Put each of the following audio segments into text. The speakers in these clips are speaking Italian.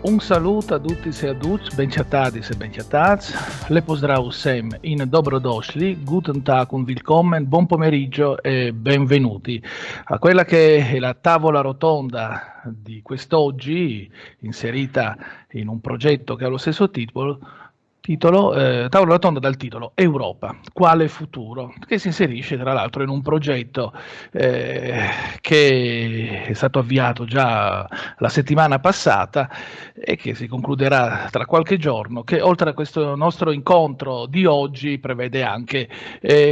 Un saluto a tutti e a tutti, benchattati e benchatats, le pozdrav sem in dobrodošli, guten tag und willkommen, buon pomeriggio e benvenuti a quella che è la tavola rotonda di quest'oggi, inserita in un progetto che ha lo stesso titolo, tavola rotonda dal titolo Europa, quale futuro? Che si inserisce tra l'altro in un progetto che è stato avviato già la settimana passata e che si concluderà tra qualche giorno, che oltre a questo nostro incontro di oggi prevede anche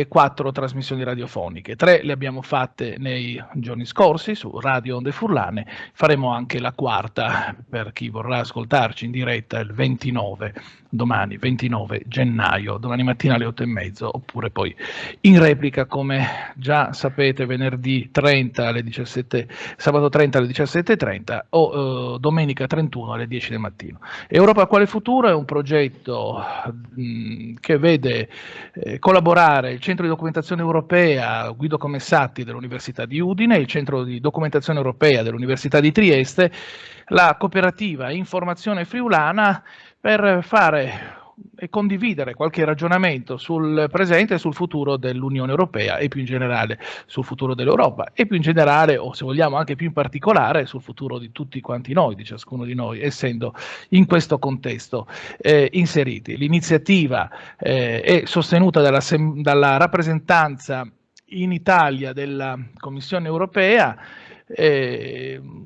4 trasmissioni radiofoniche. 3 le abbiamo fatte nei giorni scorsi su Radio Onde Furlane, faremo anche la quarta per chi vorrà ascoltarci in diretta il 29, domani 29 gennaio, domani mattina alle 8:30, oppure poi in replica come già sapete venerdì 30 alle 17, sabato 30 alle 17:30 o domenica 31 alle 10 del mattino. Europa quale futuro è un progetto che vede collaborare il Centro di Documentazione Europea Guido Comessati dell'Università di Udine, il Centro di Documentazione Europea dell'Università di Trieste, la cooperativa Informazione Friulana, per fare e condividere qualche ragionamento sul presente e sul futuro dell'Unione Europea e più in generale sul futuro dell'Europa e più in generale, o se vogliamo anche più in particolare, sul futuro di tutti quanti noi, di ciascuno di noi, essendo in questo contesto inseriti. L'iniziativa è sostenuta dalla rappresentanza in Italia della Commissione Europea,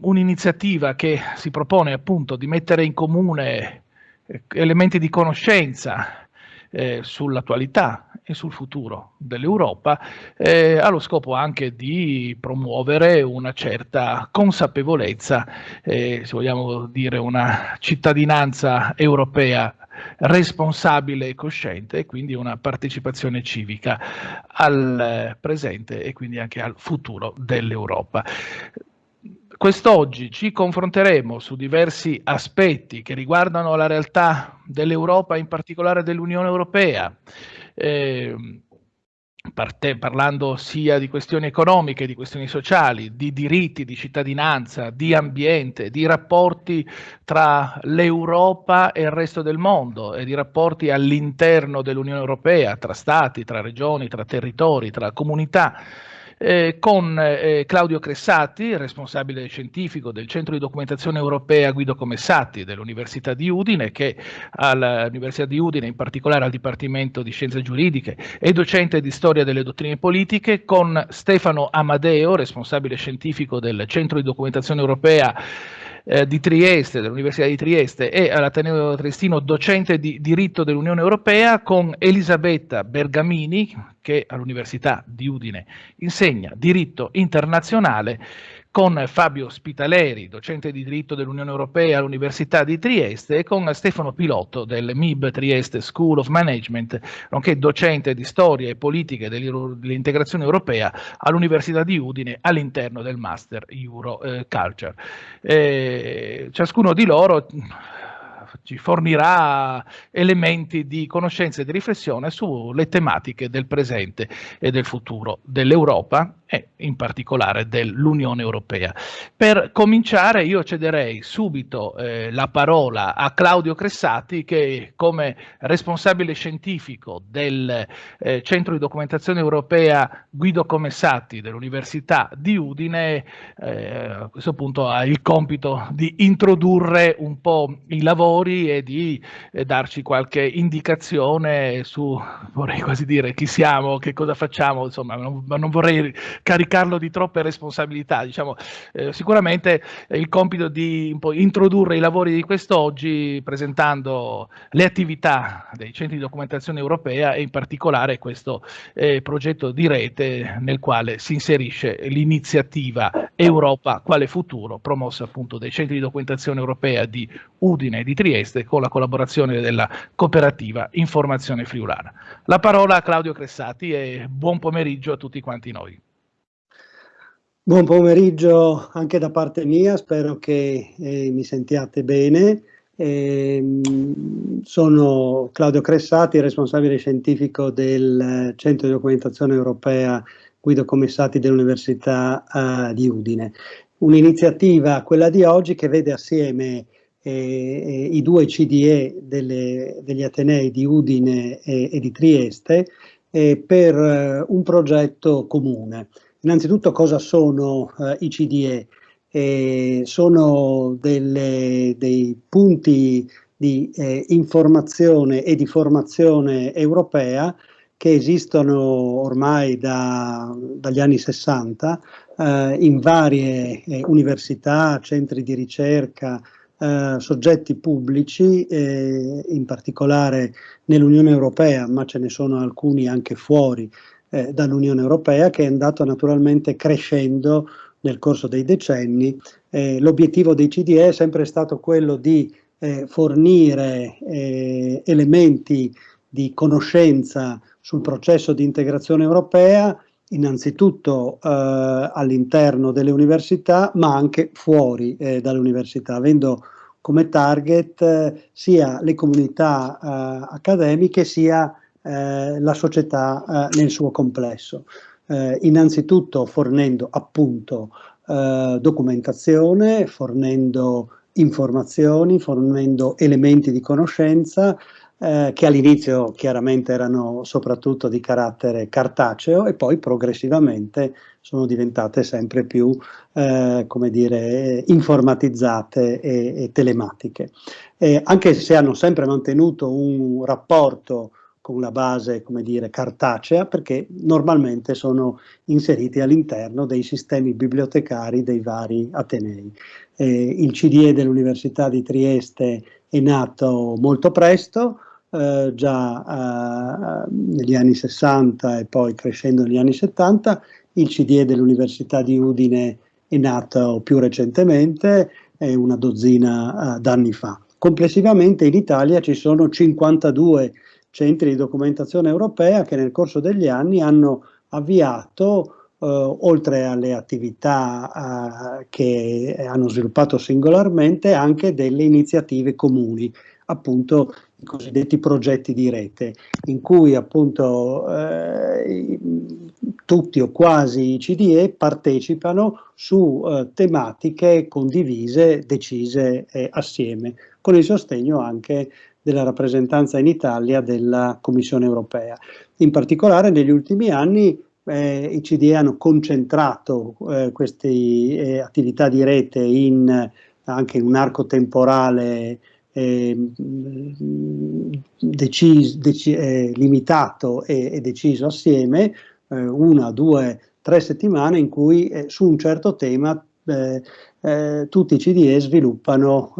un'iniziativa che si propone appunto di mettere in comune elementi di conoscenza sull'attualità e sul futuro dell'Europa, ha lo scopo anche di promuovere una certa consapevolezza, se vogliamo dire una cittadinanza europea responsabile e cosciente, e quindi una partecipazione civica al presente e quindi anche al futuro dell'Europa. Quest'oggi ci confronteremo su diversi aspetti che riguardano la realtà dell'Europa, in particolare dell'Unione Europea, parlando sia di questioni economiche, di questioni sociali, di diritti, di cittadinanza, di ambiente, di rapporti tra l'Europa e il resto del mondo e di rapporti all'interno dell'Unione Europea, tra stati, tra regioni, tra territori, tra comunità. Con Claudio Cressati, responsabile scientifico del Centro di Documentazione Europea Guido Comessati dell'Università di Udine, che all'Università di Udine, in particolare al Dipartimento di Scienze Giuridiche, è docente di Storia delle Dottrine Politiche, con Stefano Amadeo, responsabile scientifico del Centro di Documentazione Europea di Trieste, dell'Università di Trieste, e all'Ateneo Triestino docente di diritto dell'Unione Europea, con Elisabetta Bergamini, che all'Università di Udine insegna diritto internazionale, con Fabio Spitaleri, docente di diritto dell'Unione Europea all'Università di Trieste, e con Stefano Pilotto del MIB Trieste School of Management, nonché docente di storia e politiche dell'integrazione europea all'Università di Udine all'interno del Master Euro Culture. Ciascuno di loro ci fornirà elementi di conoscenza e di riflessione sulle tematiche del presente e del futuro dell'Europa e in particolare dell'Unione Europea. Per cominciare io cederei subito la parola a Claudio Cressati, che come responsabile scientifico del Centro di Documentazione Europea Guido Comessati dell'Università di Udine, a questo punto ha il compito di introdurre un po' i lavori e di darci qualche indicazione su, vorrei quasi dire, chi siamo, che cosa facciamo, insomma, non vorrei caricarlo di troppe responsabilità. Diciamo, sicuramente il compito di un po' introdurre i lavori di quest'oggi presentando le attività dei centri di documentazione europea e in particolare questo progetto di rete nel quale si inserisce l'iniziativa Europa quale futuro, promossa appunto dai centri di documentazione europea di Udine e di Trieste con la collaborazione della cooperativa Informazione Friulana. La parola a Claudio Cressati e buon pomeriggio a tutti quanti noi. Buon pomeriggio anche da parte mia, spero che mi sentiate bene. Sono Claudio Cressati, responsabile scientifico del Centro di Documentazione Europea Guido Comessati dell'Università di Udine. Un'iniziativa, quella di oggi, che vede assieme i due CDE degli Atenei di Udine e di Trieste per un progetto comune. Innanzitutto, cosa sono i CDE? Sono dei punti di informazione e di formazione europea che esistono ormai dagli anni 60 in varie università, centri di ricerca, soggetti pubblici, in particolare nell'Unione Europea, ma ce ne sono alcuni anche fuori dall'Unione Europea, che è andato naturalmente crescendo nel corso dei decenni. L'obiettivo dei CDE è sempre stato quello di fornire elementi di conoscenza sul processo di integrazione europea, innanzitutto all'interno delle università, ma anche fuori dalle università, avendo come target sia le comunità accademiche sia la società nel suo complesso. Innanzitutto fornendo appunto documentazione, fornendo informazioni, fornendo elementi di conoscenza che all'inizio chiaramente erano soprattutto di carattere cartaceo e poi progressivamente sono diventate sempre più come dire, informatizzate e telematiche. Anche se hanno sempre mantenuto un rapporto con la base, come dire, cartacea, perché normalmente sono inseriti all'interno dei sistemi bibliotecari dei vari atenei. Il CDE dell'Università di Trieste è nato molto presto, già negli anni 60 e poi crescendo negli anni 70. Il CDE dell'Università di Udine è nato più recentemente, una dozzina d'anni fa. Complessivamente in Italia ci sono 52 centri di documentazione europea che nel corso degli anni hanno avviato, oltre alle attività che hanno sviluppato singolarmente, anche delle iniziative comuni, appunto i cosiddetti progetti di rete, in cui appunto tutti o quasi i CDE partecipano su tematiche condivise, decise assieme, con il sostegno anche della rappresentanza in Italia della Commissione europea. In particolare negli ultimi anni i CDE hanno concentrato queste attività di rete anche in un arco temporale limitato e deciso assieme, 1, 2, 3 settimane in cui su un certo tema tutti i CDE sviluppano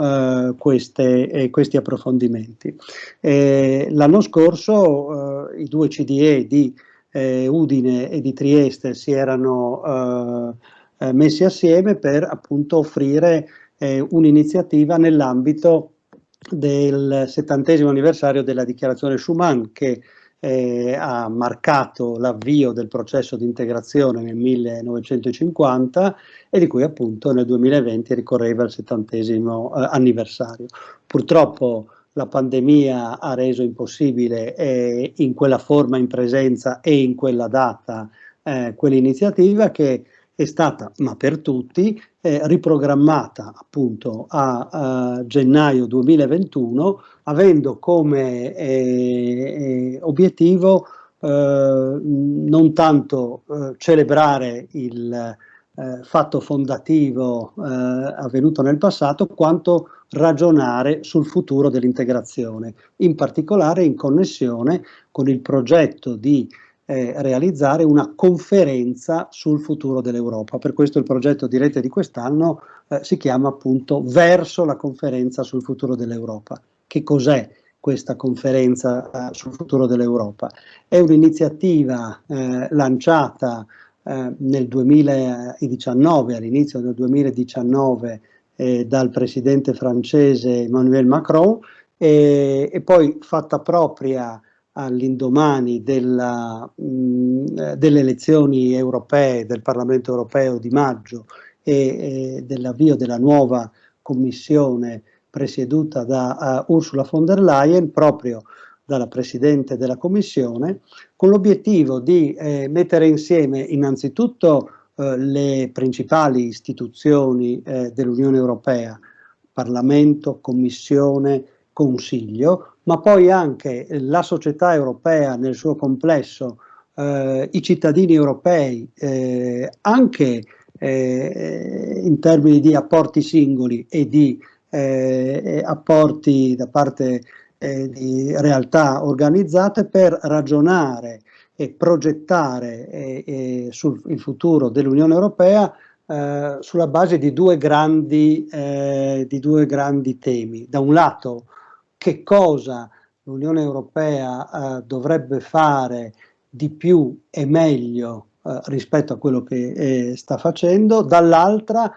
questi approfondimenti. L'anno scorso i due CDE di Udine e di Trieste si erano messi assieme per appunto offrire un'iniziativa nell'ambito del 70° anniversario della dichiarazione Schuman, che ha marcato l'avvio del processo di integrazione nel 1950 e di cui appunto nel 2020 ricorreva il 70° anniversario. Purtroppo la pandemia ha reso impossibile in quella forma, in presenza e in quella data quell'iniziativa, che è stata, ma per tutti, riprogrammata appunto a gennaio 2021, avendo come obiettivo non tanto celebrare il fatto fondativo avvenuto nel passato, quanto ragionare sul futuro dell'integrazione, in particolare in connessione con il progetto di realizzare una conferenza sul futuro dell'Europa. Per questo il progetto di rete di quest'anno si chiama appunto Verso la conferenza sul futuro dell'Europa. Che cos'è questa conferenza sul futuro dell'Europa? È un'iniziativa lanciata nel 2019, all'inizio del 2019, dal presidente francese Emmanuel Macron e poi fatta propria all'indomani delle elezioni europee del Parlamento europeo di maggio e dell'avvio della nuova commissione presieduta da Ursula von der Leyen, proprio dalla Presidente della Commissione, con l'obiettivo di mettere insieme innanzitutto le principali istituzioni dell'Unione Europea, Parlamento, Commissione, Consiglio, ma poi anche la società europea nel suo complesso, i cittadini europei, anche in termini di apporti singoli e di apporti da parte di realtà organizzate, per ragionare e progettare sul il futuro dell'Unione Europea sulla base di due grandi temi. Da un lato, che cosa l'Unione Europea dovrebbe fare di più e meglio rispetto a quello che sta facendo, dall'altra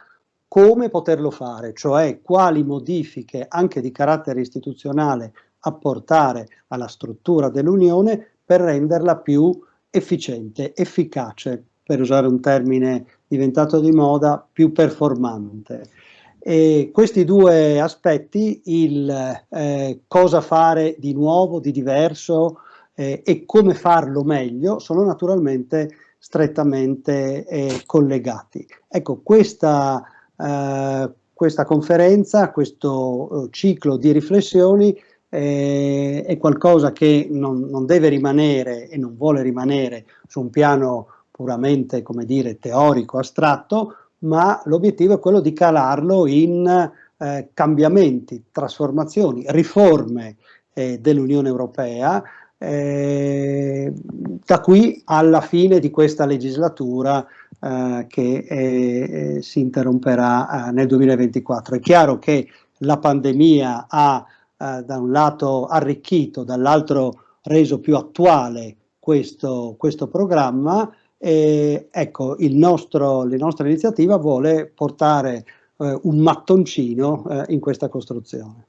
come poterlo fare, cioè quali modifiche anche di carattere istituzionale apportare alla struttura dell'Unione per renderla più efficiente, efficace, per usare un termine diventato di moda, più performante. E questi due aspetti, il cosa fare di nuovo, di diverso e come farlo meglio, sono naturalmente strettamente collegati. Ecco, questa conferenza, questo ciclo di riflessioni è qualcosa che non deve rimanere e non vuole rimanere su un piano puramente, come dire, teorico, astratto, ma l'obiettivo è quello di calarlo in cambiamenti, trasformazioni, riforme dell'Unione Europea, da qui alla fine di questa legislatura che si interromperà nel 2024. È chiaro che la pandemia ha da un lato arricchito, dall'altro reso più attuale questo programma. Ecco, la nostra iniziativa vuole portare un mattoncino in questa costruzione.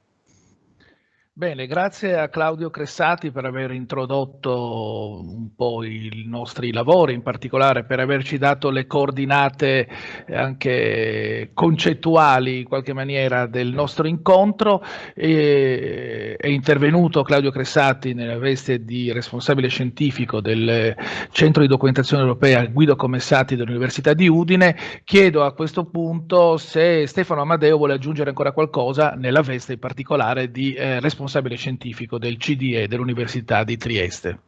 Bene, grazie a Claudio Cressati per aver introdotto un po' i nostri lavori, in particolare per averci dato le coordinate anche concettuali in qualche maniera del nostro incontro. È intervenuto Claudio Cressati nella veste di responsabile scientifico del Centro di Documentazione Europea Guido Commessati dell'Università di Udine. Chiedo a questo punto se Stefano Amadeo vuole aggiungere ancora qualcosa nella veste in particolare di responsabile scientifico del CDE dell'Università di Trieste.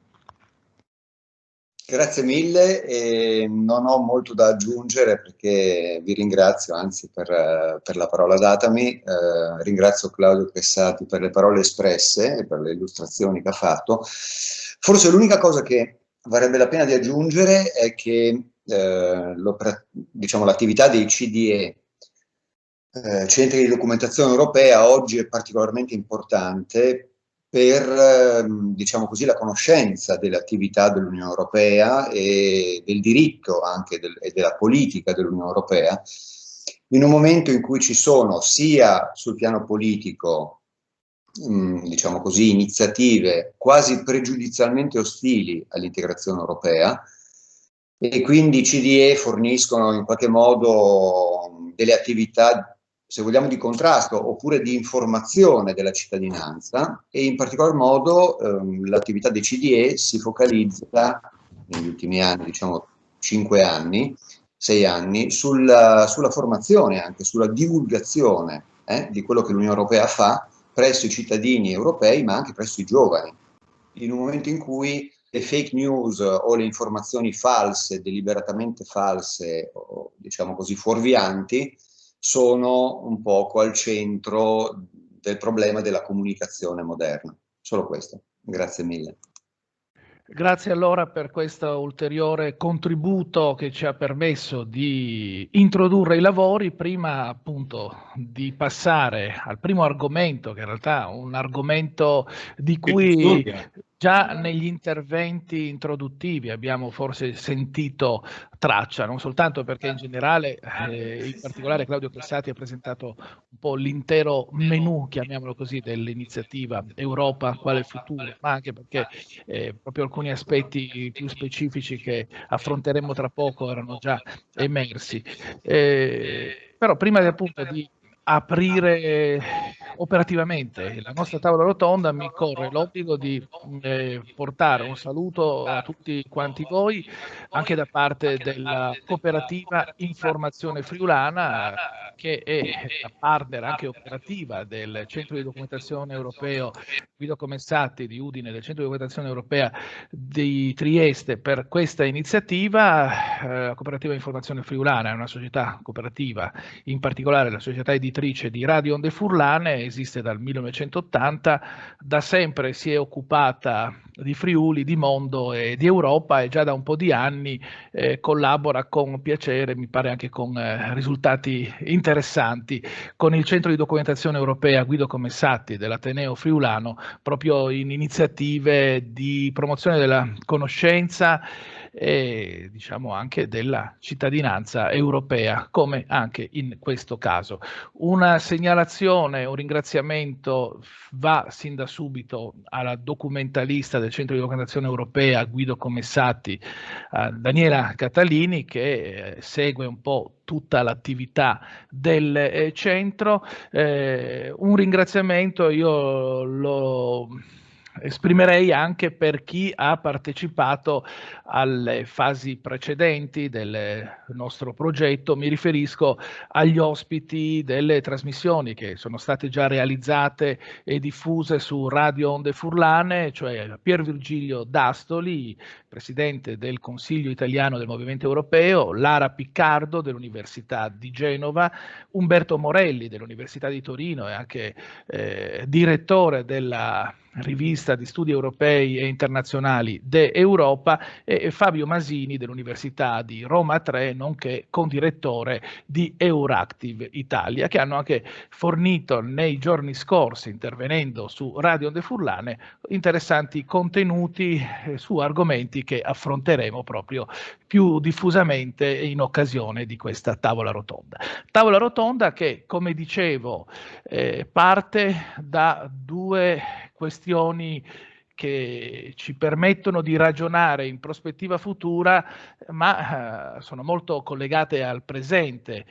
Grazie mille, e non ho molto da aggiungere perché vi ringrazio anzi per la parola datami, ringrazio Claudio Cressati per le parole espresse e per le illustrazioni che ha fatto. Forse l'unica cosa che varrebbe la pena di aggiungere è che diciamo, l'attività dei CDE, Centri di Documentazione Europea, oggi è particolarmente importante per, diciamo così, la conoscenza delle attività dell'Unione Europea e del diritto anche e della politica dell'Unione Europea, in un momento in cui ci sono sia sul piano politico, diciamo così, iniziative quasi pregiudizialmente ostili all'integrazione europea, e quindi i CDE forniscono in qualche modo delle attività, se vogliamo, di contrasto oppure di informazione della cittadinanza, e in particolar modo l'attività dei CDE si focalizza negli ultimi anni, diciamo 5 anni, 6 anni, sulla formazione, anche sulla divulgazione di quello che l'Unione Europea fa presso i cittadini europei, ma anche presso i giovani, in un momento in cui le fake news o le informazioni false, deliberatamente false, o diciamo così fuorvianti, sono un poco al centro del problema della comunicazione moderna. Solo questo. Grazie mille. Grazie allora per questo ulteriore contributo che ci ha permesso di introdurre i lavori. Prima appunto di passare al primo argomento, che in realtà è un argomento di cui già negli interventi introduttivi abbiamo forse sentito traccia, non soltanto perché in generale, in particolare Claudio Cressati ha presentato un po' l'intero menù, chiamiamolo così, dell'iniziativa Europa quale futuro, ma anche perché proprio alcuni aspetti più specifici che affronteremo tra poco erano già emersi. Però prima appunto di aprire operativamente la nostra tavola rotonda mi corre l'obbligo di portare un saluto a tutti quanti voi, anche da parte della cooperativa Informazione Friulana, che è la partner anche operativa del Centro di Documentazione Europeo Guido Comensatti di Udine, del Centro di Documentazione Europea di Trieste, per questa iniziativa. La cooperativa Informazione Friulana è una società cooperativa, in particolare la società editrice di Radio Onde Furlane, esiste dal 1980, da sempre si è occupata di Friuli, di mondo e di Europa, e già da un po' di anni collabora con piacere, mi pare anche con risultati interessanti, con il Centro di Documentazione Europea Guido Comensatti dell'Ateneo Friulano, proprio in iniziative di promozione della conoscenza e diciamo anche della cittadinanza europea, come anche in questo caso. Una segnalazione, un ringraziamento va sin da subito alla documentalista del Centro di Documentazione Europea Guido Comensatti, Daniela Catalini, che segue un po' tutta l'attività del centro. Un ringraziamento io lo esprimerei anche per chi ha partecipato alle fasi precedenti del nostro progetto. Mi riferisco agli ospiti delle trasmissioni che sono state già realizzate e diffuse su Radio Onde Furlane, cioè Pier Virgilio D'Astoli, presidente del Consiglio italiano del Movimento Europeo, Lara Piccardo dell'Università di Genova, Umberto Morelli dell'Università di Torino e anche direttore della rivista di studi europei e internazionali De Europa, e Fabio Masini dell'Università di Roma 3, nonché condirettore di Euractiv Italia, che hanno anche fornito nei giorni scorsi, intervenendo su Radio Onde Furlane, interessanti contenuti su argomenti che affronteremo proprio più diffusamente in occasione di questa tavola rotonda. Tavola rotonda che, come dicevo, parte da due questioni che ci permettono di ragionare in prospettiva futura, ma sono molto collegate al presente,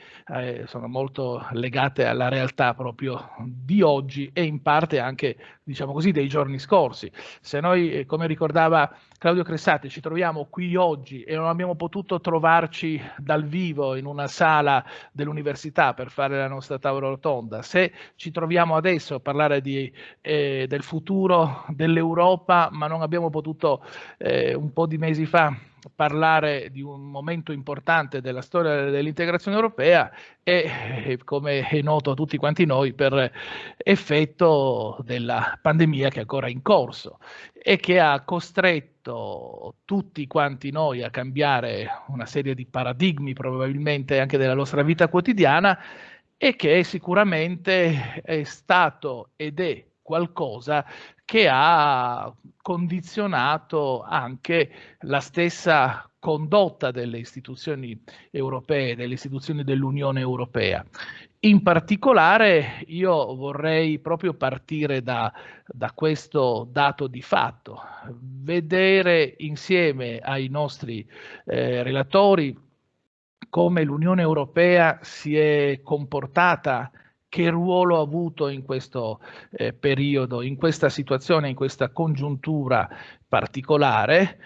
sono molto legate alla realtà proprio di oggi e in parte anche, diciamo così, dei giorni scorsi. Se noi, come ricordava Claudio Cressati, ci troviamo qui oggi e non abbiamo potuto trovarci dal vivo in una sala dell'università per fare la nostra tavola rotonda, se ci troviamo adesso a parlare del futuro dell'Europa, ma non abbiamo potuto un po' di mesi fa parlare di un momento importante della storia dell'integrazione europea, e come è noto a tutti quanti noi, per effetto della pandemia che è ancora in corso e che ha costretto tutti quanti noi a cambiare una serie di paradigmi, probabilmente anche della nostra vita quotidiana, e che sicuramente è stato ed è qualcosa che ha condizionato anche la stessa condotta delle istituzioni europee, delle istituzioni dell'Unione Europea. In particolare io vorrei proprio partire da questo dato di fatto, vedere insieme ai nostri relatori come l'Unione Europea si è comportata, che ruolo ha avuto in questo periodo, in questa situazione, in questa congiuntura particolare,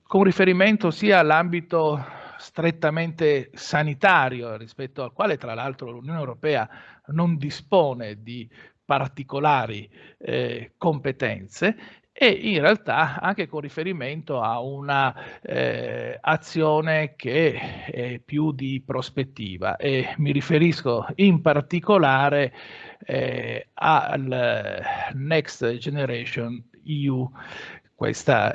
con riferimento sia all'ambito strettamente sanitario, rispetto al quale tra l'altro l'Unione Europea non dispone di particolari competenze, e in realtà anche con riferimento a una azione che è più di prospettiva, e mi riferisco in particolare al Next Generation EU, questa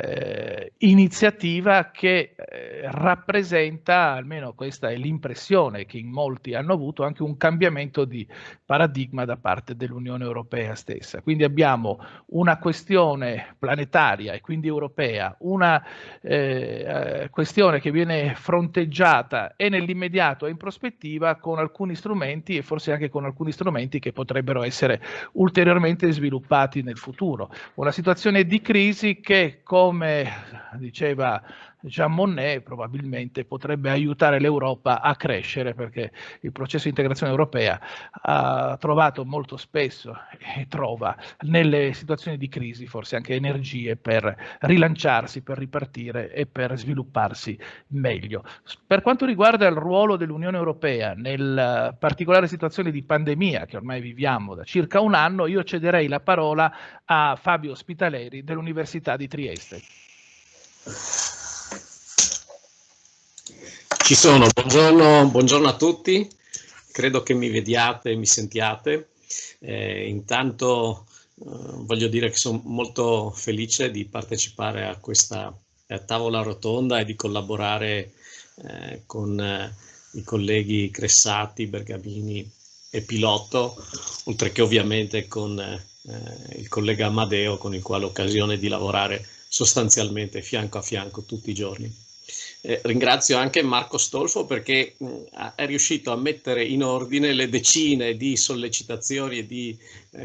iniziativa che rappresenta, almeno questa è l'impressione che in molti hanno avuto, anche un cambiamento di paradigma da parte dell'Unione Europea stessa. Quindi abbiamo una questione planetaria e quindi europea, una questione che viene fronteggiata e nell'immediato e in prospettiva con alcuni strumenti, e forse anche con alcuni strumenti che potrebbero essere ulteriormente sviluppati nel futuro. Una situazione di crisi che, come diceva Jean Monnet probabilmente potrebbe aiutare l'Europa a crescere, perché il processo di integrazione europea ha trovato molto spesso e trova nelle situazioni di crisi forse anche energie per rilanciarsi, per ripartire e per svilupparsi meglio. Per quanto riguarda il ruolo dell'Unione Europea nella particolare situazione di pandemia che ormai viviamo da circa un anno, io cederei la parola a Fabio Spitaleri dell'Università di Trieste. Ci sono, buongiorno a tutti, credo che mi vediate e mi sentiate. Intanto voglio dire che sono molto felice di partecipare a questa tavola rotonda e di collaborare con i colleghi Cressati, Bergamini e Pilotto, oltre che ovviamente con il collega Amadeo, con il quale ho occasione di lavorare sostanzialmente fianco a fianco tutti i giorni. Ringrazio anche Marco Stolfo perché è riuscito a mettere in ordine le decine di sollecitazioni e di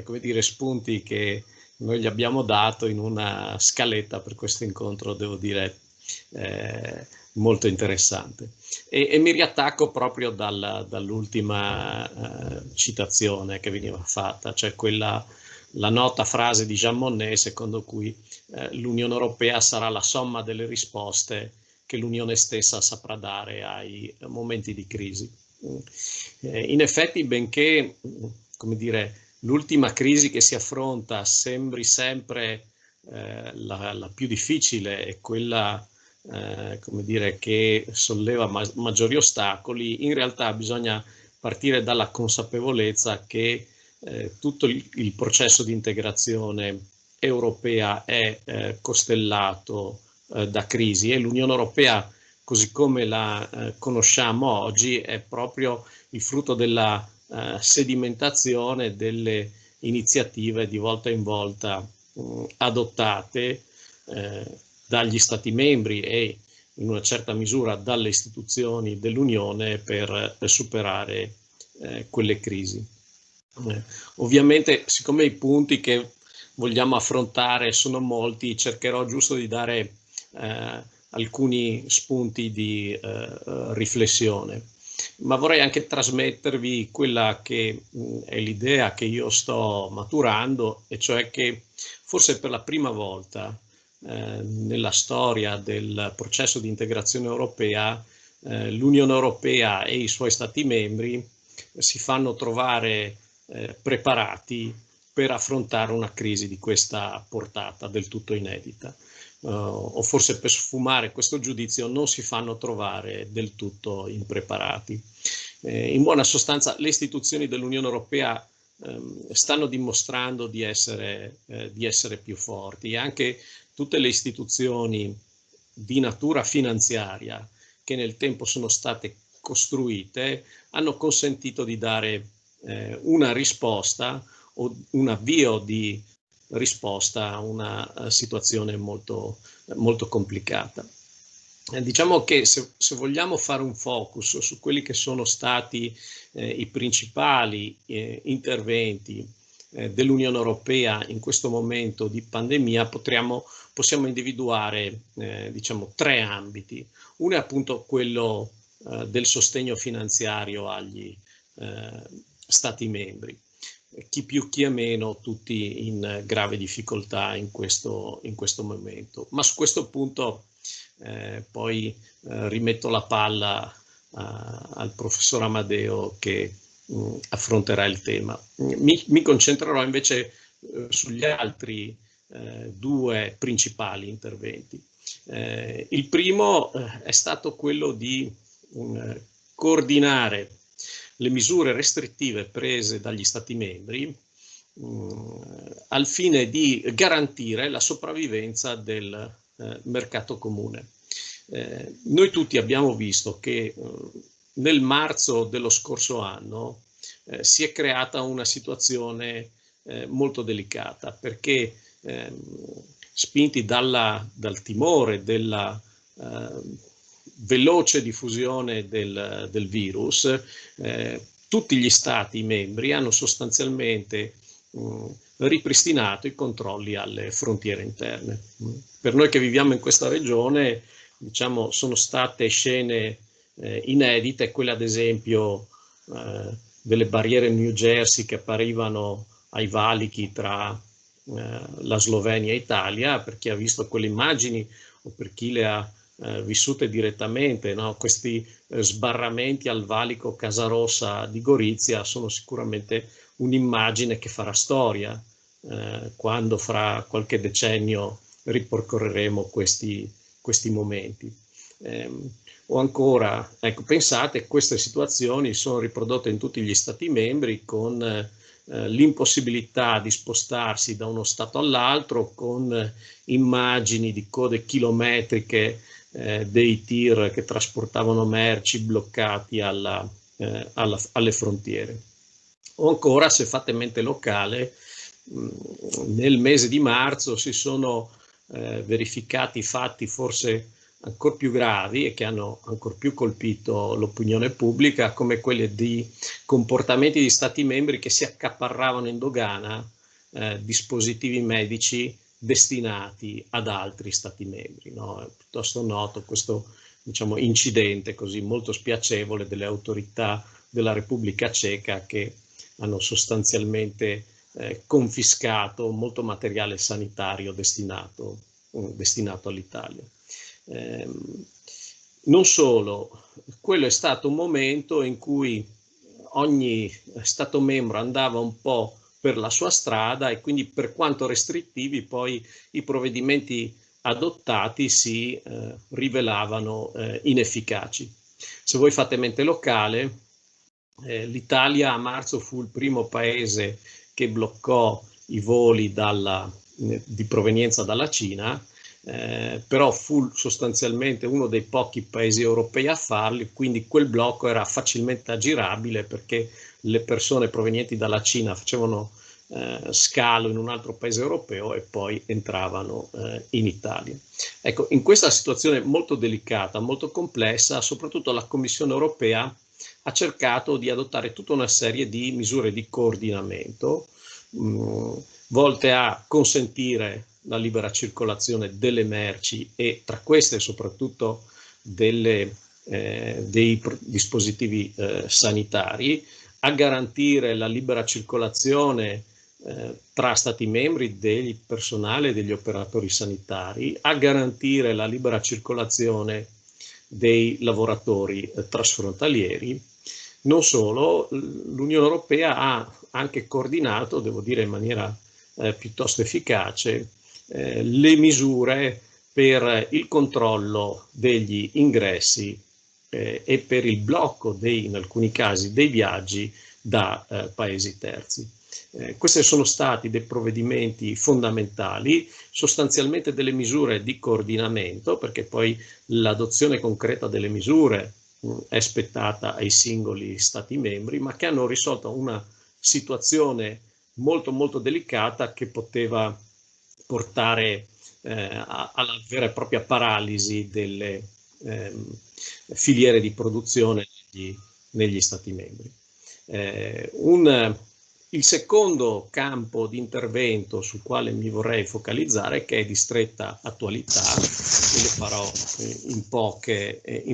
come dire, spunti che noi gli abbiamo dato in una scaletta per questo incontro, devo dire, molto interessante. E mi riattacco proprio dall'ultima citazione che veniva fatta, cioè la nota frase di Jean Monnet secondo cui l'Unione Europea sarà la somma delle risposte che l'Unione stessa saprà dare ai momenti di crisi. In effetti, benché, come dire, l'ultima crisi che si affronta sembri sempre la più difficile e quella come dire, che solleva maggiori ostacoli, in realtà bisogna partire dalla consapevolezza che tutto il processo di integrazione europea è costellato da crisi e l'Unione Europea, così come la conosciamo oggi, è proprio il frutto della sedimentazione delle iniziative di volta in volta adottate dagli Stati membri e in una certa misura dalle istituzioni dell'Unione per superare quelle crisi. Ovviamente, siccome i punti che vogliamo affrontare sono molti, cercherò giusto di dare alcuni spunti di riflessione, ma vorrei anche trasmettervi quella che è l'idea che io sto maturando, e cioè che forse per la prima volta nella storia del processo di integrazione europea l'Unione Europea e i suoi Stati membri si fanno trovare preparati per affrontare una crisi di questa portata del tutto inedita. O forse per sfumare questo giudizio non si fanno trovare del tutto impreparati. In buona sostanza le istituzioni dell'Unione Europea stanno dimostrando di essere più forti, e anche tutte le istituzioni di natura finanziaria che nel tempo sono state costruite hanno consentito di dare una risposta o un avvio di risposta a una situazione molto, molto complicata. Diciamo che se vogliamo fare un focus su quelli che sono stati i principali interventi dell'Unione Europea in questo momento di pandemia, possiamo individuare diciamo, tre ambiti. Uno è appunto quello del sostegno finanziario agli Stati membri. Chi più chi meno, tutti in grave difficoltà in questo momento. Ma su questo punto poi rimetto la palla al professor Amadeo che affronterà il tema. Mi concentrerò invece sugli altri due principali interventi. Il primo è stato quello di coordinare le misure restrittive prese dagli Stati membri al fine di garantire la sopravvivenza del mercato comune. Noi tutti abbiamo visto che nel marzo dello scorso anno si è creata una situazione molto delicata, perché spinti dal timore della veloce diffusione del virus, tutti gli Stati membri hanno sostanzialmente ripristinato i controlli alle frontiere interne. Per noi che viviamo in questa regione diciamo, sono state scene inedite, quelle ad esempio delle barriere New Jersey che apparivano ai valichi tra la Slovenia e Italia. Per chi ha visto quelle immagini o per chi le ha vissute direttamente, no? Questi sbarramenti al valico Casarossa di Gorizia sono sicuramente un'immagine che farà storia quando fra qualche decennio ripercorreremo questi momenti. O ancora, ecco, pensate, queste situazioni sono riprodotte in tutti gli Stati membri con l'impossibilità di spostarsi da uno Stato all'altro, con immagini di code chilometriche dei tir che trasportavano merci bloccati alle frontiere. O ancora, se fate mente locale, nel mese di marzo si sono verificati fatti forse ancora più gravi e che hanno ancora più colpito l'opinione pubblica, come quelli di comportamenti di Stati membri che si accaparravano in dogana dispositivi medici destinati ad altri Stati membri, no? È piuttosto noto questo, diciamo, incidente così molto spiacevole delle autorità della Repubblica Ceca, che hanno sostanzialmente confiscato molto materiale sanitario destinato all'Italia. Non solo, quello è stato un momento in cui ogni Stato membro andava un po' per la sua strada e quindi, per quanto restrittivi, poi i provvedimenti adottati si rivelavano inefficaci. Se voi fate mente locale, l'Italia a marzo fu il primo paese che bloccò i voli di provenienza dalla Cina, però fu sostanzialmente uno dei pochi paesi europei a farli, quindi quel blocco era facilmente aggirabile perché le persone provenienti dalla Cina facevano scalo in un altro paese europeo e poi entravano in Italia. Ecco, in questa situazione molto delicata, molto complessa, soprattutto la Commissione europea ha cercato di adottare tutta una serie di misure di coordinamento volte a consentire la libera circolazione delle merci e tra queste soprattutto dei dispositivi sanitari, a garantire la libera circolazione tra Stati membri del personale e degli operatori sanitari, a garantire la libera circolazione dei lavoratori trasfrontalieri. Non solo, l'Unione Europea ha anche coordinato, devo dire in maniera piuttosto efficace, le misure per il controllo degli ingressi e per il blocco in alcuni casi dei viaggi da paesi terzi. Questi sono stati dei provvedimenti fondamentali, sostanzialmente delle misure di coordinamento, perché poi l'adozione concreta delle misure è spettata ai singoli Stati membri, ma che hanno risolto una situazione molto molto delicata che poteva portare alla vera e propria paralisi delle filiere di produzione negli Stati membri. Il secondo campo di intervento sul quale mi vorrei focalizzare, che è di stretta attualità, e lo farò in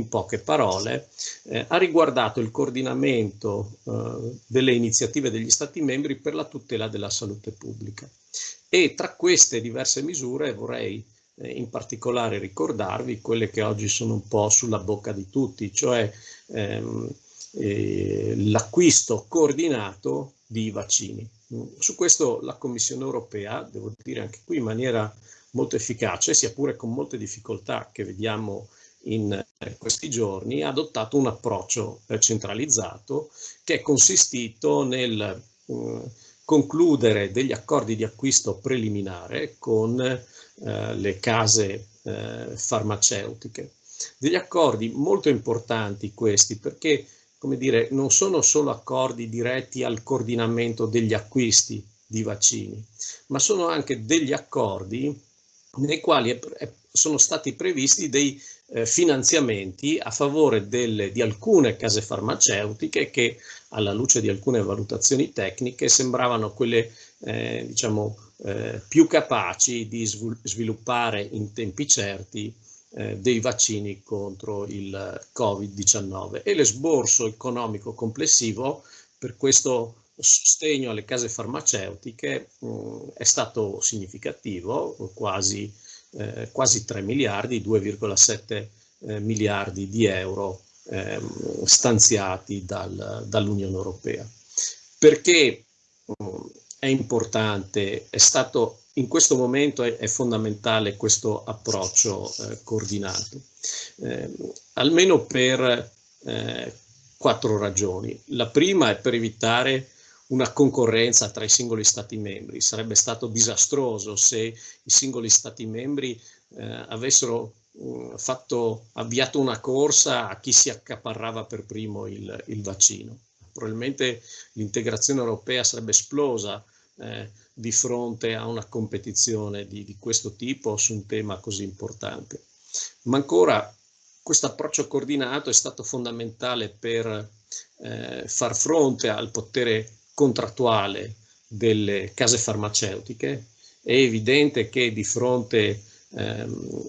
poche parole, ha riguardato il coordinamento delle iniziative degli Stati membri per la tutela della salute pubblica. E tra queste diverse misure vorrei in particolare ricordarvi quelle che oggi sono un po' sulla bocca di tutti, cioè l'acquisto coordinato di vaccini. Su questo la Commissione europea, devo dire anche qui in maniera molto efficace, sia pure con molte difficoltà che vediamo in questi giorni, ha adottato un approccio centralizzato che è consistito nel concludere degli accordi di acquisto preliminare con le case farmaceutiche. Degli accordi molto importanti questi, perché, come dire, non sono solo accordi diretti al coordinamento degli acquisti di vaccini, ma sono anche degli accordi nei quali sono stati previsti dei finanziamenti a favore di alcune case farmaceutiche che, alla luce di alcune valutazioni tecniche, sembravano quelle più capaci di sviluppare in tempi certi dei vaccini contro il Covid-19 e l'esborso economico complessivo per questo sostegno alle case farmaceutiche è stato significativo, quasi 3 miliardi, 2,7 miliardi di euro stanziati dall'Unione Europea. Perché è importante, è stato in questo momento è fondamentale questo approccio coordinato, almeno per 4 ragioni. La prima è per evitare una concorrenza tra i singoli Stati membri. Sarebbe stato disastroso se i singoli Stati membri avessero avviato una corsa a chi si accaparrava per primo il vaccino. Probabilmente l'integrazione europea sarebbe esplosa di fronte a una competizione di questo tipo su un tema così importante. Ma ancora questo approccio coordinato è stato fondamentale per far fronte al potere contrattuale delle case farmaceutiche. È evidente che di fronte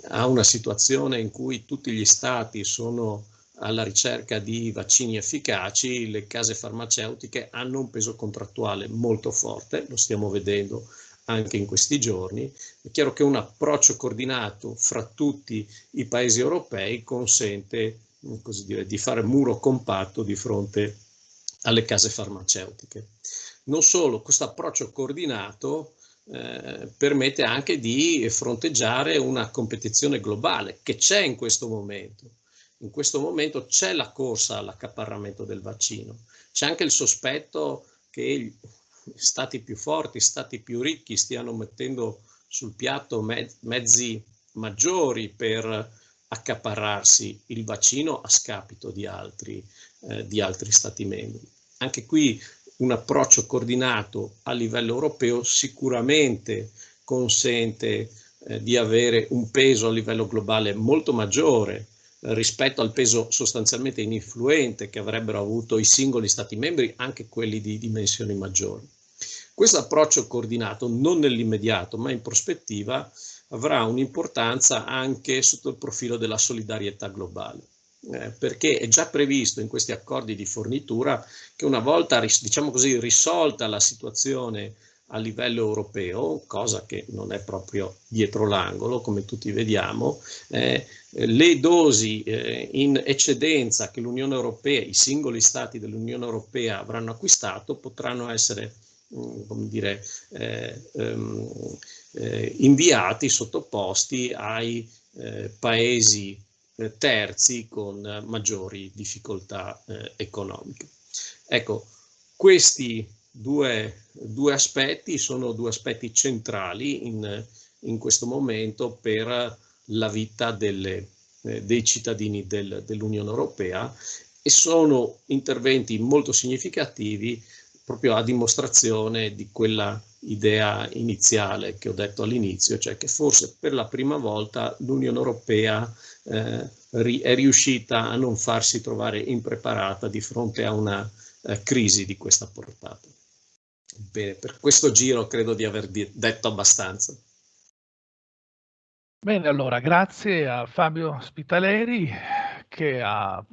a una situazione in cui tutti gli stati sono alla ricerca di vaccini efficaci, le case farmaceutiche hanno un peso contrattuale molto forte, lo stiamo vedendo anche in questi giorni. È chiaro che un approccio coordinato fra tutti i paesi europei consente, così dire, di fare muro compatto di fronte alle case farmaceutiche. Non solo, questo approccio coordinato permette anche di fronteggiare una competizione globale che c'è in questo momento. In questo momento c'è la corsa all'accaparramento del vaccino, c'è anche il sospetto che stati più forti, stati più ricchi stiano mettendo sul piatto mezzi maggiori per accaparrarsi il vaccino a scapito di altri stati membri. Anche qui un approccio coordinato a livello europeo sicuramente consente di avere un peso a livello globale molto maggiore rispetto al peso sostanzialmente ininfluente che avrebbero avuto i singoli stati membri, anche quelli di dimensioni maggiori. Questo approccio coordinato, non nell'immediato ma in prospettiva, avrà un'importanza anche sotto il profilo della solidarietà globale, perché è già previsto in questi accordi di fornitura che una volta, diciamo così, risolta la situazione a livello europeo, cosa che non è proprio dietro l'angolo, come tutti vediamo, le dosi in eccedenza che l'Unione Europea, i singoli stati dell'Unione Europea avranno acquistato potranno essere come dire, inviati, sottoposti ai paesi terzi con maggiori difficoltà economiche. Ecco, questi due aspetti sono due aspetti centrali in questo momento per la vita dei cittadini dell'Unione Europea e sono interventi molto significativi proprio a dimostrazione di quella idea iniziale che ho detto all'inizio, cioè che forse per la prima volta l'Unione Europea è riuscita a non farsi trovare impreparata di fronte a una crisi di questa portata. Bene, per questo giro credo di aver detto abbastanza. Bene, allora grazie a Fabio Spitaleri che ci ha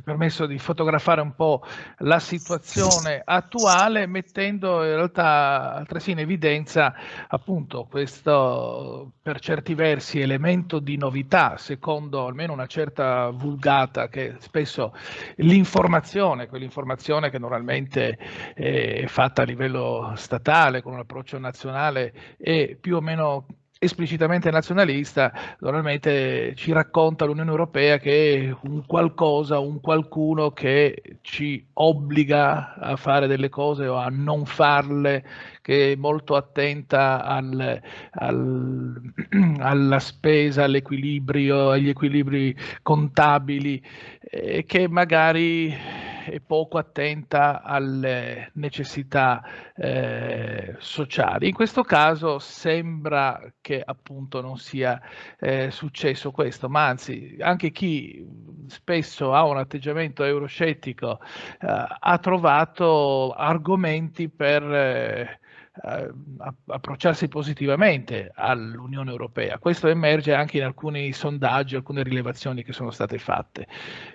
permesso di fotografare un po' la situazione attuale, mettendo in realtà altresì in evidenza appunto questo per certi versi elemento di novità, secondo almeno una certa vulgata che spesso quell'informazione che normalmente è fatta a livello statale con un approccio nazionale è più o meno esplicitamente nazionalista, normalmente ci racconta l'Unione Europea che è un qualcosa, un qualcuno che ci obbliga a fare delle cose o a non farle, che è molto attenta alla spesa, all'equilibrio, agli equilibri contabili, e che magari è poco attenta alle necessità sociali. In questo caso sembra che appunto non sia successo questo, ma anzi anche chi spesso ha un atteggiamento euroscettico ha trovato argomenti per approcciarsi positivamente all'Unione Europea. Questo emerge anche in alcuni sondaggi, alcune rilevazioni che sono state fatte.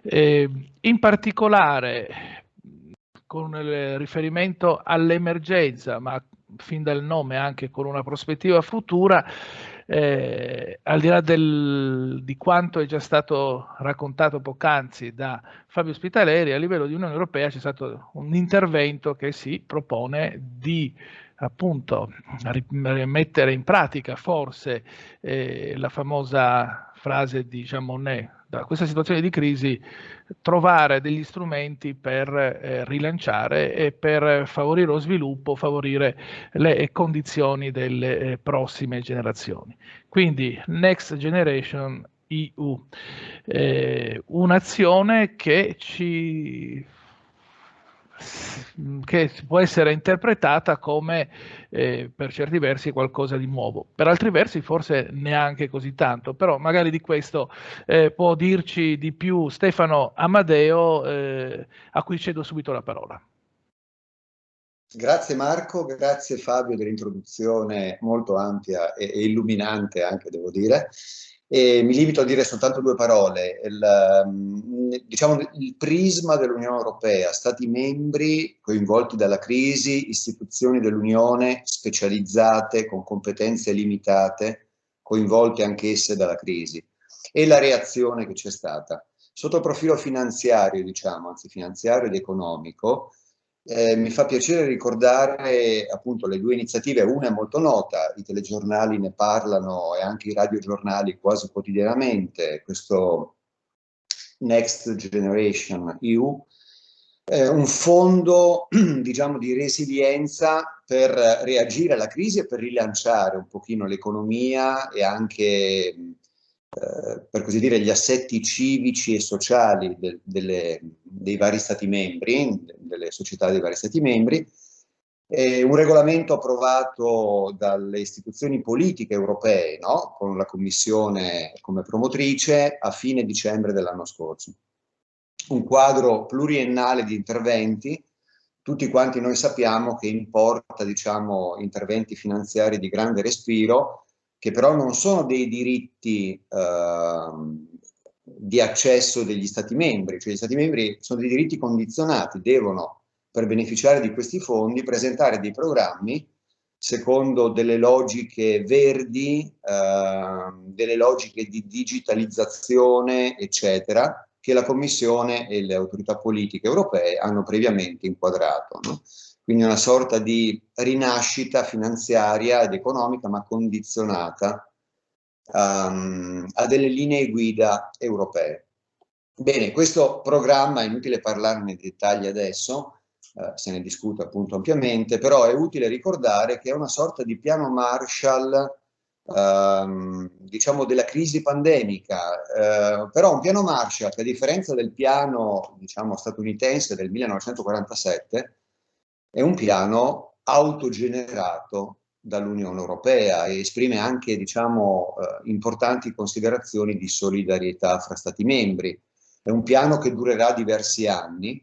In particolare, con il riferimento all'emergenza, ma fin dal nome anche con una prospettiva futura, al di là di quanto è già stato raccontato poc'anzi da Fabio Spitaleri, a livello di Unione Europea c'è stato un intervento che si propone di appunto mettere in pratica forse la famosa frase di Jean Monnet: da questa situazione di crisi trovare degli strumenti per rilanciare e per favorire lo sviluppo, favorire le condizioni delle prossime generazioni. Quindi Next Generation EU, un'azione che può essere interpretata come per certi versi qualcosa di nuovo, per altri versi forse neanche così tanto, però magari di questo può dirci di più Stefano Amadeo, a cui cedo subito la parola. Grazie Marco, grazie Fabio dell'introduzione molto ampia e illuminante anche, devo dire. E mi limito a dire soltanto due parole. Diciamo il prisma dell'Unione Europea, Stati membri coinvolti dalla crisi, istituzioni dell'Unione specializzate con competenze limitate, coinvolte anch'esse dalla crisi, e la reazione che c'è stata. Sotto il profilo finanziario, diciamo, anzi finanziario ed economico, mi fa piacere ricordare appunto le due iniziative. Una è molto nota, i telegiornali ne parlano e anche i radiogiornali quasi quotidianamente, questo Next Generation EU, un fondo diciamo di resilienza per reagire alla crisi e per rilanciare un pochino l'economia e anche per così dire gli assetti civici e sociali dei vari stati membri, delle società dei vari stati membri. Un regolamento approvato dalle istituzioni politiche europee, no? Con la Commissione come promotrice a fine dicembre dell'anno scorso. Un quadro pluriennale di interventi. Tutti quanti noi sappiamo che importa, diciamo, interventi finanziari di grande respiro, che però non sono dei diritti di accesso degli Stati membri, cioè gli Stati membri sono dei diritti condizionati, devono, per beneficiare di questi fondi, presentare dei programmi secondo delle logiche verdi, delle logiche di digitalizzazione, eccetera, che la Commissione e le autorità politiche europee hanno previamente inquadrato, no? Quindi una sorta di rinascita finanziaria ed economica, ma condizionata a delle linee guida europee. Bene, questo programma, è inutile parlarne in dettagli adesso, se ne discute appunto ampiamente, però è utile ricordare che è una sorta di piano Marshall, diciamo, della crisi pandemica, però un piano Marshall che, a differenza del piano, diciamo, statunitense del 1947, è un piano autogenerato dall'Unione Europea e esprime anche, diciamo, importanti considerazioni di solidarietà fra Stati membri. È un piano che durerà diversi anni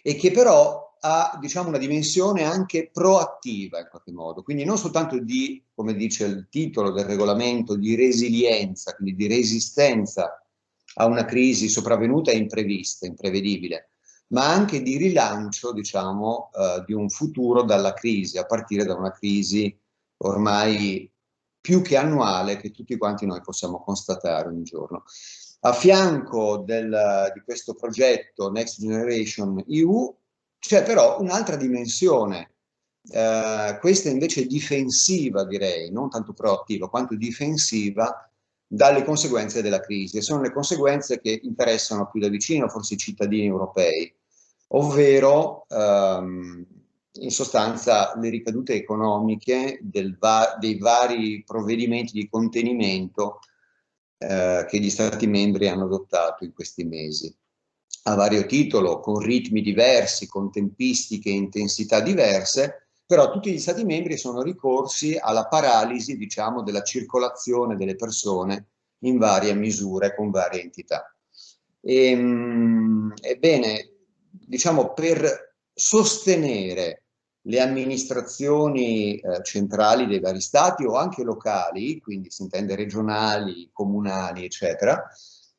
e che però ha, diciamo, una dimensione anche proattiva in qualche modo, quindi non soltanto di, come dice il titolo del regolamento, di resilienza, quindi di resistenza a una crisi sopravvenuta e imprevista, imprevedibile, ma anche di rilancio, diciamo, di un futuro dalla crisi, a partire da una crisi ormai più che annuale che tutti quanti noi possiamo constatare ogni giorno. A fianco di questo progetto Next Generation EU c'è però un'altra dimensione, questa invece difensiva, direi, non tanto proattiva quanto difensiva, dalle conseguenze della crisi, e sono le conseguenze che interessano più da vicino forse i cittadini europei, ovvero in sostanza le ricadute economiche dei vari provvedimenti di contenimento che gli Stati membri hanno adottato in questi mesi, a vario titolo, con ritmi diversi, con tempistiche e intensità diverse, però tutti gli Stati membri sono ricorsi alla paralisi, diciamo, della circolazione delle persone in varie misure, con varie entità. Ebbene, diciamo, per sostenere le amministrazioni centrali dei vari stati o anche locali, quindi si intende regionali, comunali, eccetera,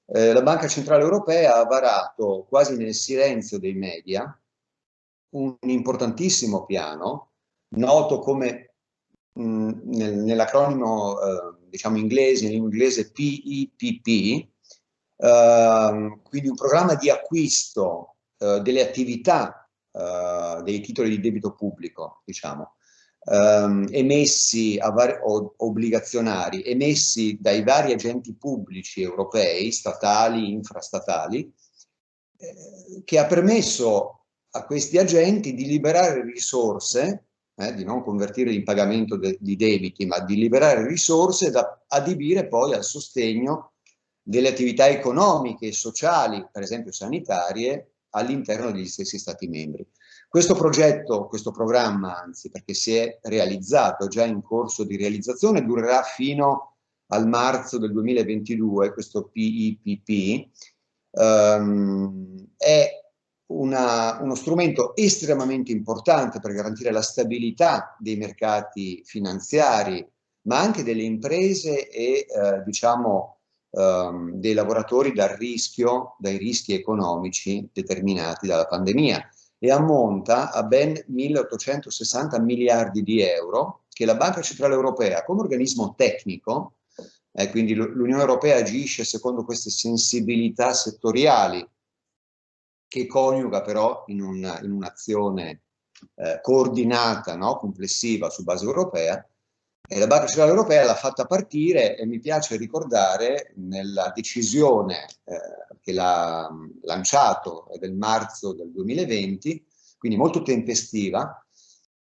la Banca Centrale Europea ha varato quasi nel silenzio dei media un importantissimo piano, noto come nell'acronimo diciamo in inglese PEPP, quindi un programma di acquisto delle attività dei titoli di debito pubblico, diciamo, emessi obbligazionari, emessi dai vari agenti pubblici europei, statali, infrastatali, che ha permesso a questi agenti di liberare risorse, di non convertirle in pagamento di debiti, ma di liberare risorse da adibire poi al sostegno delle attività economiche e sociali, per esempio sanitarie, all'interno degli stessi Stati membri. Questo progetto, questo programma, anzi, perché si è realizzato, già in corso di realizzazione, durerà fino al marzo del 2022, questo PEPP, è uno strumento estremamente importante per garantire la stabilità dei mercati finanziari, ma anche delle imprese e diciamo dei lavoratori dai rischi economici determinati dalla pandemia, e ammonta a ben 1.860 miliardi di euro che la Banca Centrale Europea, come organismo tecnico, quindi l'Unione Europea agisce secondo queste sensibilità settoriali, che coniuga però in un'azione coordinata, no? Complessiva su base europea, e la Banca Centrale Europea l'ha fatta partire, e mi piace ricordare nella decisione che l'ha lanciato del marzo del 2020, quindi molto tempestiva,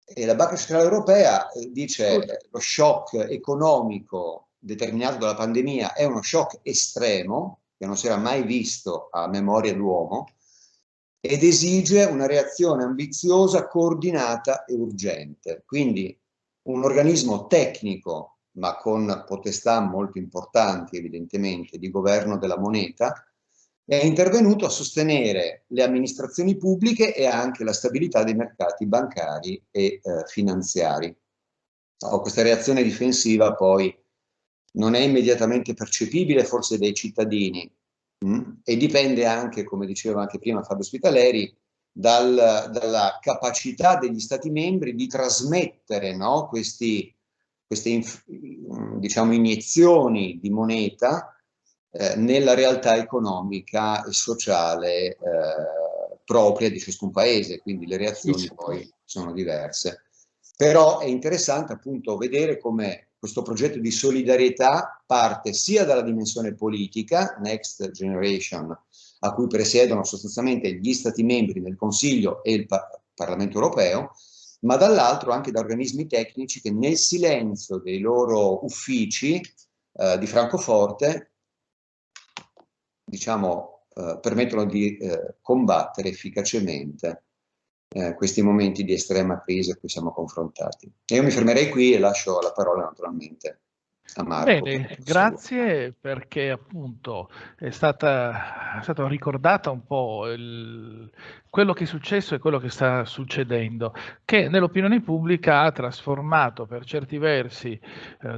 e la Banca Centrale Europea dice lo shock economico determinato dalla pandemia è uno shock estremo che non si era mai visto a memoria d'uomo, ed esige una reazione ambiziosa, coordinata e urgente. Quindi un organismo tecnico, ma con potestà molto importanti evidentemente di governo della moneta, è intervenuto a sostenere le amministrazioni pubbliche e anche la stabilità dei mercati bancari e finanziari. Questa reazione difensiva poi non è immediatamente percepibile forse dai cittadini, e dipende anche, come diceva anche prima Fabio Spitaleri, dalla capacità degli Stati membri di trasmettere, no, queste diciamo, iniezioni di moneta nella realtà economica e sociale propria di ciascun paese, quindi le reazioni poi sono diverse. Però è interessante appunto vedere come questo progetto di solidarietà parte sia dalla dimensione politica, Next Generation, a cui presiedono sostanzialmente gli Stati membri del Consiglio e il Parlamento europeo, ma dall'altro anche da organismi tecnici che nel silenzio dei loro uffici di Francoforte, diciamo, permettono di combattere efficacemente questi momenti di estrema crisi a cui siamo confrontati. E io mi fermerei qui e lascio la parola naturalmente a Marco. Bene, grazie, perché appunto è stato ricordata un po' quello che è successo e quello che sta succedendo, che nell'opinione pubblica ha trasformato per certi versi,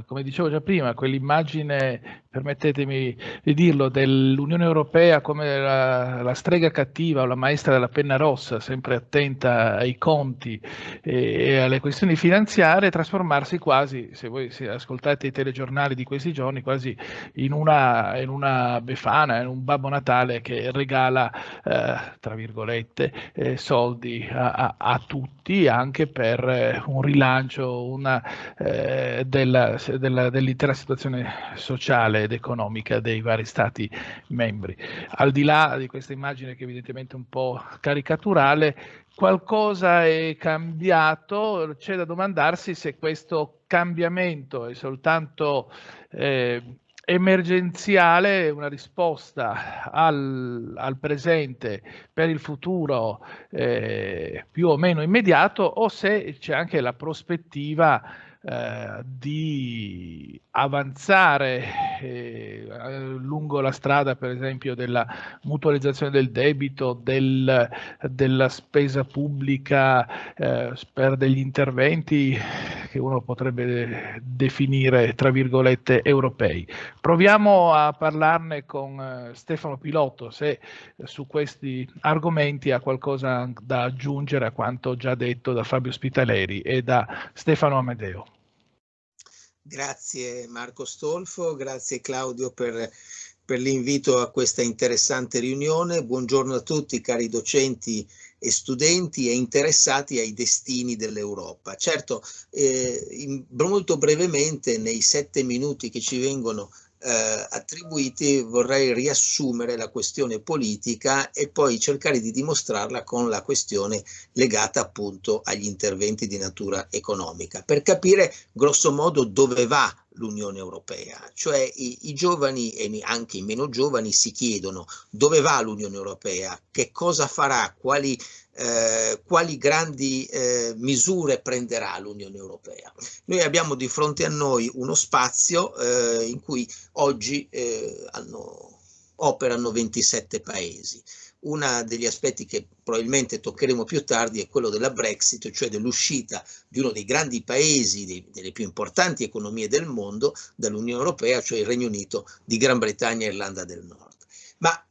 come dicevo già prima, quell'immagine, permettetemi di dirlo, dell'Unione Europea come la strega cattiva o la maestra della penna rossa, sempre attenta ai conti e alle questioni finanziarie, trasformarsi quasi, se voi ascoltate i telegiornali di questi giorni, quasi in una befana, in un Babbo Natale che regala, tra virgolette, soldi a tutti, anche per un rilancio dell'intera situazione sociale ed economica dei vari Stati membri. Al di là di questa immagine che evidentemente è un po' caricaturale, qualcosa è cambiato, c'è da domandarsi se questo cambiamento è soltanto emergenziale, una risposta al presente per il futuro più o meno immediato, o se c'è anche la prospettiva di avanzare lungo la strada, per esempio, della mutualizzazione del debito, della spesa pubblica, per degli interventi che uno potrebbe definire, tra virgolette, europei. Proviamo a parlarne con Stefano Pilotto, se su questi argomenti ha qualcosa da aggiungere a quanto già detto da Fabio Spitaleri e da Stefano Amedeo. Grazie Marco Stolfo, grazie Claudio per l'invito a questa interessante riunione. Buongiorno a tutti cari docenti e studenti e interessati ai destini dell'Europa. Certo, molto brevemente, nei 7 minuti che ci vengono attribuiti, vorrei riassumere la questione politica e poi cercare di dimostrarla con la questione legata appunto agli interventi di natura economica, per capire grosso modo dove va l'Unione Europea. Cioè i giovani e anche i meno giovani si chiedono dove va l'Unione Europea, che cosa farà, quali grandi misure prenderà l'Unione Europea. Noi abbiamo di fronte a noi uno spazio in cui oggi operano 27 paesi. Uno degli aspetti che probabilmente toccheremo più tardi è quello della Brexit, cioè dell'uscita di uno dei grandi paesi, delle più importanti economie del mondo, dall'Unione Europea, cioè il Regno Unito di Gran Bretagna e Irlanda del Nord. Ma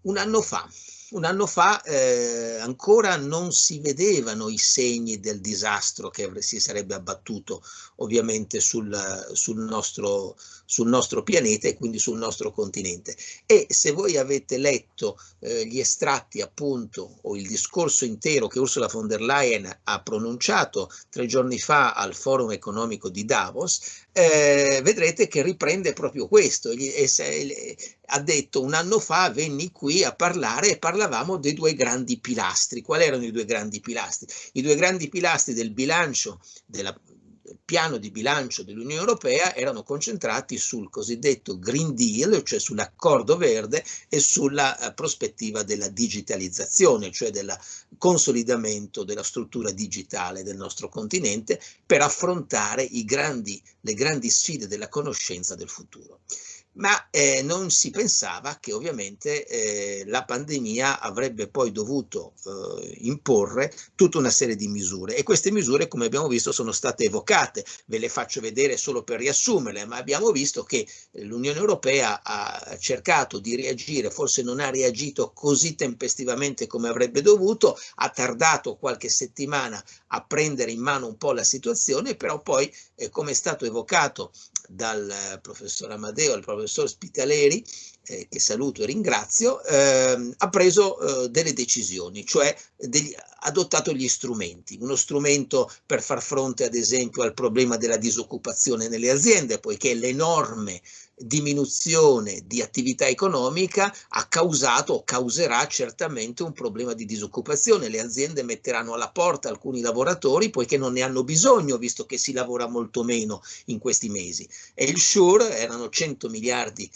un anno fa ancora non si vedevano i segni del disastro che si sarebbe abbattuto ovviamente sul nostro pianeta e quindi sul nostro continente. E se voi avete letto gli estratti appunto o il discorso intero che Ursula von der Leyen ha pronunciato 3 giorni fa al Forum economico di Davos, vedrete che riprende proprio questo. Ha detto: un anno fa venni qui a parlare e parlavamo dei 2 grandi pilastri. Quali erano i 2 grandi pilastri? I 2 grandi pilastri del bilancio, del piano di bilancio dell'Unione Europea, erano concentrati sul cosiddetto Green Deal, cioè sull'accordo verde, e sulla prospettiva della digitalizzazione, cioè del consolidamento della struttura digitale del nostro continente per affrontare le grandi sfide della conoscenza del futuro. Ma non si pensava che ovviamente la pandemia avrebbe poi dovuto imporre tutta una serie di misure, e queste misure, come abbiamo visto, sono state evocate. Ve le faccio vedere solo per riassumerle, ma abbiamo visto che l'Unione Europea ha cercato di reagire, forse non ha reagito così tempestivamente come avrebbe dovuto, ha tardato qualche settimana a prendere in mano un po' la situazione, però poi, come è stato evocato dal professor Amadeo, al professor Spitaleri, che saluto e ringrazio, ha preso delle decisioni, cioè ha adottato gli strumenti. Uno strumento per far fronte ad esempio al problema della disoccupazione nelle aziende, poiché l'enorme diminuzione di attività economica ha causato o causerà certamente un problema di disoccupazione. Le aziende metteranno alla porta alcuni lavoratori poiché non ne hanno bisogno, visto che si lavora molto meno in questi mesi. E il SURE, erano 100 miliardi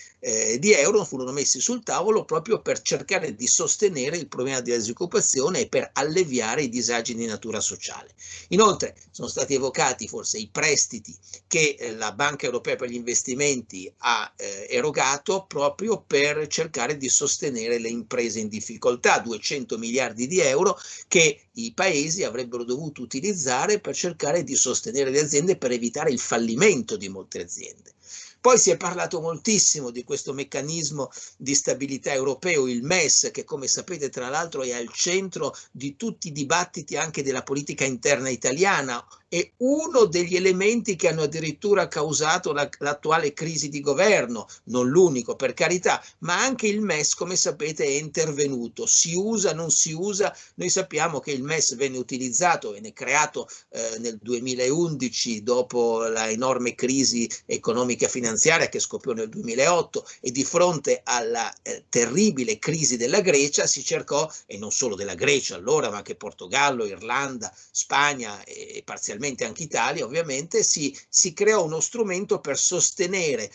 di euro, furono messi sul tavolo proprio per cercare di sostenere il problema della disoccupazione e per alleviare i disagi di natura sociale. Inoltre sono stati evocati forse i prestiti che la Banca Europea per gli Investimenti ha erogato proprio per cercare di sostenere le imprese in difficoltà, 200 miliardi di euro che i paesi avrebbero dovuto utilizzare per cercare di sostenere le aziende, per evitare il fallimento di molte aziende. Poi si è parlato moltissimo di questo meccanismo di stabilità europeo, il MES, che come sapete tra l'altro è al centro di tutti i dibattiti anche della politica interna italiana, è uno degli elementi che hanno addirittura causato l'attuale crisi di governo, non l'unico per carità, ma anche il MES, come sapete, è intervenuto. Si usa, non si usa? Noi sappiamo che il MES venne utilizzato, venne creato nel 2011 dopo la enorme crisi economica finanziaria che scoppiò nel 2008, e di fronte alla terribile crisi della Grecia si cercò, e non solo della Grecia allora, ma anche Portogallo, Irlanda, Spagna e parzialmente probabilmente anche Italia ovviamente, si creò uno strumento per sostenere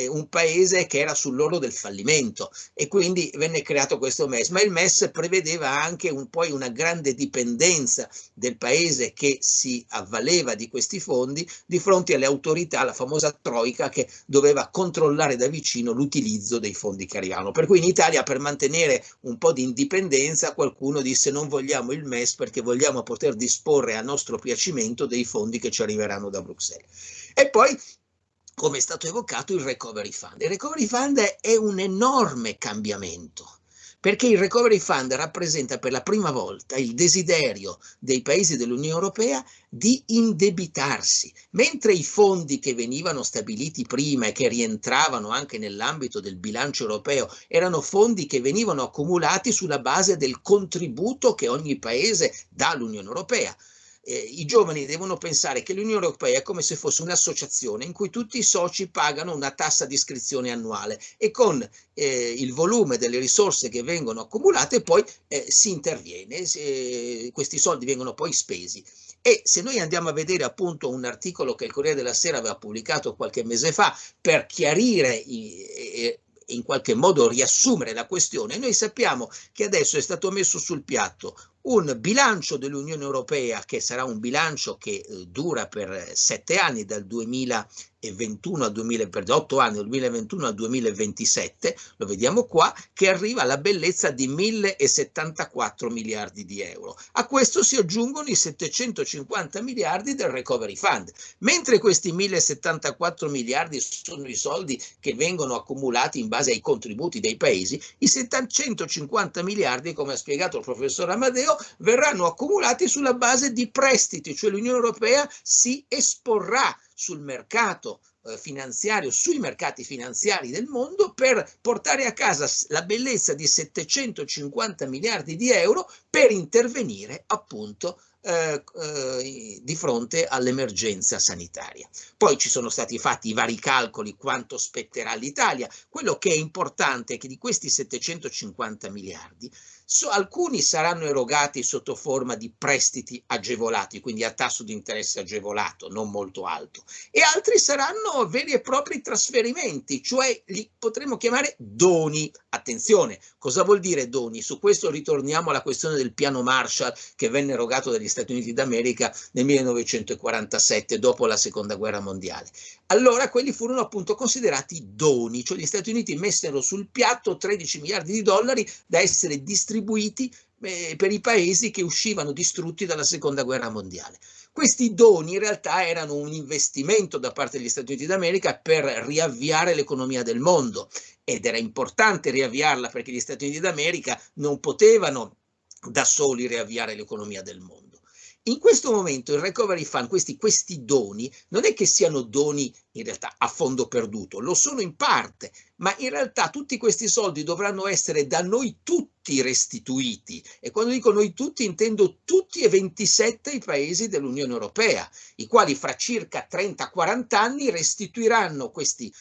un paese che era sull'orlo del fallimento, e quindi venne creato questo MES, ma il MES prevedeva anche poi una grande dipendenza del paese che si avvaleva di questi fondi di fronte alle autorità, la famosa troica, che doveva controllare da vicino l'utilizzo dei fondi che arrivavano. Per cui in Italia, per mantenere un po' di indipendenza, qualcuno disse: non vogliamo il MES perché vogliamo poter disporre a nostro piacimento dei fondi che ci arriveranno da Bruxelles. E poi, come è stato evocato, il Recovery Fund. Il Recovery Fund è un enorme cambiamento, perché il Recovery Fund rappresenta per la prima volta il desiderio dei paesi dell'Unione Europea di indebitarsi, mentre i fondi che venivano stabiliti prima e che rientravano anche nell'ambito del bilancio europeo erano fondi che venivano accumulati sulla base del contributo che ogni paese dà all'Unione Europea. I giovani devono pensare che l'Unione Europea è come se fosse un'associazione in cui tutti i soci pagano una tassa di iscrizione annuale, e con il volume delle risorse che vengono accumulate poi si interviene, questi soldi vengono poi spesi. E se noi andiamo a vedere appunto un articolo che il Corriere della Sera aveva pubblicato qualche mese fa per chiarire in qualche modo riassumere la questione, noi sappiamo che adesso è stato messo sul piatto un bilancio dell'Unione Europea, che sarà un bilancio che dura per 7 anni, dal 2021 al 8 anni, dal 2021 al 2027, lo vediamo qua, che arriva alla bellezza di 1.074 miliardi di euro. A questo si aggiungono i 750 miliardi del Recovery Fund. Mentre questi 1.074 miliardi sono i soldi che vengono accumulati in base ai contributi dei paesi, i 750 miliardi, come ha spiegato il professor Amadeo, verranno accumulati sulla base di prestiti, cioè l'Unione Europea si esporrà sul mercato finanziario, sui mercati finanziari del mondo, per portare a casa la bellezza di 750 miliardi di euro per intervenire appunto di fronte all'emergenza sanitaria. Poi ci sono stati fatti i vari calcoli quanto spetterà all'Italia. Quello che è importante è che di questi 750 miliardi alcuni saranno erogati sotto forma di prestiti agevolati, quindi a tasso di interesse agevolato, non molto alto, e altri saranno veri e propri trasferimenti, cioè li potremmo chiamare doni. Attenzione, cosa vuol dire doni? Su questo ritorniamo alla questione del piano Marshall che venne erogato dagli Stati Uniti d'America nel 1947, dopo la Seconda Guerra Mondiale. Allora quelli furono appunto considerati doni, cioè gli Stati Uniti messero sul piatto 13 miliardi di dollari da essere distribuiti per i paesi che uscivano distrutti dalla Seconda Guerra Mondiale. Questi doni in realtà erano un investimento da parte degli Stati Uniti d'America per riavviare l'economia del mondo, ed era importante riavviarla perché gli Stati Uniti d'America non potevano da soli riavviare l'economia del mondo. In questo momento il Recovery Fund, questi doni, non è che siano doni in realtà a fondo perduto, lo sono in parte, ma in realtà tutti questi soldi dovranno essere da noi tutti restituiti, e quando dico noi tutti intendo tutti e 27 i paesi dell'Unione Europea, i quali fra circa 30-40 anni restituiranno questi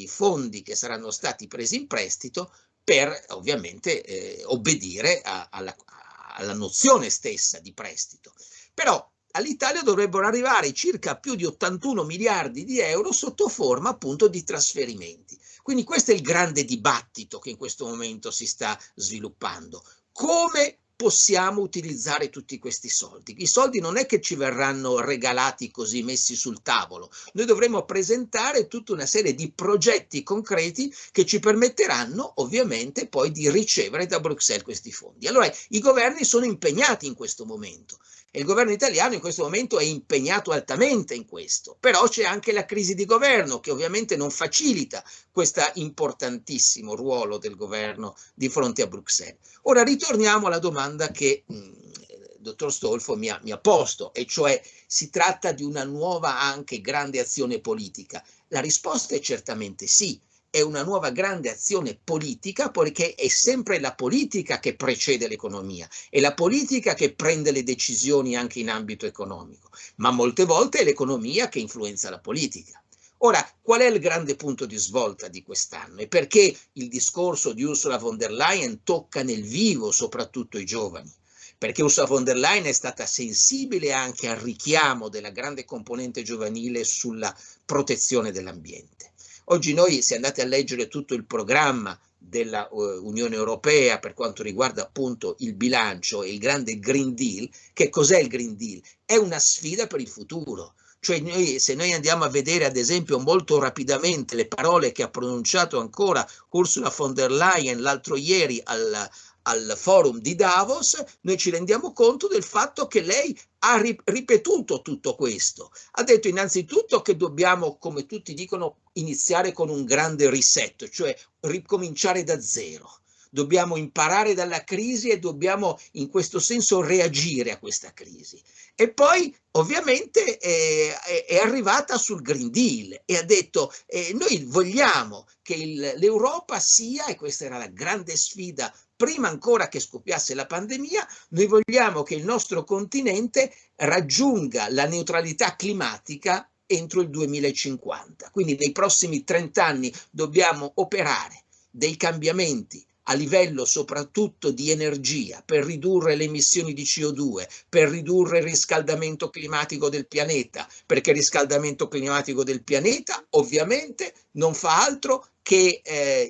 fondi che saranno stati presi in prestito per ovviamente obbedire alla nozione stessa di prestito. Però all'Italia dovrebbero arrivare circa più di 81 miliardi di euro sotto forma appunto di trasferimenti. Quindi questo è il grande dibattito che in questo momento si sta sviluppando. Come possiamo utilizzare tutti questi soldi? I soldi non è che ci verranno regalati così, messi sul tavolo. Noi dovremo presentare tutta una serie di progetti concreti che ci permetteranno ovviamente poi di ricevere da Bruxelles questi fondi. Allora i governi sono impegnati in questo momento. E il governo italiano in questo momento è impegnato altamente in questo, però c'è anche la crisi di governo che ovviamente non facilita questo importantissimo ruolo del governo di fronte a Bruxelles. Ora ritorniamo alla domanda che il dottor Stolfo mi ha posto, e cioè si tratta di una nuova anche grande azione politica. La risposta è certamente sì. È una nuova grande azione politica, perché è sempre la politica che precede l'economia, è la politica che prende le decisioni anche in ambito economico, ma molte volte è l'economia che influenza la politica. Ora, qual è il grande punto di svolta di quest'anno e perché il discorso di Ursula von der Leyen tocca nel vivo soprattutto i giovani? perché Ursula von der Leyen è stata sensibile anche al richiamo della grande componente giovanile sulla protezione dell'ambiente. Oggi noi, se andate a leggere tutto il programma della Unione Europea per quanto riguarda appunto il bilancio e il grande Green Deal, che cos'è il Green Deal? È una sfida per il futuro. Cioè se noi andiamo a vedere ad esempio molto rapidamente le parole che ha pronunciato ancora Ursula von der Leyen l'altro ieri al forum di Davos, noi ci rendiamo conto del fatto che lei ha ripetuto tutto questo. Ha detto innanzitutto che dobbiamo, come tutti dicono, iniziare con un grande reset, cioè ricominciare da zero. Dobbiamo imparare dalla crisi e dobbiamo in questo senso reagire a questa crisi. E poi ovviamente è arrivata sul Green Deal e ha detto noi vogliamo che l'Europa sia, e questa era la grande sfida prima ancora che scoppiasse la pandemia, noi vogliamo che il nostro continente raggiunga la neutralità climatica entro il 2050. Quindi nei prossimi 30 anni dobbiamo operare dei cambiamenti a livello soprattutto di energia per ridurre le emissioni di CO2, per ridurre il riscaldamento climatico del pianeta, perché il riscaldamento climatico del pianeta ovviamente non fa altro che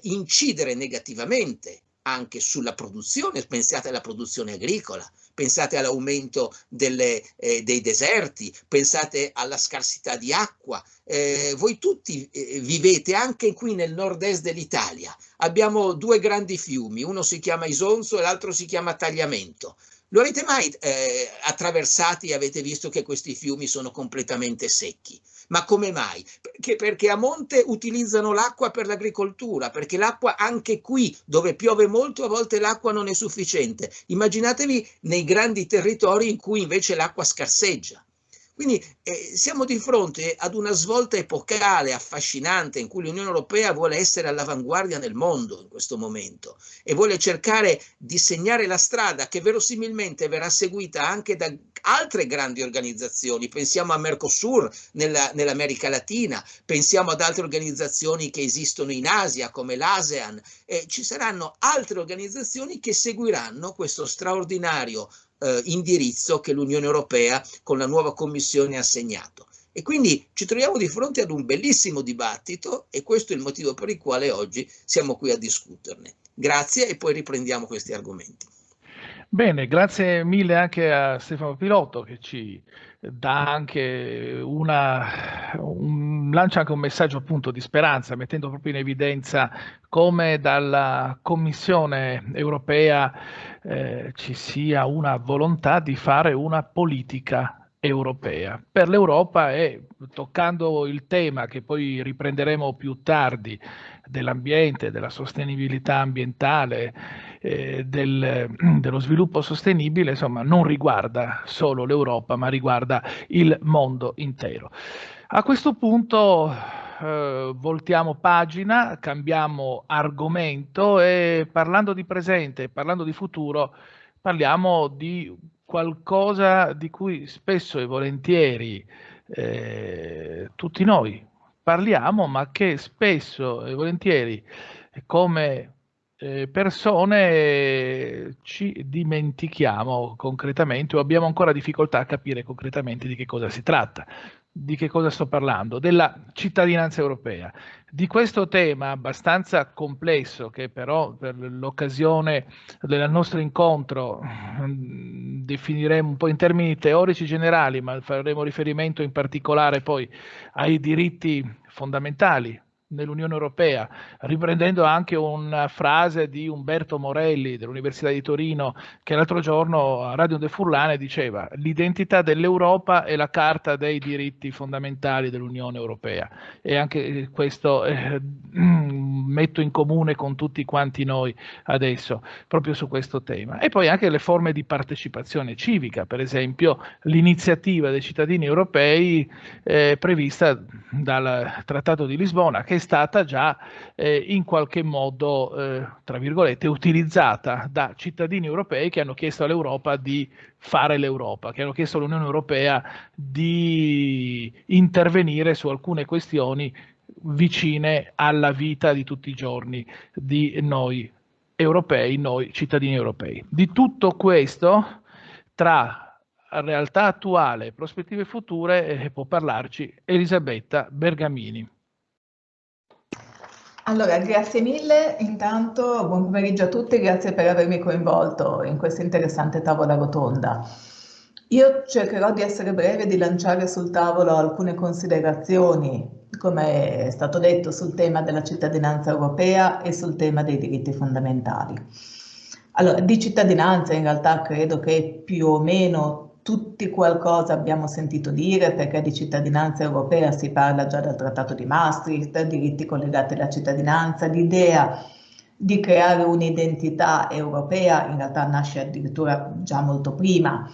incidere negativamente anche sulla produzione. Pensate alla produzione agricola, pensate all'aumento dei deserti, pensate alla scarsità di acqua. Voi tutti vivete anche qui nel nord-est dell'Italia. Abbiamo due grandi fiumi, uno si chiama Isonzo e l'altro si chiama Tagliamento. Lo avete mai attraversati e avete visto che questi fiumi sono completamente secchi? Ma come mai? Perché a monte utilizzano l'acqua per l'agricoltura, perché l'acqua anche qui dove piove molto a volte l'acqua non è sufficiente. Immaginatevi nei grandi territori in cui invece l'acqua scarseggia. Quindi siamo di fronte ad una svolta epocale, affascinante, in cui l'Unione Europea vuole essere all'avanguardia nel mondo in questo momento e vuole cercare di segnare la strada che verosimilmente verrà seguita anche da altre grandi organizzazioni. Pensiamo a Mercosur nell'America Latina, pensiamo ad altre organizzazioni che esistono in Asia come l'ASEAN. Ci saranno altre organizzazioni che seguiranno questo straordinario indirizzo che l'Unione Europea con la nuova Commissione ha assegnato. E quindi ci troviamo di fronte ad un bellissimo dibattito e questo è il motivo per il quale oggi siamo qui a discuterne. Grazie e poi riprendiamo questi argomenti. Bene, grazie mille anche a Stefano Pilotto che ci dà anche lancia anche un messaggio appunto di speranza, mettendo proprio in evidenza come dalla Commissione europea ci sia una volontà di fare una politica europea per l'Europa, e toccando il tema che poi riprenderemo più tardi dell'ambiente, della sostenibilità ambientale, dello sviluppo sostenibile, insomma non riguarda solo l'Europa ma riguarda il mondo intero. A questo punto voltiamo pagina, cambiamo argomento e parlando di presente, parlando di futuro, parliamo di qualcosa di cui spesso e volentieri tutti noi parliamo, ma che spesso e volentieri come persone ci dimentichiamo concretamente o abbiamo ancora difficoltà a capire concretamente di che cosa si tratta. Di che cosa sto parlando? Della cittadinanza europea. Di questo tema abbastanza complesso, che però per l'occasione del nostro incontro definiremo un po' in termini teorici generali, ma faremo riferimento in particolare poi ai diritti fondamentali nell'Unione Europea, riprendendo anche una frase di Umberto Morelli dell'Università di Torino, che l'altro giorno a Radio De Furlane diceva: l'identità dell'Europa è la carta dei diritti fondamentali dell'Unione Europea, e anche questo metto in comune con tutti quanti noi adesso proprio su questo tema. E poi anche le forme di partecipazione civica, per esempio l'iniziativa dei cittadini europei prevista dal Trattato di Lisbona, che è stata già in qualche modo, tra virgolette, utilizzata da cittadini europei che hanno chiesto all'Europa di fare l'Europa, che hanno chiesto all'Unione Europea di intervenire su alcune questioni vicine alla vita di tutti i giorni di noi europei, noi cittadini europei. Di tutto questo tra realtà attuale e prospettive future può parlarci Elisabetta Bergamini. Allora, grazie mille, intanto buon pomeriggio a tutti, grazie per avermi coinvolto in questa interessante tavola rotonda. Io cercherò di essere breve e di lanciare sul tavolo alcune considerazioni, come è stato detto, sul tema della cittadinanza europea e sul tema dei diritti fondamentali. Allora, di cittadinanza in realtà credo che più o meno tutti qualcosa abbiamo sentito dire, perché di cittadinanza europea si parla già dal Trattato di Maastricht, diritti collegati alla cittadinanza, l'idea di creare un'identità europea in realtà nasce addirittura già molto prima.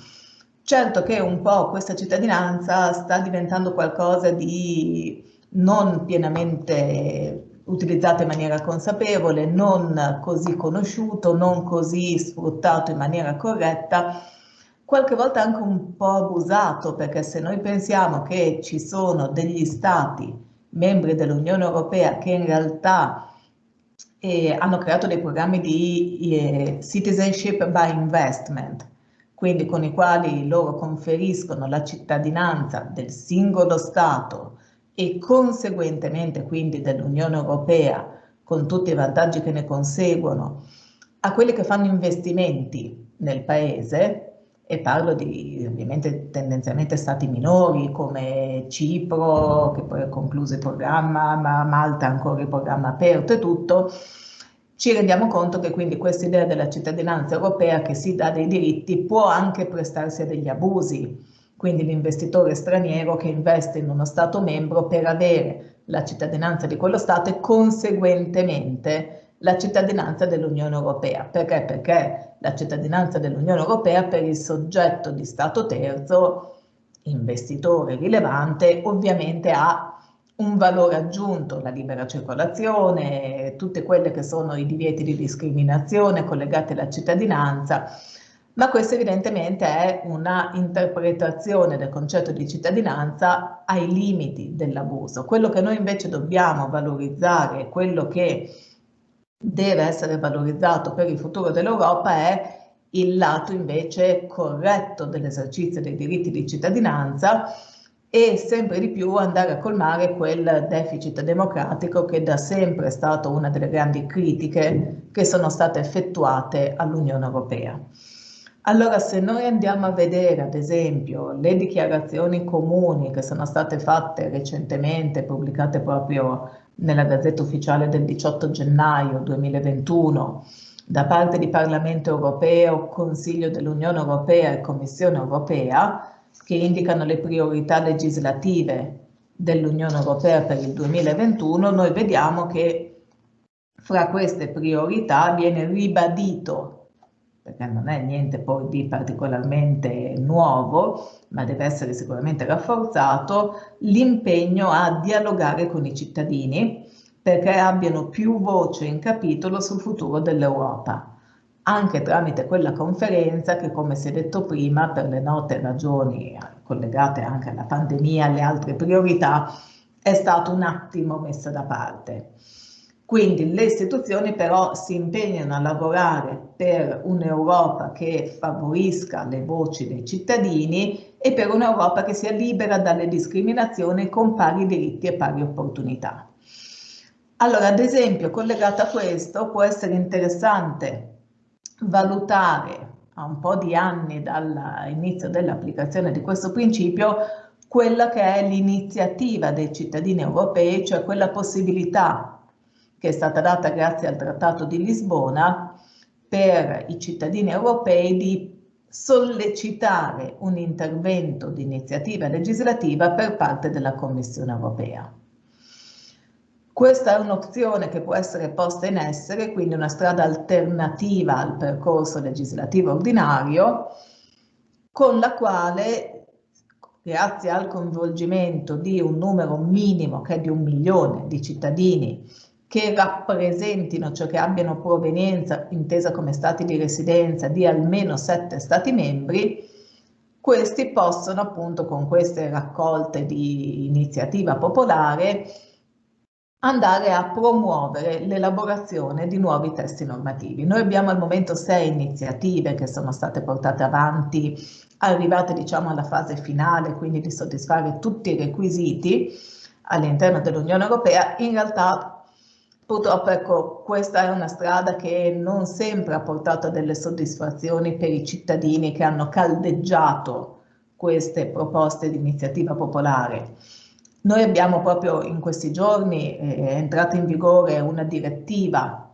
Certo che un po' questa cittadinanza sta diventando qualcosa di non pienamente utilizzato in maniera consapevole, non così conosciuto, non così sfruttato in maniera corretta, qualche volta anche un po' abusato, perché se noi pensiamo che ci sono degli stati membri dell'Unione Europea che in realtà hanno creato dei programmi di citizenship by investment, quindi con i quali loro conferiscono la cittadinanza del singolo Stato e conseguentemente quindi dell'Unione Europea, con tutti i vantaggi che ne conseguono, a quelli che fanno investimenti nel paese, e parlo di ovviamente tendenzialmente stati minori come Cipro, che poi ha concluso il programma, ma Malta ancora il programma aperto e tutto, ci rendiamo conto che quindi questa idea della cittadinanza europea che si dà dei diritti può anche prestarsi a degli abusi. Quindi l'investitore straniero che investe in uno Stato membro per avere la cittadinanza di quello Stato e conseguentemente la cittadinanza dell'Unione Europea. Perché? Perché la cittadinanza dell'Unione Europea per il soggetto di Stato terzo, investitore rilevante, ovviamente ha un valore aggiunto, la libera circolazione, tutte quelle che sono i divieti di discriminazione collegati alla cittadinanza, ma questa evidentemente è una interpretazione del concetto di cittadinanza ai limiti dell'abuso. Quello che noi invece dobbiamo valorizzare, quello che deve essere valorizzato per il futuro dell'Europa è il lato invece corretto dell'esercizio dei diritti di cittadinanza e sempre di più andare a colmare quel deficit democratico che da sempre è stato una delle grandi critiche che sono state effettuate all'Unione Europea. Allora, se noi andiamo a vedere, ad esempio, le dichiarazioni comuni che sono state fatte recentemente, pubblicate proprio nella Gazzetta Ufficiale del 18 gennaio 2021, da parte di Parlamento Europeo, Consiglio dell'Unione Europea e Commissione Europea, che indicano le priorità legislative dell'Unione Europea per il 2021, noi vediamo che fra queste priorità viene ribadito, perché non è niente poi di particolarmente nuovo, ma deve essere sicuramente rafforzato, l'impegno a dialogare con i cittadini perché abbiano più voce in capitolo sul futuro dell'Europa, anche tramite quella conferenza che, come si è detto prima, per le note ragioni collegate anche alla pandemia e alle altre priorità, è stato un attimo messa da parte. Quindi le istituzioni però si impegnano a lavorare per un'Europa che favorisca le voci dei cittadini e per un'Europa che sia libera dalle discriminazioni con pari diritti e pari opportunità. Allora, ad esempio, collegato a questo, può essere interessante valutare a un po' di anni dall'inizio dell'applicazione di questo principio quella che è l'iniziativa dei cittadini europei, cioè quella possibilità che è stata data grazie al Trattato di Lisbona per i cittadini europei di sollecitare un intervento di iniziativa legislativa per parte della Commissione europea. Questa è un'opzione che può essere posta in essere, quindi una strada alternativa al percorso legislativo ordinario, con la quale, grazie al coinvolgimento di un numero minimo che è di 1 milione di cittadini che rappresentino, cioè che abbiano provenienza, intesa come stati di residenza, di almeno 7 stati membri, questi possono appunto con queste raccolte di iniziativa popolare andare a promuovere l'elaborazione di nuovi testi normativi. Noi abbiamo al momento 6 iniziative che sono state portate avanti, arrivate diciamo alla fase finale, quindi di soddisfare tutti i requisiti all'interno dell'Unione Europea. In realtà purtroppo ecco, questa è una strada che non sempre ha portato a delle soddisfazioni per i cittadini che hanno caldeggiato queste proposte di iniziativa popolare. Noi abbiamo proprio in questi giorni è entrata in vigore una direttiva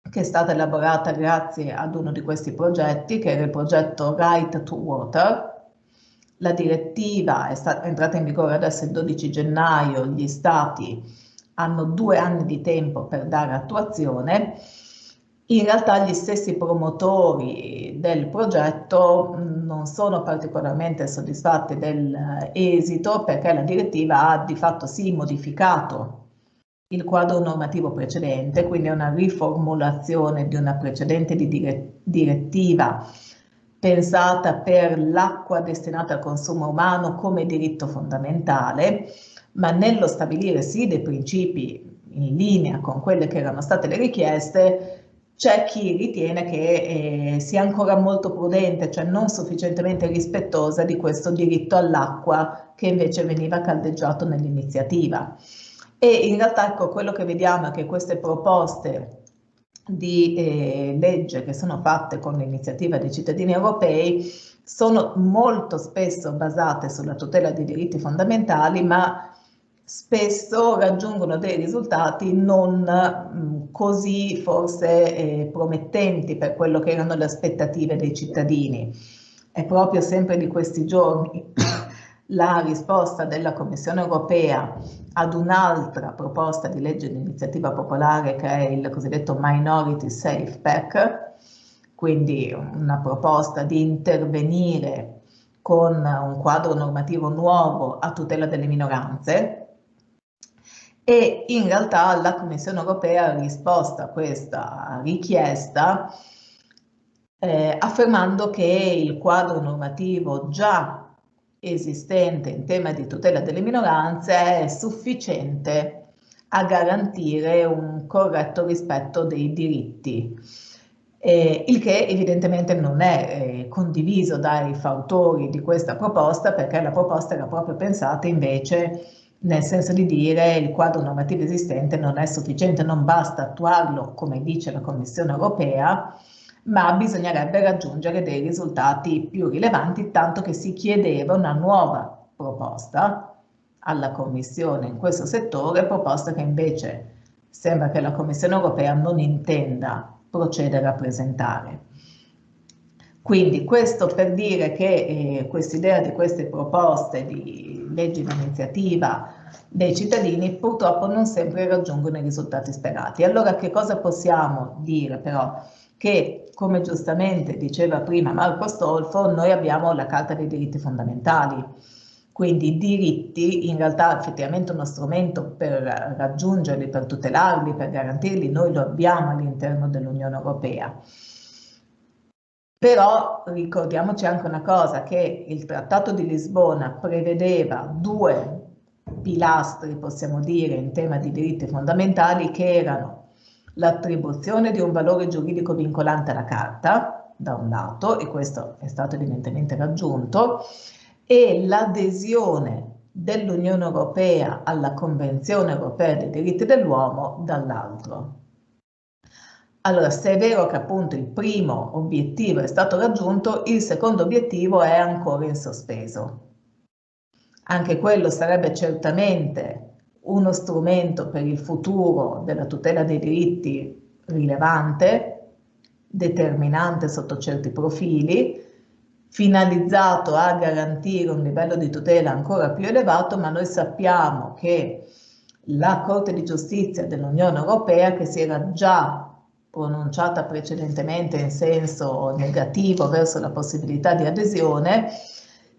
che è stata elaborata grazie ad uno di questi progetti, che era il progetto Right to Water. La direttiva è entrata in vigore adesso il 12 gennaio, gli Stati hanno 2 anni di tempo per dare attuazione. In realtà gli stessi promotori del progetto non sono particolarmente soddisfatti dell'esito, perché la direttiva ha di fatto sì modificato il quadro normativo precedente, quindi è una riformulazione di una precedente direttiva pensata per l'acqua destinata al consumo umano come diritto fondamentale, ma nello stabilire sì dei principi in linea con quelle che erano state le richieste, c'è chi ritiene che sia ancora molto prudente, cioè non sufficientemente rispettosa di questo diritto all'acqua che invece veniva caldeggiato nell'iniziativa. E in realtà ecco, quello che vediamo è che queste proposte di legge che sono fatte con l'iniziativa dei cittadini europei sono molto spesso basate sulla tutela dei diritti fondamentali, ma spesso raggiungono dei risultati non così forse promettenti per quello che erano le aspettative dei cittadini. È proprio sempre di questi giorni la risposta della Commissione europea ad un'altra proposta di legge di iniziativa popolare che è il cosiddetto Minority Safe Pack, quindi una proposta di intervenire con un quadro normativo nuovo a tutela delle minoranze. E in realtà la Commissione europea ha risposto a questa richiesta affermando che il quadro normativo già esistente in tema di tutela delle minoranze è sufficiente a garantire un corretto rispetto dei diritti, il che evidentemente non è condiviso dai fautori di questa proposta, perché la proposta era proprio pensata invece nel senso di dire il quadro normativo esistente non è sufficiente, non basta attuarlo come dice la Commissione europea, ma bisognerebbe raggiungere dei risultati più rilevanti, tanto che si chiedeva una nuova proposta alla Commissione in questo settore, proposta che invece sembra che la Commissione europea non intenda procedere a presentare. Quindi questo per dire che quest'idea di queste proposte di leggi di iniziativa dei cittadini purtroppo non sempre raggiungono i risultati sperati. Allora che cosa possiamo dire però? Che, come giustamente diceva prima Marco Astolfo, noi abbiamo la Carta dei diritti fondamentali, quindi i diritti, in realtà effettivamente uno strumento per raggiungerli, per tutelarli, per garantirli, noi lo abbiamo all'interno dell'Unione Europea. Però ricordiamoci anche una cosa, che il Trattato di Lisbona prevedeva 2 pilastri, possiamo dire, in tema di diritti fondamentali, che erano l'attribuzione di un valore giuridico vincolante alla Carta, da un lato, e questo è stato evidentemente raggiunto, e l'adesione dell'Unione Europea alla Convenzione Europea dei diritti dell'uomo dall'altro. Allora, se è vero che appunto il primo obiettivo è stato raggiunto, il secondo obiettivo è ancora in sospeso. Anche quello sarebbe certamente uno strumento per il futuro della tutela dei diritti rilevante, determinante sotto certi profili, finalizzato a garantire un livello di tutela ancora più elevato, ma noi sappiamo che la Corte di Giustizia dell'Unione Europea, che si era già pronunciata precedentemente in senso negativo verso la possibilità di adesione,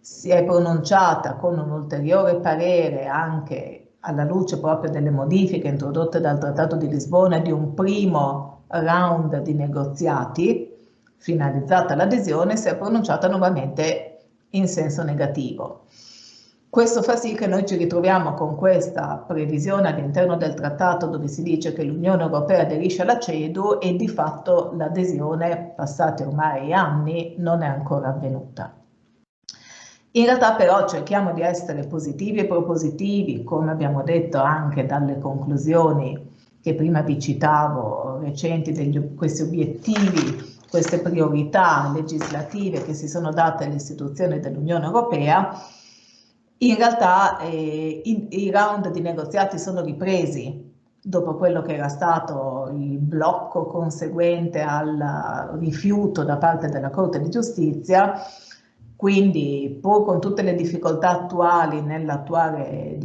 si è pronunciata con un ulteriore parere anche alla luce proprio delle modifiche introdotte dal Trattato di Lisbona di un primo round di negoziati finalizzata all'adesione, si è pronunciata nuovamente in senso negativo. Questo fa sì che noi ci ritroviamo con questa previsione all'interno del trattato dove si dice che l'Unione Europea aderisce alla CEDU e di fatto l'adesione, passati ormai anni, non è ancora avvenuta. In realtà però cerchiamo di essere positivi e propositivi, come abbiamo detto anche dalle conclusioni che prima vi citavo, recenti di questi obiettivi, queste priorità legislative che si sono date alle istituzioni dell'Unione Europea. In realtà i round di negoziati sono ripresi dopo quello che era stato il blocco conseguente al rifiuto da parte della Corte di Giustizia, quindi pur con tutte le difficoltà attuali nel porre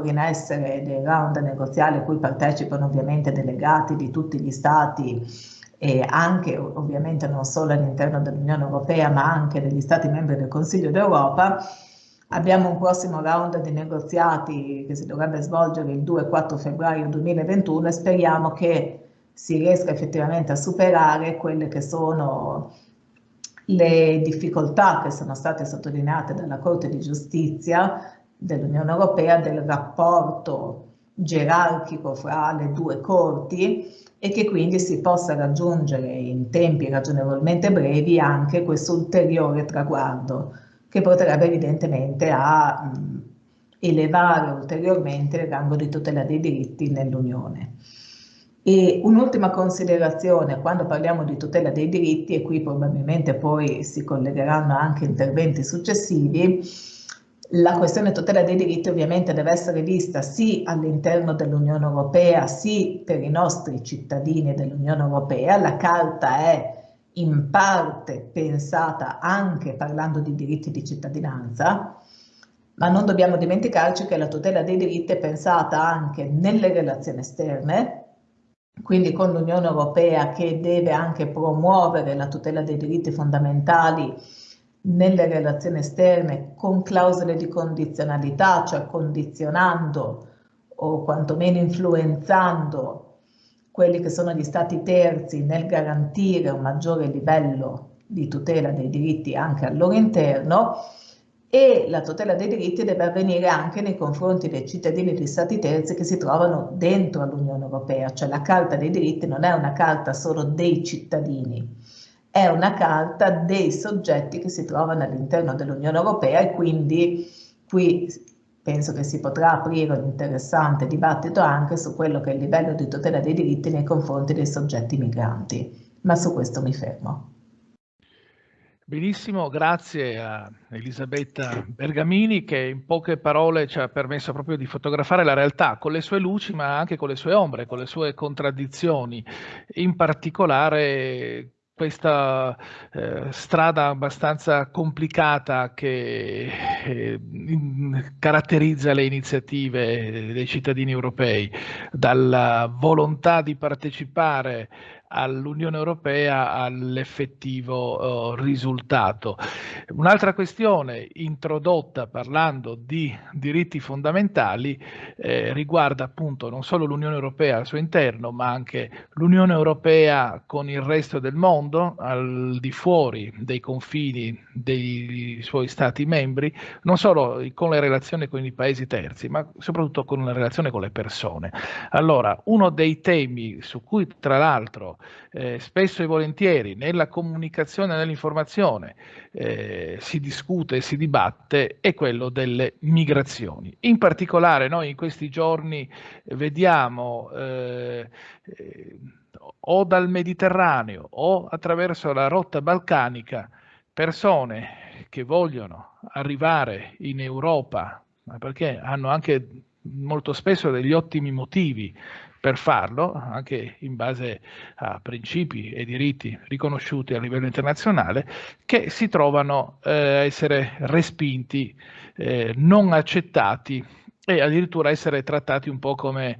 in essere dei round negoziali a cui partecipano ovviamente delegati di tutti gli Stati e anche ovviamente non solo all'interno dell'Unione Europea ma anche degli Stati membri del Consiglio d'Europa, abbiamo un prossimo round di negoziati che si dovrebbe svolgere il 2 e 4 febbraio 2021 e speriamo che si riesca effettivamente a superare quelle che sono le difficoltà che sono state sottolineate dalla Corte di Giustizia dell'Unione Europea del rapporto gerarchico fra le due corti e che quindi si possa raggiungere in tempi ragionevolmente brevi anche questo ulteriore traguardo che porterebbe evidentemente a elevare ulteriormente il rango di tutela dei diritti nell'Unione. E un'ultima considerazione, quando parliamo di tutela dei diritti, e qui probabilmente poi si collegheranno anche interventi successivi, la questione tutela dei diritti ovviamente deve essere vista sì all'interno dell'Unione Europea, sì per i nostri cittadini dell'Unione Europea. La Carta è in parte pensata anche parlando di diritti di cittadinanza, ma non dobbiamo dimenticarci che la tutela dei diritti è pensata anche nelle relazioni esterne, quindi con l'Unione Europea che deve anche promuovere la tutela dei diritti fondamentali nelle relazioni esterne con clausole di condizionalità, cioè condizionando o quantomeno influenzando quelli che sono gli stati terzi nel garantire un maggiore livello di tutela dei diritti anche al loro interno, e la tutela dei diritti deve avvenire anche nei confronti dei cittadini di stati terzi che si trovano dentro all'Unione Europea, cioè la Carta dei diritti non è una carta solo dei cittadini, è una carta dei soggetti che si trovano all'interno dell'Unione Europea e quindi qui penso che si potrà aprire un interessante dibattito anche su quello che è il livello di tutela dei diritti nei confronti dei soggetti migranti, ma su questo mi fermo. Benissimo, grazie a Elisabetta Bergamini che in poche parole ci ha permesso proprio di fotografare la realtà con le sue luci ma anche con le sue ombre, con le sue contraddizioni, in particolare questa strada abbastanza complicata che caratterizza le iniziative dei cittadini europei, dalla volontà di partecipare all'Unione Europea all'effettivo risultato. Un'altra questione introdotta parlando di diritti fondamentali riguarda appunto non solo l'Unione Europea al suo interno, ma anche l'Unione Europea con il resto del mondo, al di fuori dei confini dei suoi Stati membri, non solo con le relazioni con i paesi terzi, ma soprattutto con la relazione con le persone. Allora, uno dei temi su cui tra l'altro spesso e volentieri nella comunicazione e nell'informazione si discute e si dibatte è quello delle migrazioni. In particolare noi in questi giorni vediamo o dal Mediterraneo o attraverso la rotta balcanica persone che vogliono arrivare in Europa, ma perché hanno anche molto spesso degli ottimi motivi per farlo, anche in base a principi e diritti riconosciuti a livello internazionale, che si trovano a essere respinti, non accettati e addirittura essere trattati un po' come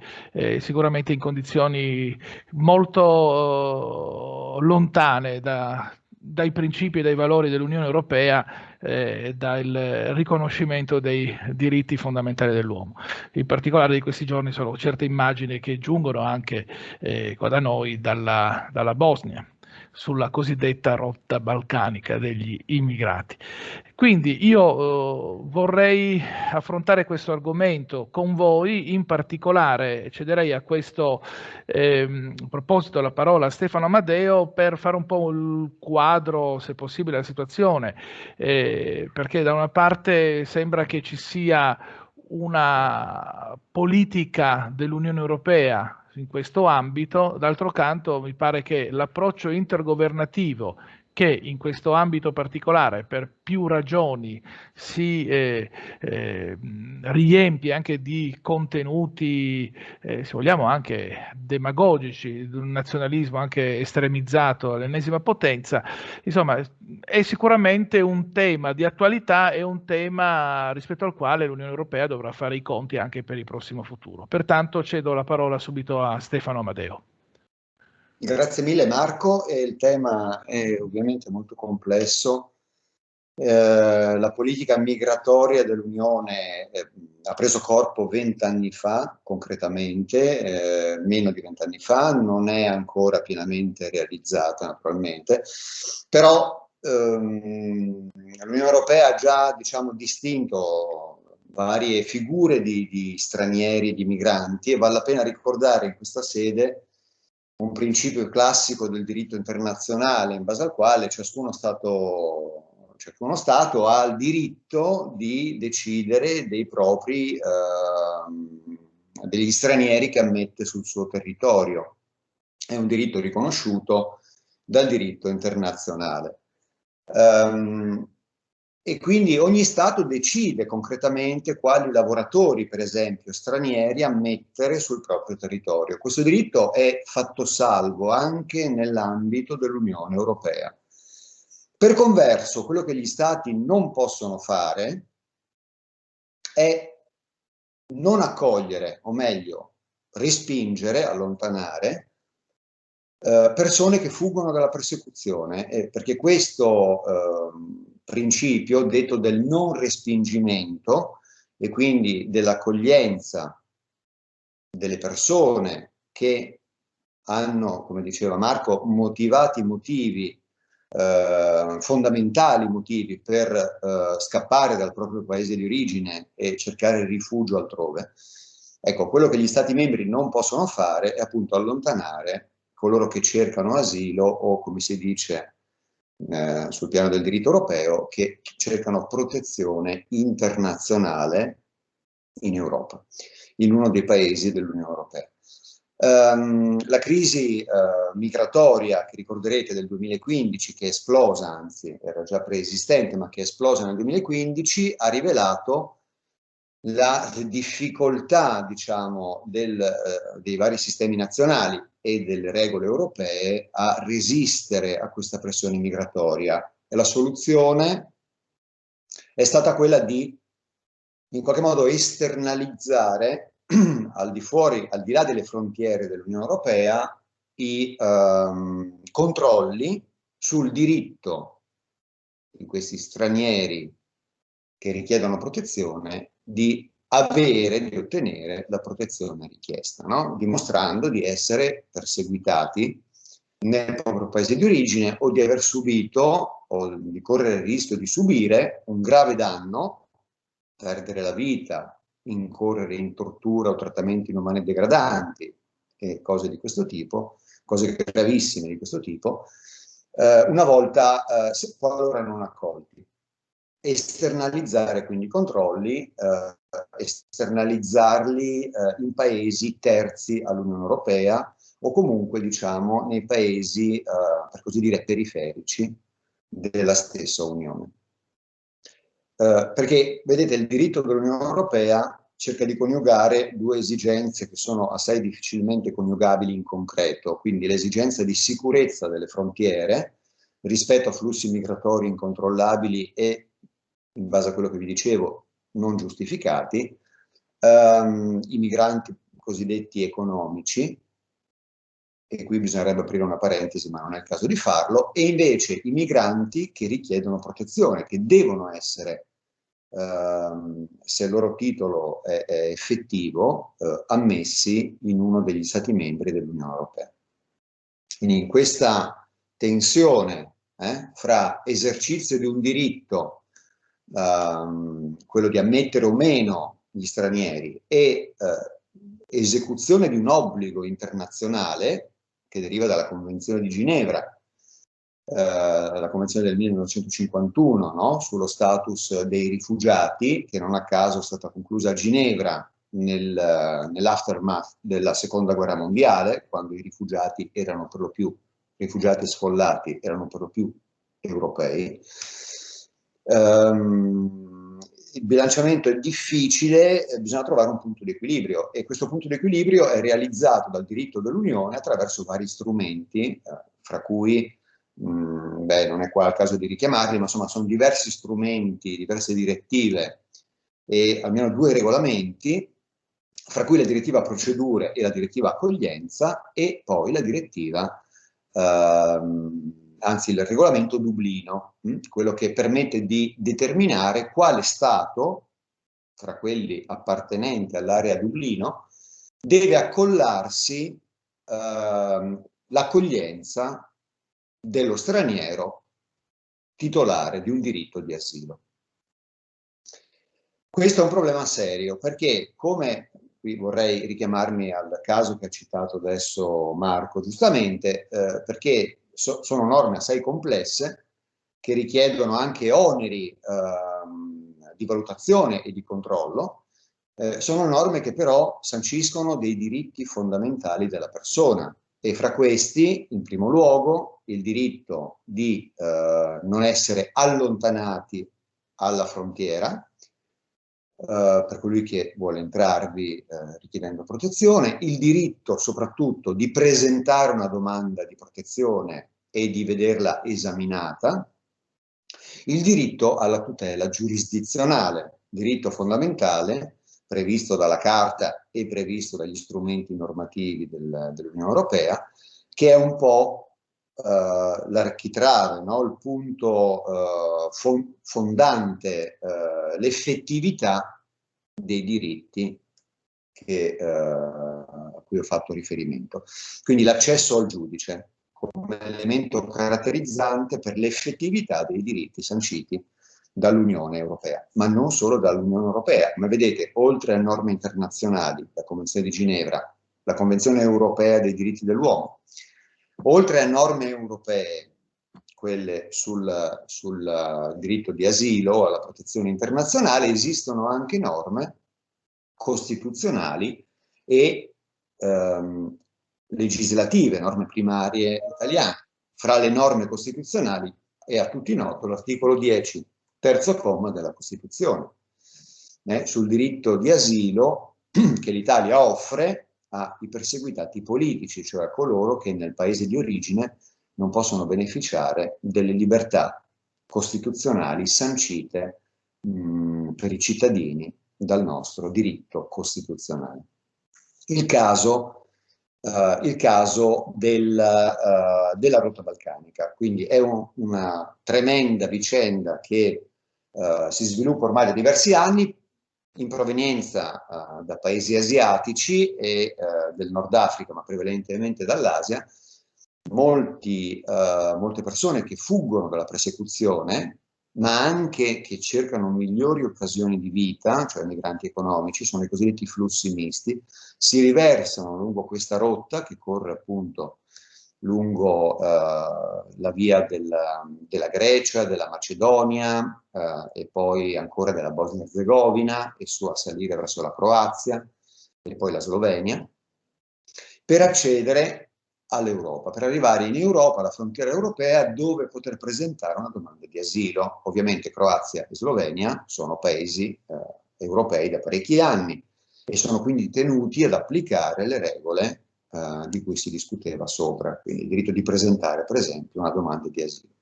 sicuramente in condizioni molto lontane dai principi e dai valori dell'Unione Europea, dal riconoscimento dei diritti fondamentali dell'uomo. In particolare di questi giorni sono certe immagini che giungono anche qua da noi dalla Bosnia. sulla cosiddetta rotta balcanica degli immigrati. Quindi io vorrei affrontare questo argomento con voi, in particolare cederei a questo proposito la parola a Stefano Amadeo per fare un po' il quadro, se possibile, della situazione, perché da una parte sembra che ci sia una politica dell'Unione Europea in questo ambito, d'altro canto mi pare che l'approccio intergovernativo che in questo ambito particolare per più ragioni si riempie anche di contenuti, se vogliamo anche demagogici, di un nazionalismo anche estremizzato all'ennesima potenza, insomma è sicuramente un tema di attualità e un tema rispetto al quale l'Unione Europea dovrà fare i conti anche per il prossimo futuro. Pertanto cedo la parola subito a Stefano Amadeo. Grazie mille Marco, il tema è ovviamente molto complesso. La politica migratoria dell'Unione ha preso corpo 20 anni fa, concretamente, meno di 20 anni fa, non è ancora pienamente realizzata naturalmente, però l'Unione Europea ha già, diciamo, distinto varie figure di stranieri e di migranti, e vale la pena ricordare in questa sede un principio classico del diritto internazionale in base al quale ciascuno Stato ha il diritto di decidere dei propri degli stranieri che ammette sul suo territorio. È un diritto riconosciuto dal diritto internazionale. E quindi ogni Stato decide concretamente quali lavoratori, per esempio stranieri, ammettere sul proprio territorio. Questo diritto è fatto salvo anche nell'ambito dell'Unione Europea. Per converso, quello che gli Stati non possono fare è non accogliere, o meglio, respingere, allontanare, persone che fuggono dalla persecuzione, perché questo principio, detto del non respingimento e quindi dell'accoglienza delle persone che hanno, come diceva Marco, fondamentali motivi per scappare dal proprio paese di origine e cercare rifugio altrove. Ecco, quello che gli Stati membri non possono fare è appunto allontanare coloro che cercano asilo o, come si dice sul piano del diritto europeo, che cercano protezione internazionale in Europa, in uno dei paesi dell'Unione Europea. La crisi migratoria, che ricorderete del 2015, che è esplosa, anzi era già preesistente, ma che è esplosa nel 2015, ha rivelato la difficoltà, diciamo, dei vari sistemi nazionali e delle regole europee a resistere a questa pressione migratoria. E la soluzione è stata quella di, in qualche modo, esternalizzare al di là delle frontiere dell'Unione Europea i controlli sul diritto di questi stranieri che richiedono protezione di ottenere la protezione richiesta, no? Dimostrando di essere perseguitati nel proprio paese di origine o di aver subito o di correre il rischio di subire un grave danno, perdere la vita, incorrere in tortura o trattamenti inumani e degradanti e cose di questo tipo, cose gravissime di questo tipo, una volta qualora non accolti. Esternalizzare quindi i controlli, esternalizzarli in paesi terzi all'Unione Europea o comunque, diciamo, nei paesi, per così dire, periferici della stessa Unione. Perché, vedete, il diritto dell'Unione Europea cerca di coniugare due esigenze che sono assai difficilmente coniugabili in concreto, quindi l'esigenza di sicurezza delle frontiere rispetto a flussi migratori incontrollabili e, in base a quello che vi dicevo, non giustificati, i migranti cosiddetti economici, e qui bisognerebbe aprire una parentesi, ma non è il caso di farlo, e invece i migranti che richiedono protezione, che devono essere, se il loro titolo è effettivo, ammessi in uno degli Stati membri dell'Unione Europea. Quindi in questa tensione fra esercizio di un diritto, quello di ammettere o meno gli stranieri, e esecuzione di un obbligo internazionale che deriva dalla Convenzione di Ginevra, la Convenzione del 1951, no? Sullo status dei rifugiati, che non a caso è stata conclusa a Ginevra nell'aftermath della Seconda Guerra Mondiale, quando i rifugiati erano per lo più, rifugiati sfollati erano per lo più europei. Il bilanciamento è difficile, bisogna trovare un punto di equilibrio, e questo punto di equilibrio è realizzato dal diritto dell'Unione attraverso vari strumenti, fra cui, non è qua il caso di richiamarli, ma insomma sono diversi strumenti, diverse direttive e almeno 2 regolamenti, fra cui la direttiva procedure e la direttiva accoglienza, e poi la direttiva, anzi il regolamento Dublino, quello che permette di determinare quale Stato, fra quelli appartenenti all'area Dublino, deve accollarsi l'accoglienza dello straniero titolare di un diritto di asilo. Questo è un problema serio, perché, come qui vorrei richiamarmi al caso che ha citato adesso Marco, giustamente, perché sono norme assai complesse che richiedono anche oneri di valutazione e di controllo, sono norme che però sanciscono dei diritti fondamentali della persona, e fra questi, in primo luogo, il diritto di non essere allontanati alla frontiera, per colui che vuole entrarvi richiedendo protezione, il diritto soprattutto di presentare una domanda di protezione e di vederla esaminata, il diritto alla tutela giurisdizionale, diritto fondamentale previsto dalla Carta e previsto dagli strumenti normativi dell'Unione Europea, che è un po' l'architrave, no? Il punto fondante, l'effettività dei diritti a cui ho fatto riferimento. Quindi l'accesso al giudice come elemento caratterizzante per l'effettività dei diritti sanciti dall'Unione Europea, ma non solo dall'Unione Europea. Come vedete, oltre a norme internazionali, la Convenzione di Ginevra, la Convenzione Europea dei diritti dell'uomo, oltre a norme europee, quelle sul diritto di asilo, alla protezione internazionale, esistono anche norme costituzionali e legislative, norme primarie italiane. Fra le norme costituzionali è a tutti noto l'articolo 10, terzo comma della Costituzione, sul diritto di asilo che l'Italia offre ai perseguitati politici, cioè a coloro che nel paese di origine non possono beneficiare delle libertà costituzionali sancite per i cittadini dal nostro diritto costituzionale. Il caso della rotta balcanica, quindi è una tremenda vicenda che si sviluppa ormai da diversi anni in provenienza da paesi asiatici e del Nord Africa, ma prevalentemente dall'Asia. Molte persone che fuggono dalla persecuzione, ma anche che cercano migliori occasioni di vita, cioè migranti economici, sono i cosiddetti flussi misti, si riversano lungo questa rotta che corre appunto lungo la via della Grecia, della Macedonia e poi ancora della Bosnia-Herzegovina, e su a salire verso la Croazia e poi la Slovenia, per accedere all'Europa, per arrivare in Europa, alla frontiera europea, dove poter presentare una domanda di asilo. Ovviamente Croazia e Slovenia sono paesi europei da parecchi anni e sono quindi tenuti ad applicare le regole di cui si discuteva sopra, quindi il diritto di presentare, per esempio, una domanda di asilo.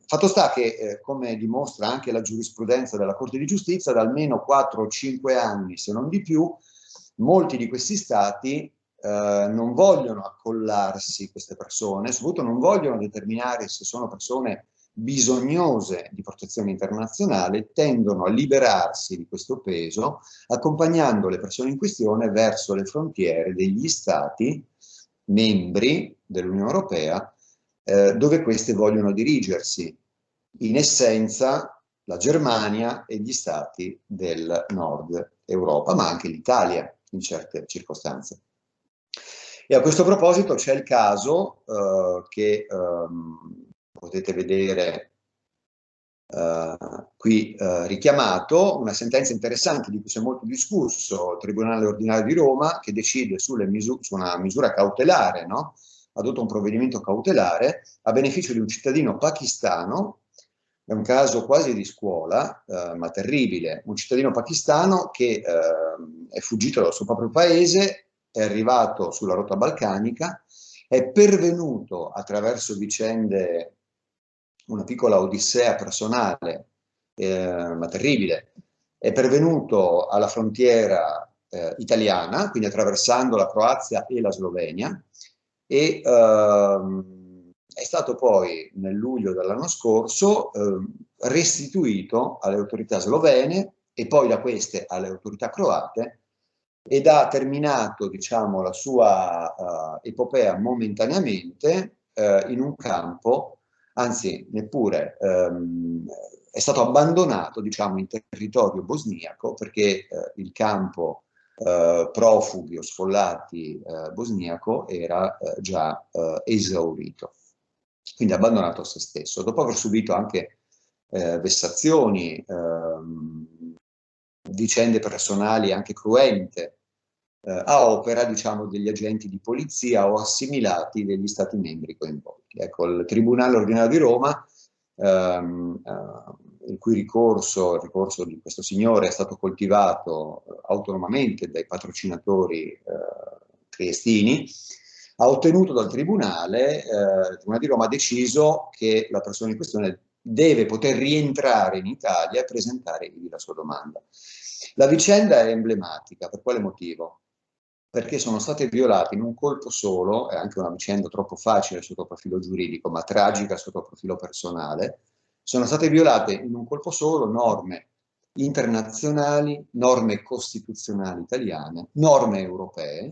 Fatto sta che, come dimostra anche la giurisprudenza della Corte di Giustizia, da almeno 4 o 5 anni, se non di più, molti di questi stati non vogliono accollarsi queste persone, soprattutto non vogliono determinare se sono persone bisognose di protezione internazionale, tendono a liberarsi di questo peso, accompagnando le persone in questione verso le frontiere degli stati membri dell'Unione Europea dove queste vogliono dirigersi. In essenza la Germania e gli stati del nord Europa, ma anche l'Italia in certe circostanze. E a questo proposito c'è il caso che potete vedere qui richiamato, una sentenza interessante di cui si è molto discusso, il Tribunale Ordinario di Roma, che decide su una misura cautelare, no? Adotta un provvedimento cautelare a beneficio di un cittadino pakistano. È un caso quasi di scuola, ma terribile. Un cittadino pakistano che è fuggito dal suo proprio paese, è arrivato sulla rotta balcanica, è pervenuto attraverso vicende, una piccola odissea personale, ma terribile, è pervenuto alla frontiera italiana, quindi attraversando la Croazia e la Slovenia, e è stato poi nel luglio dell'anno scorso restituito alle autorità slovene e poi da queste alle autorità croate, ed ha terminato, diciamo, la sua epopea momentaneamente in un campo, anzi neppure, è stato abbandonato, diciamo, in territorio bosniaco, perché il campo profughi o sfollati bosniaco era già esaurito, quindi abbandonato a se stesso, dopo aver subito anche vessazioni, vicende personali anche cruente, a opera, diciamo, degli agenti di polizia o assimilati degli stati membri coinvolti. Ecco, il Tribunale Ordinario di Roma, il cui il ricorso di questo signore è stato coltivato autonomamente dai patrocinatori triestini, ha ottenuto dal Tribunale, il Tribunale di Roma ha deciso che la persona in questione deve poter rientrare in Italia e presentare la sua domanda. La vicenda è emblematica. Per quale motivo? Perché sono state violate in un colpo solo, è anche una vicenda troppo facile sotto il profilo giuridico, ma tragica sotto il profilo personale, sono state violate in un colpo solo norme internazionali, norme costituzionali italiane, norme europee,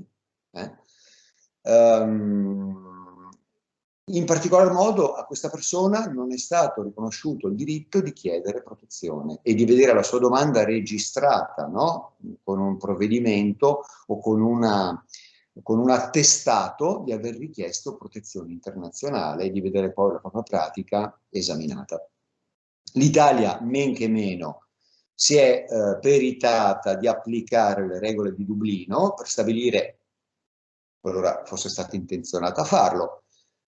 in particolar modo a questa persona non è stato riconosciuto il diritto di chiedere protezione e di vedere la sua domanda registrata, no? Con un provvedimento o con un attestato di aver richiesto protezione internazionale e di vedere poi la propria pratica esaminata. L'Italia, men che meno, si è peritata di applicare le regole di Dublino per stabilire, qualora fosse stata intenzionata a farlo,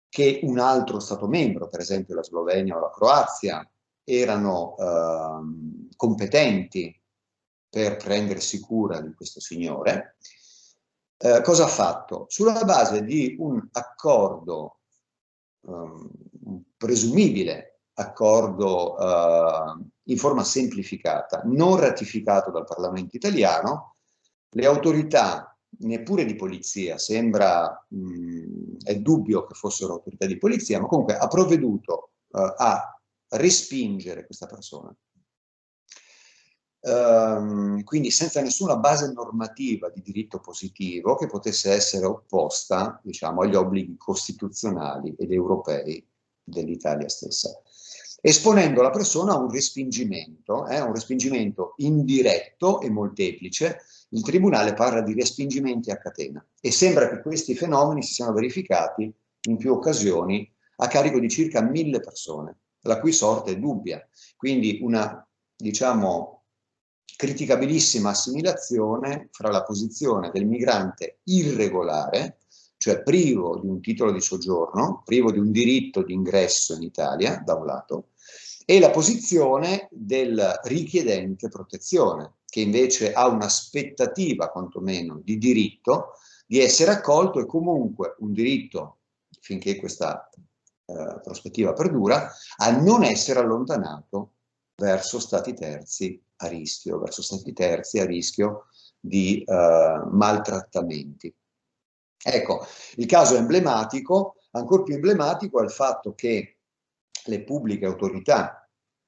che un altro Stato membro, per esempio la Slovenia o la Croazia, erano competenti per prendersi cura di questo signore. Cosa ha fatto? Sulla base di un accordo, un presumibile accordo in forma semplificata, non ratificato dal Parlamento italiano, le autorità, neppure di polizia, sembra, è dubbio che fossero autorità di polizia, ma comunque ha provveduto a respingere questa persona. Quindi senza nessuna base normativa di diritto positivo che potesse essere opposta, diciamo, agli obblighi costituzionali ed europei dell'Italia stessa, esponendo la persona a un respingimento indiretto e molteplice. Il Tribunale parla di respingimenti a catena e sembra che questi fenomeni si siano verificati in più occasioni a carico di circa 1000 persone, la cui sorte è dubbia. Quindi una, diciamo, criticabilissima assimilazione fra la posizione del migrante irregolare, cioè privo di un titolo di soggiorno, privo di un diritto di ingresso in Italia, da un lato, e la posizione del richiedente protezione, che invece ha un'aspettativa, quantomeno, di diritto di essere accolto e comunque un diritto, finché questa prospettiva perdura, a non essere allontanato verso stati terzi a rischio, di maltrattamenti. Ecco, il caso è emblematico, ancora più emblematico è il fatto che le pubbliche autorità,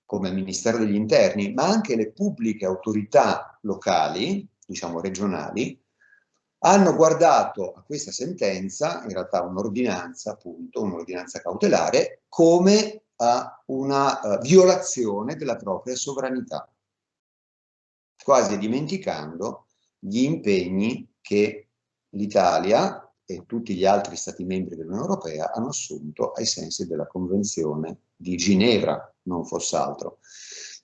come il Ministero degli Interni, ma anche le pubbliche autorità locali, diciamo regionali, hanno guardato a questa sentenza, in realtà un'ordinanza, appunto, un'ordinanza cautelare, come a una violazione della propria sovranità, quasi dimenticando gli impegni che l'Italia e tutti gli altri Stati membri dell'Unione Europea hanno assunto ai sensi della Convenzione di Ginevra, non fosse altro.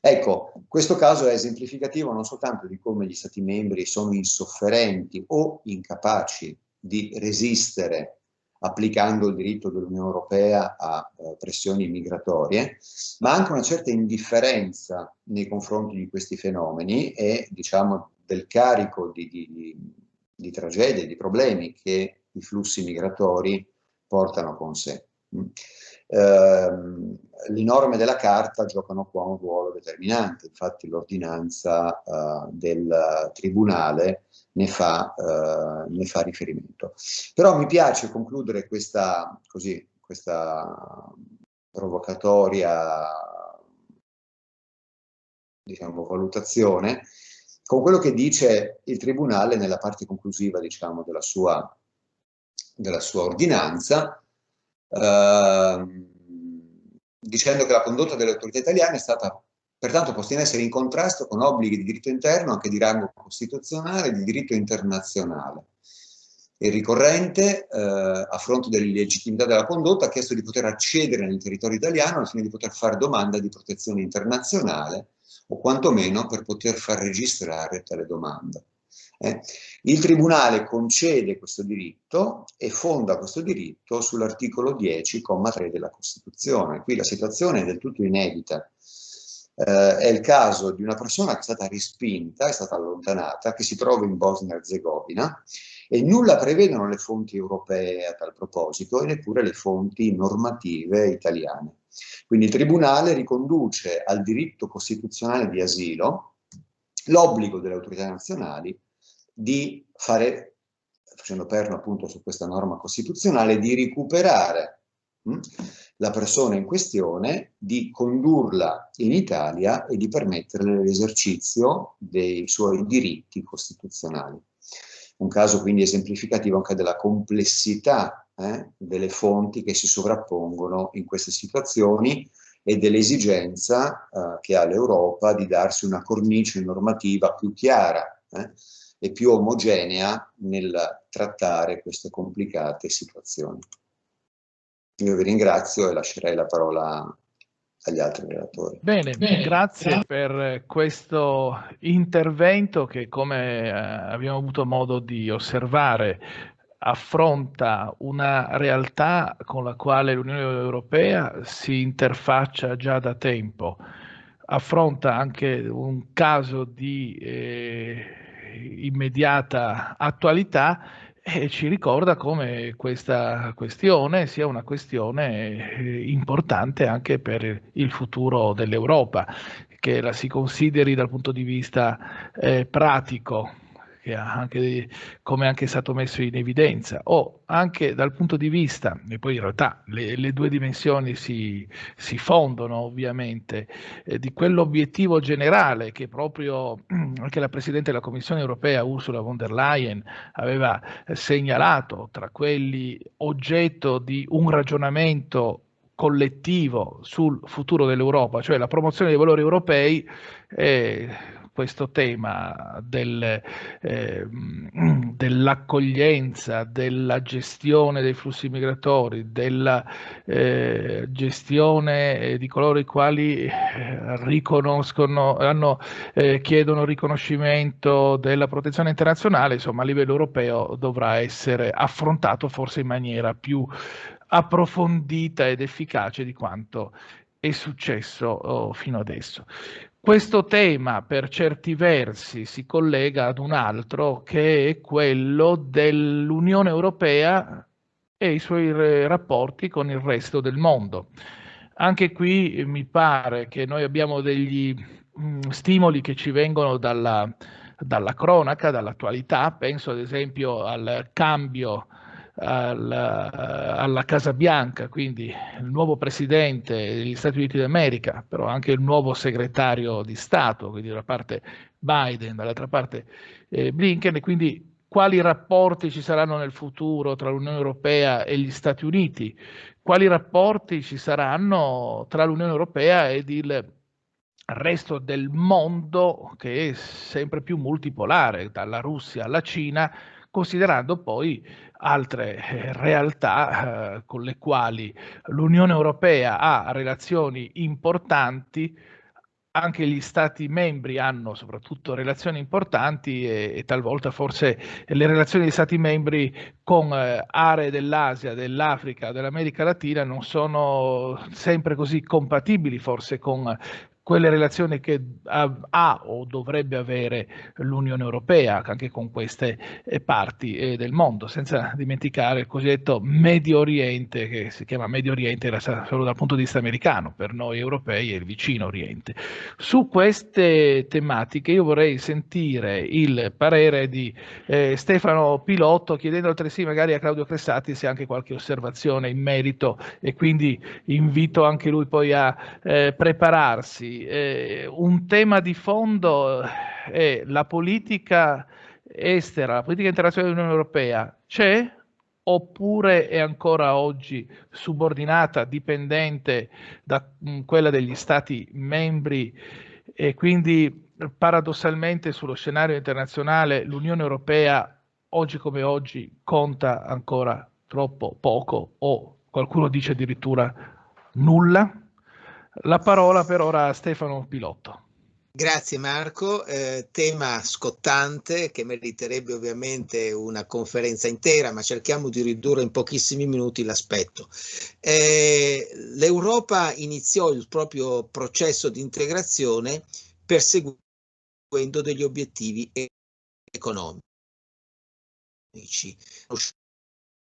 Ecco, questo caso è esemplificativo non soltanto di come gli Stati membri sono insofferenti o incapaci di resistere applicando il diritto dell'Unione Europea a pressioni migratorie, ma anche una certa indifferenza nei confronti di questi fenomeni e, diciamo, del carico di tragedie, di problemi che i flussi migratori portano con sé. Le norme della Carta giocano qua un ruolo determinante, infatti l'ordinanza del Tribunale ne fa riferimento. Però mi piace concludere questa provocatoria, diciamo, valutazione con quello che dice il Tribunale nella parte conclusiva, diciamo, della sua ordinanza, dicendo che la condotta delle autorità italiane è stata pertanto posta in essere in contrasto con obblighi di diritto interno, anche di rango costituzionale e di diritto internazionale. Il ricorrente, a fronte dell'illegittimità della condotta, ha chiesto di poter accedere nel territorio italiano al fine di poter fare domanda di protezione internazionale o quantomeno per poter far registrare tale domanda. Il Tribunale concede questo diritto e fonda questo diritto sull'articolo 10,3 della Costituzione. Qui la situazione è del tutto inedita. È il caso di una persona che è stata respinta, è stata allontanata, che si trova in Bosnia-Herzegovina e nulla prevedono le fonti europee a tal proposito e neppure le fonti normative italiane. Quindi il Tribunale riconduce al diritto costituzionale di asilo l'obbligo delle autorità nazionali di fare, facendo perno appunto su questa norma costituzionale, di recuperare la persona in questione, di condurla in Italia e di permetterle l'esercizio dei suoi diritti costituzionali. Un caso quindi esemplificativo anche della complessità delle fonti che si sovrappongono in queste situazioni e dell'esigenza che ha l'Europa di darsi una cornice normativa più chiara e più omogenea nel trattare queste complicate situazioni. Io vi ringrazio e lascerei la parola agli altri relatori. Bene, grazie per questo intervento che, come abbiamo avuto modo di osservare, affronta una realtà con la quale l'Unione Europea si interfaccia già da tempo. Affronta anche un caso di immediata attualità e ci ricorda come questa questione sia una questione importante anche per il futuro dell'Europa, che la si consideri dal punto di vista pratico, che anche, come anche è stato messo in evidenza, o anche dal punto di vista, e poi in realtà le due dimensioni si fondono ovviamente, di quell'obiettivo generale che proprio anche la Presidente della Commissione europea Ursula von der Leyen aveva segnalato tra quelli oggetto di un ragionamento collettivo sul futuro dell'Europa, cioè la promozione dei valori europei. Questo tema dell'accoglienza, della gestione dei flussi migratori, della gestione di coloro i quali chiedono riconoscimento della protezione internazionale, insomma a livello europeo dovrà essere affrontato forse in maniera più approfondita ed efficace di quanto è successo fino adesso. Questo tema per certi versi si collega ad un altro che è quello dell'Unione Europea e i suoi rapporti con il resto del mondo. Anche qui mi pare che noi abbiamo degli stimoli che ci vengono dalla cronaca, dall'attualità. Penso ad esempio al cambio alla Casa Bianca, quindi il nuovo presidente degli Stati Uniti d'America, però anche il nuovo segretario di Stato, quindi da parte Biden, dall'altra parte Blinken, e quindi quali rapporti ci saranno nel futuro tra l'Unione Europea e gli Stati Uniti, quali rapporti ci saranno tra l'Unione Europea ed il resto del mondo, che è sempre più multipolare, dalla Russia alla Cina, considerando poi altre realtà con le quali l'Unione Europea ha relazioni importanti. Anche gli Stati membri hanno soprattutto relazioni importanti e talvolta forse le relazioni degli Stati membri con aree dell'Asia, dell'Africa, dell'America Latina non sono sempre così compatibili forse con quelle relazioni che ha o dovrebbe avere l'Unione Europea anche con queste parti del mondo, senza dimenticare il cosiddetto Medio Oriente, che si chiama Medio Oriente solo dal punto di vista americano, per noi europei è il vicino Oriente. Su queste tematiche io vorrei sentire il parere di Stefano Pilotto, chiedendo altresì magari a Claudio Cressati se ha anche qualche osservazione in merito, e quindi invito anche lui poi a prepararsi. Un tema di fondo è la politica estera, la politica internazionale dell'Unione Europea. C'è oppure è ancora oggi subordinata, dipendente da quella degli Stati membri, e quindi paradossalmente sullo scenario internazionale l'Unione Europea oggi come oggi conta ancora troppo poco, o qualcuno dice addirittura nulla? La parola per ora a Stefano Pilotto. Grazie Marco, tema scottante che meriterebbe ovviamente una conferenza intera, ma cerchiamo di ridurre in pochissimi minuti l'aspetto. L'Europa iniziò il proprio processo di integrazione perseguendo degli obiettivi economici.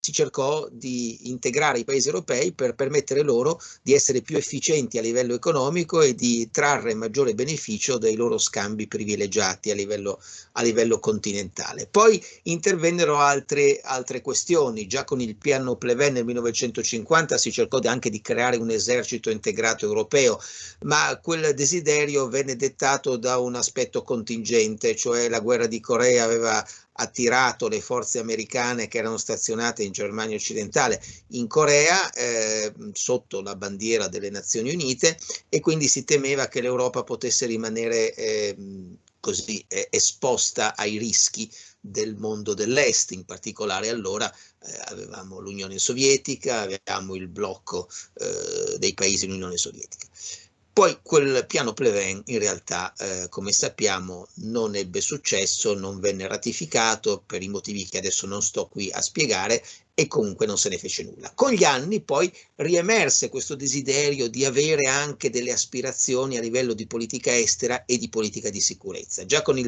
Si cercò di integrare i paesi europei per permettere loro di essere più efficienti a livello economico e di trarre maggiore beneficio dai loro scambi privilegiati a livello continentale. Poi intervennero altre questioni. Già con il piano Pleven nel 1950 si cercò anche di creare un esercito integrato europeo, ma quel desiderio venne dettato da un aspetto contingente, cioè la guerra di Corea aveva attirato le forze americane che erano stazionate in Germania occidentale in Corea sotto la bandiera delle Nazioni Unite, e quindi si temeva che l'Europa potesse rimanere così esposta ai rischi del mondo dell'Est. In particolare allora avevamo l'Unione Sovietica, avevamo il blocco dei paesi dell'Unione Sovietica. Poi quel piano Pleven in realtà, come sappiamo, non ebbe successo, non venne ratificato per i motivi che adesso non sto qui a spiegare, e comunque non se ne fece nulla. Con gli anni poi riemerse questo desiderio di avere anche delle aspirazioni a livello di politica estera e di politica di sicurezza. Già con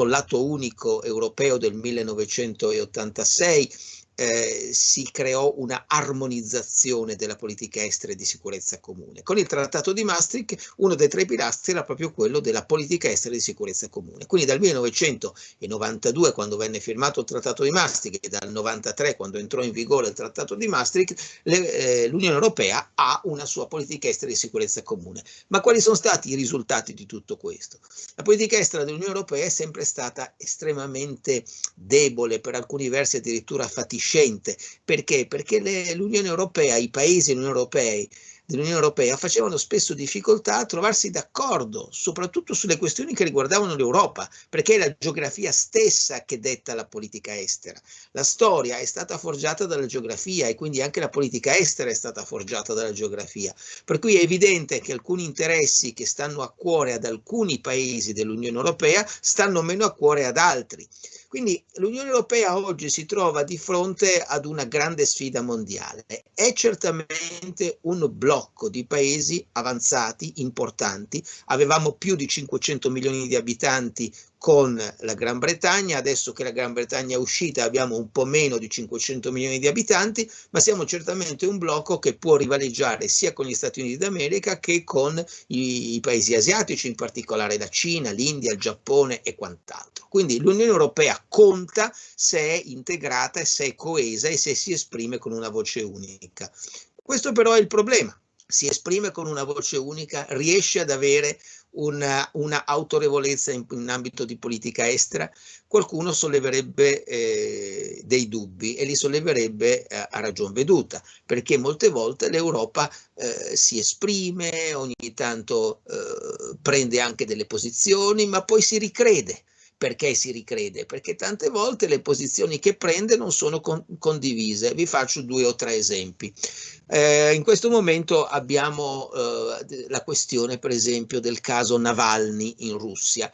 l'atto unico europeo del 1986 si creò una armonizzazione della politica estera e di sicurezza comune. Con il Trattato di Maastricht uno dei tre pilastri era proprio quello della politica estera e di sicurezza comune. Quindi dal 1992, quando venne firmato il Trattato di Maastricht, e dal 1993, quando entrò in vigore il Trattato di Maastricht, l'Unione Europea ha una sua politica estera e di sicurezza comune. Ma quali sono stati i risultati di tutto questo? La politica estera dell'Unione Europea è sempre stata estremamente debole, per alcuni versi addirittura fatiscente. Perché? Perché l'Unione Europea, i paesi dell'Unione Europea facevano spesso difficoltà a trovarsi d'accordo, soprattutto sulle questioni che riguardavano l'Europa, perché è la geografia stessa che detta la politica estera. La storia è stata forgiata dalla geografia, e quindi anche la politica estera è stata forgiata dalla geografia. Per cui è evidente che alcuni interessi che stanno a cuore ad alcuni paesi dell'Unione Europea stanno meno a cuore ad altri. Quindi l'Unione Europea oggi si trova di fronte ad una grande sfida mondiale. È certamente un blocco di paesi avanzati, importanti. Avevamo più di 500 milioni di abitanti con la Gran Bretagna, adesso che la Gran Bretagna è uscita abbiamo un po' meno di 500 milioni di abitanti, ma siamo certamente un blocco che può rivaleggiare sia con gli Stati Uniti d'America che con i paesi asiatici, in particolare la Cina, l'India, il Giappone e quant'altro. Quindi l'Unione Europea conta se è integrata e se è coesa e se si esprime con una voce unica. Questo però è il problema. Si esprime con una voce unica, riesce ad avere una autorevolezza in ambito di politica estera, qualcuno solleverebbe dei dubbi, e li solleverebbe a ragion veduta, perché molte volte l'Europa si esprime, ogni tanto prende anche delle posizioni, ma poi si ricrede. Perché si ricrede? Perché tante volte le posizioni che prende non sono condivise. Vi faccio 2 o 3 esempi. In questo momento abbiamo la questione, per esempio, del caso Navalny in Russia.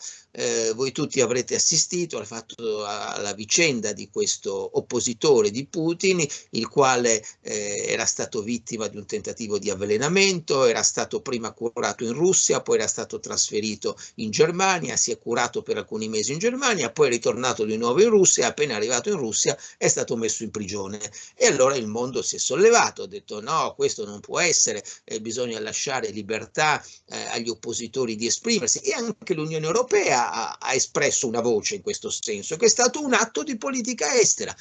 Voi tutti avrete assistito alla vicenda di questo oppositore di Putin, il quale era stato vittima di un tentativo di avvelenamento, era stato prima curato in Russia, poi era stato trasferito in Germania, si è curato per alcuni mesi in Germania, poi è ritornato di nuovo in Russia, appena arrivato in Russia è stato messo in prigione. E allora il mondo si è sollevato, ha detto no, questo non può essere, bisogna lasciare libertà agli oppositori di esprimersi, e anche l'Unione Europea ha espresso una voce in questo senso, che è stato un atto di politica estera,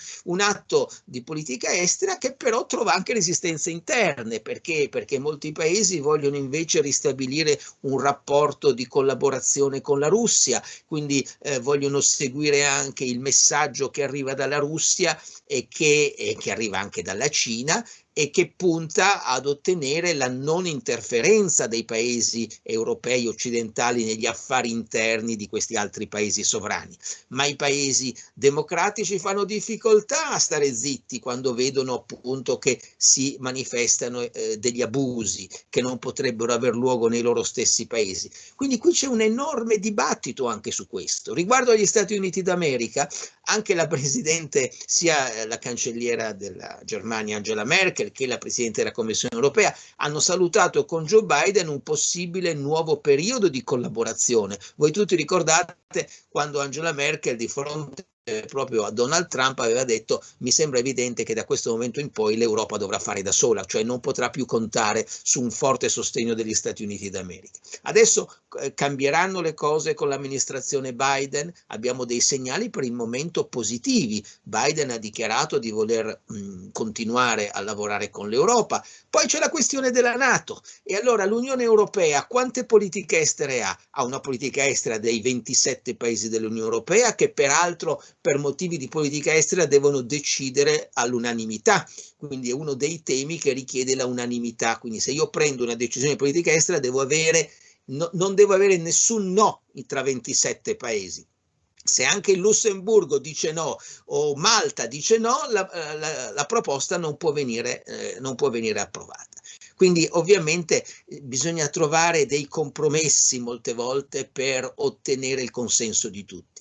che però trova anche resistenze interne. Perché molti paesi vogliono invece ristabilire un rapporto di collaborazione con la Russia, quindi vogliono seguire anche il messaggio che arriva dalla Russia e che arriva anche dalla Cina, e che punta ad ottenere la non interferenza dei paesi europei occidentali negli affari interni di questi altri paesi sovrani. Ma i paesi democratici fanno difficoltà a stare zitti quando vedono appunto che si manifestano degli abusi che non potrebbero aver luogo nei loro stessi paesi. Quindi qui c'è un enorme dibattito anche su questo. Riguardo agli Stati Uniti d'America, anche la presidente, sia la cancelliera della Germania Angela Merkel che la presidente della Commissione europea, hanno salutato con Joe Biden un possibile nuovo periodo di collaborazione. Voi tutti ricordate quando Angela Merkel, di fronte proprio a Donald Trump, aveva detto: mi sembra evidente che da questo momento in poi l'Europa dovrà fare da sola, cioè non potrà più contare su un forte sostegno degli Stati Uniti d'America. Adesso cambieranno le cose con l'amministrazione Biden, abbiamo dei segnali per il momento positivi. Biden ha dichiarato di voler continuare a lavorare con l'Europa. Poi c'è la questione della NATO, e allora l'Unione Europea quante politiche estere ha? Ha una politica estera dei 27 paesi dell'Unione Europea, che peraltro per motivi di politica estera devono decidere all'unanimità, quindi è uno dei temi che richiede la unanimità. Quindi se io prendo una decisione di politica estera non devo avere nessun no tra 27 paesi. Se anche il Lussemburgo dice no o Malta dice no, la proposta non può venire approvata. Quindi ovviamente bisogna trovare dei compromessi molte volte per ottenere il consenso di tutti.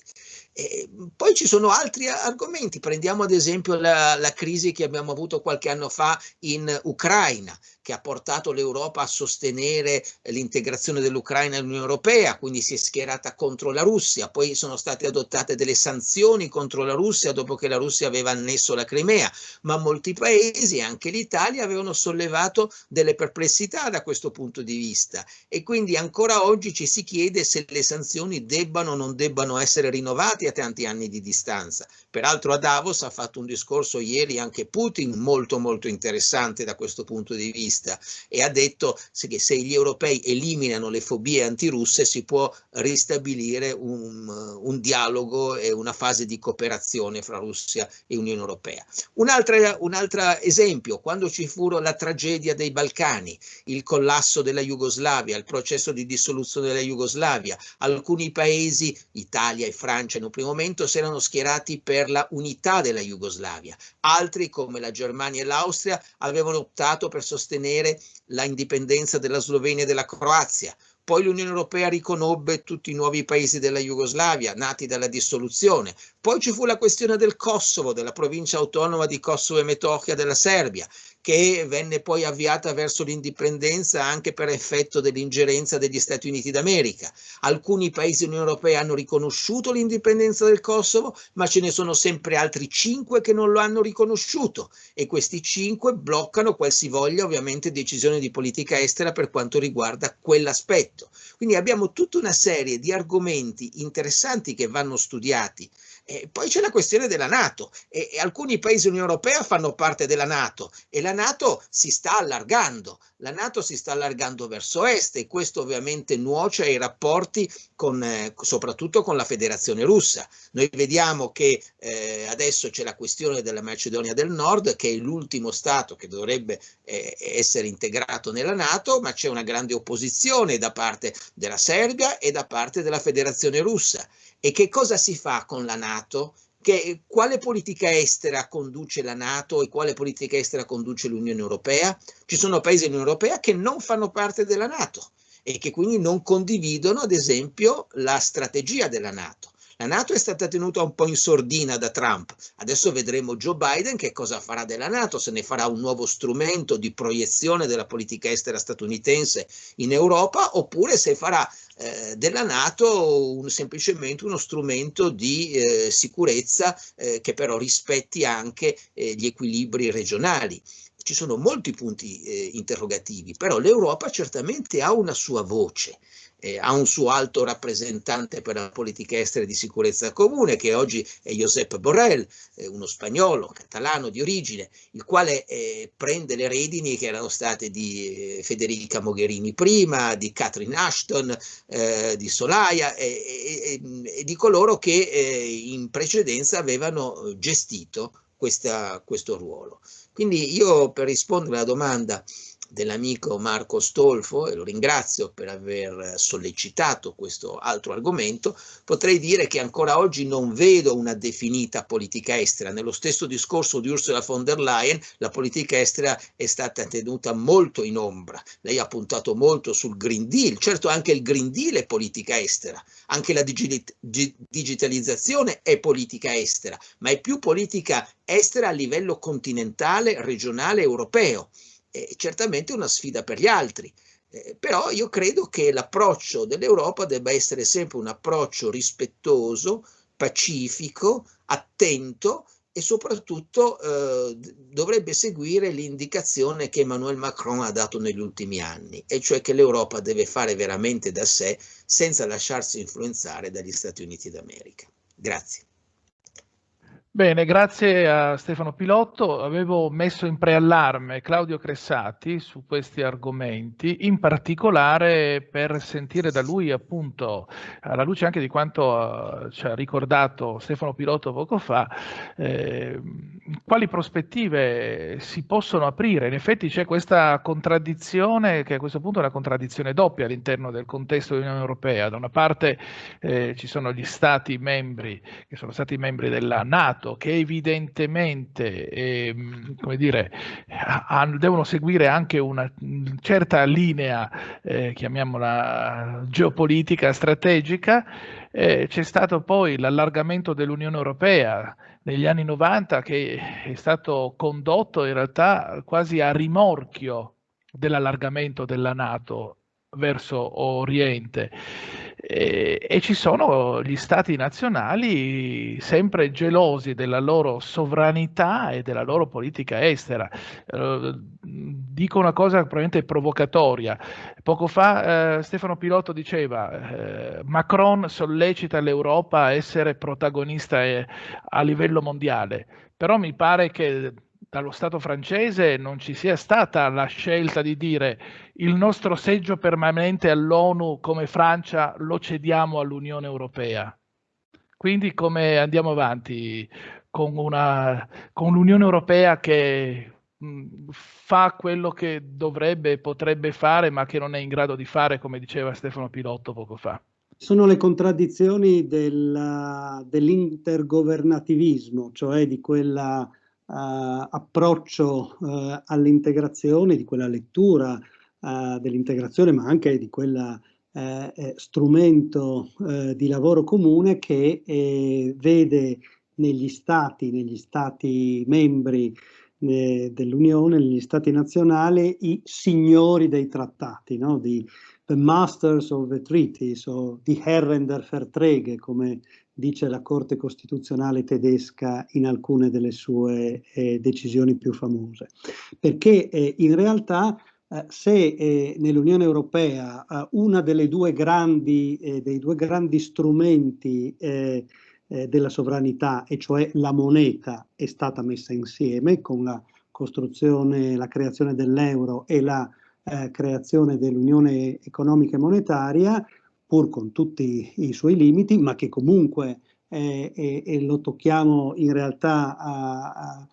Poi ci sono altri argomenti, prendiamo ad esempio la crisi che abbiamo avuto qualche anno fa in Ucraina, che ha portato l'Europa a sostenere l'integrazione dell'Ucraina nell'Unione Europea, quindi si è schierata contro la Russia. Poi sono state adottate delle sanzioni contro la Russia dopo che la Russia aveva annesso la Crimea, ma molti paesi, anche l'Italia, avevano sollevato delle perplessità da questo punto di vista, e quindi ancora oggi ci si chiede se le sanzioni debbano o non debbano essere rinnovate a tanti anni di distanza. Peraltro a Davos ha fatto un discorso ieri anche Putin molto molto interessante da questo punto di vista, e ha detto che se gli europei eliminano le fobie antirusse si può ristabilire un dialogo e una fase di cooperazione fra Russia e Unione Europea. Un altro esempio, quando ci fu la tragedia dei Balcani, il collasso della Jugoslavia, il processo di dissoluzione della Jugoslavia, alcuni paesi, Italia e Francia in un primo momento, si erano schierati per la unità della Jugoslavia, altri come la Germania e l'Austria avevano optato per sostenere la indipendenza della Slovenia e della Croazia. Poi l'Unione Europea riconobbe tutti i nuovi paesi della Jugoslavia nati dalla dissoluzione. Poi ci fu la questione del Kosovo, della provincia autonoma di Kosovo e Metohija della Serbia, che venne poi avviata verso l'indipendenza anche per effetto dell'ingerenza degli Stati Uniti d'America. Alcuni paesi dell'Unione Europea hanno riconosciuto l'indipendenza del Kosovo, ma ce ne sono sempre altri 5 che non lo hanno riconosciuto, e questi 5 bloccano qualsivoglia ovviamente decisione di politica estera per quanto riguarda quell'aspetto. Quindi abbiamo tutta una serie di argomenti interessanti che vanno studiati Poi c'è la questione della NATO, e alcuni paesi dell'Unione Europea fanno parte della NATO, e la NATO si sta allargando. La NATO si sta allargando verso est, e questo ovviamente nuoce ai rapporti soprattutto con la Federazione Russa. Noi vediamo che adesso c'è la questione della Macedonia del Nord, che è l'ultimo stato che dovrebbe essere integrato nella NATO, ma c'è una grande opposizione da parte della Serbia e da parte della Federazione Russa. E che cosa si fa con la NATO? Quale politica estera conduce la NATO e quale politica estera conduce l'Unione Europea? Ci sono paesi dell'Unione Europea che non fanno parte della NATO e che quindi non condividono, ad esempio, la strategia della NATO. La NATO è stata tenuta un po' in sordina da Trump. Adesso vedremo Joe Biden che cosa farà della NATO, se ne farà un nuovo strumento di proiezione della politica estera statunitense in Europa, oppure se farà della NATO semplicemente uno strumento di sicurezza che però rispetti anche gli equilibri regionali. Ci sono molti punti interrogativi, però l'Europa certamente ha una sua voce. Ha un suo alto rappresentante per la politica estera e di sicurezza comune, che oggi è Josep Borrell, uno spagnolo, catalano di origine, il quale prende le redini che erano state di Federica Mogherini prima, di Catherine Ashton, di Solaya e di coloro che in precedenza avevano gestito questo ruolo. Quindi io, per rispondere alla domanda dell'amico Marco Stolfo, e lo ringrazio per aver sollecitato questo altro argomento, potrei dire che ancora oggi non vedo una definita politica estera. Nello stesso discorso di Ursula von der Leyen, la politica estera è stata tenuta molto in ombra. Lei ha puntato molto sul Green Deal. Certo, anche il Green Deal è politica estera, anche la digitalizzazione è politica estera, ma è più politica estera a livello continentale, regionale, europeo. Certamente una sfida per gli altri, però io credo che l'approccio dell'Europa debba essere sempre un approccio rispettoso, pacifico, attento, e soprattutto dovrebbe seguire l'indicazione che Emmanuel Macron ha dato negli ultimi anni, e cioè che l'Europa deve fare veramente da sé senza lasciarsi influenzare dagli Stati Uniti d'America. Grazie. Bene, grazie a Stefano Pilotto. Avevo messo in preallarme Claudio Cressati su questi argomenti, in particolare per sentire da lui, appunto, alla luce anche di quanto ci ha ricordato Stefano Pilotto poco fa, quali prospettive si possono aprire. In effetti c'è questa contraddizione, che a questo punto è una contraddizione doppia all'interno del contesto dell'Unione Europea. Da una parte ci sono gli Stati membri che sono stati membri della NATO, che evidentemente come dire, devono seguire anche una certa linea, chiamiamola geopolitica strategica. C'è stato poi l'allargamento dell'Unione Europea negli anni 90, che è stato condotto in realtà quasi a rimorchio dell'allargamento della NATO verso Oriente, e ci sono gli stati nazionali sempre gelosi della loro sovranità e della loro politica estera. Dico una cosa probabilmente provocatoria. Poco fa Stefano Pilotto diceva Macron sollecita l'Europa a essere protagonista a livello mondiale, però mi pare che dallo Stato francese non ci sia stata la scelta di dire il nostro seggio permanente all'ONU come Francia lo cediamo all'Unione Europea. Quindi come andiamo avanti con l'Unione Europea che fa quello che dovrebbe e potrebbe fare, ma che non è in grado di fare, come diceva Stefano Pilotto poco fa? Sono le contraddizioni dell'intergovernativismo, cioè di quella approccio all'integrazione, di quella lettura dell'integrazione, ma anche di quella strumento di lavoro comune che vede negli stati membri dell'Unione, negli stati nazionali, i signori dei trattati, no? The Masters of the Treaties, o die Herren der Verträge, come dice la Corte Costituzionale tedesca in alcune delle sue decisioni più famose. Perché in realtà se nell'Unione Europea una delle dei due grandi strumenti della sovranità, e cioè la moneta, è stata messa insieme con la costruzione, la creazione dell'euro e la creazione dell'Unione Economica e Monetaria, pur con tutti i suoi limiti, ma che comunque, e lo tocchiamo in realtà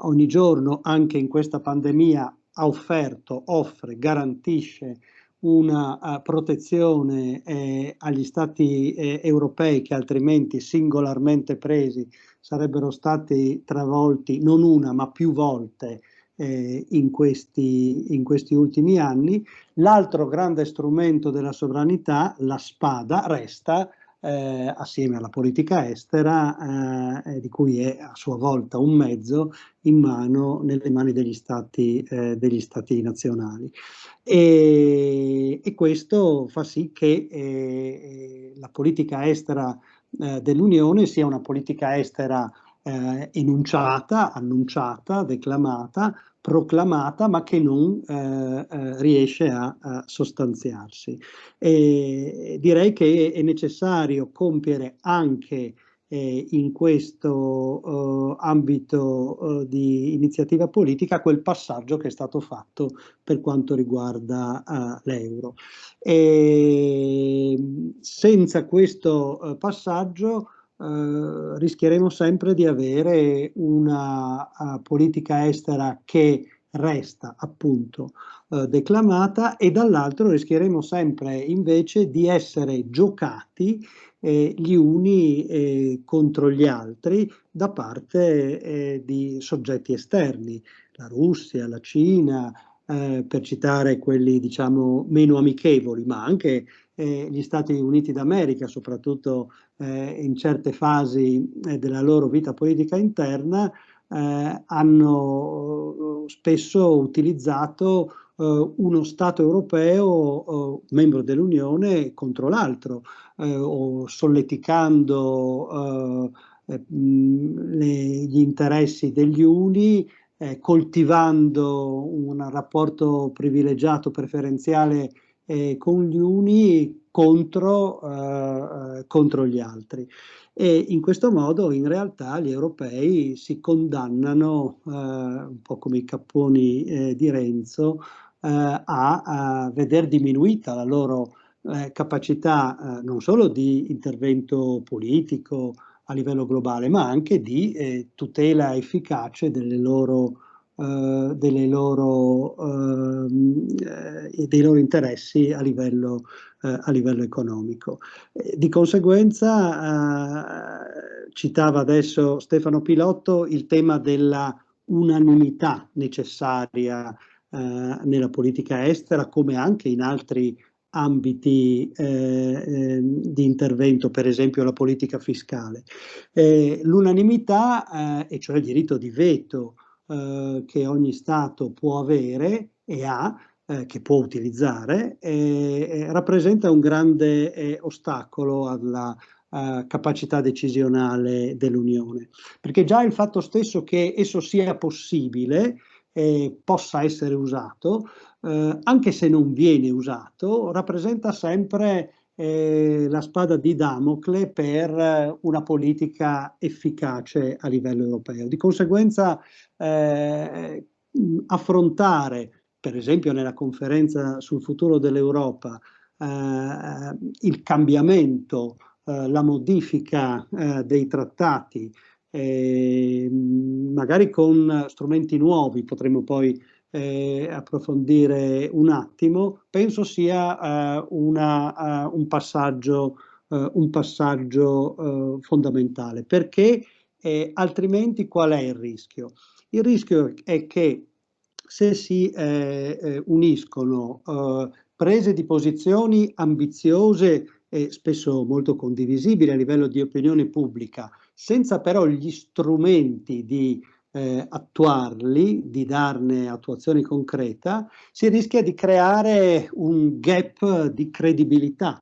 ogni giorno, anche in questa pandemia, ha offerto, offre, garantisce una protezione agli stati europei che altrimenti singolarmente presi sarebbero stati travolti non una ma più volte in questi ultimi anni. L'altro grande strumento della sovranità, la spada, resta assieme alla politica estera, di cui è a sua volta un mezzo nelle mani degli stati nazionali. E questo fa sì che la politica estera dell'Unione sia una politica estera enunciata, annunciata, declamata, proclamata, ma che non riesce a sostanziarsi. E direi che è necessario compiere anche in questo ambito di iniziativa politica quel passaggio che è stato fatto per quanto riguarda l'euro. Senza questo passaggio rischieremo sempre di avere una politica estera che resta appunto declamata, e dall'altro rischieremo sempre invece di essere giocati gli uni contro gli altri da parte di soggetti esterni, la Russia, la Cina, per citare quelli diciamo meno amichevoli, ma anche gli Stati Uniti d'America, soprattutto in certe fasi della loro vita politica interna, hanno spesso utilizzato uno Stato europeo membro dell'Unione contro l'altro, o solleticando gli interessi degli uni, coltivando un rapporto privilegiato, preferenziale con gli uni contro gli altri. E in questo modo in realtà gli europei si condannano, un po' come i capponi di Renzo, a veder diminuita la loro capacità non solo di intervento politico a livello globale, ma anche di tutela efficace dei loro interessi a livello economico. Di conseguenza, citava adesso Stefano Pilotto il tema della unanimità necessaria nella politica estera, come anche in altri ambiti di intervento, per esempio la politica fiscale. L'unanimità, e cioè il diritto di veto che ogni Stato può avere e ha, che può utilizzare, rappresenta un grande ostacolo alla capacità decisionale dell'Unione, perché già il fatto stesso che esso sia possibile, possa essere usato, anche se non viene usato, rappresenta sempre la spada di Damocle per una politica efficace a livello europeo. Di conseguenza affrontare, per esempio nella conferenza sul futuro dell'Europa, il cambiamento, la modifica dei trattati, magari con strumenti nuovi, potremmo poi approfondire un attimo, penso sia un passaggio fondamentale, perché altrimenti qual è il rischio? Il rischio è che se si uniscono prese di posizioni ambiziose e spesso molto condivisibili a livello di opinione pubblica, senza però gli strumenti di attuarli, di darne attuazione concreta, si rischia di creare un gap di credibilità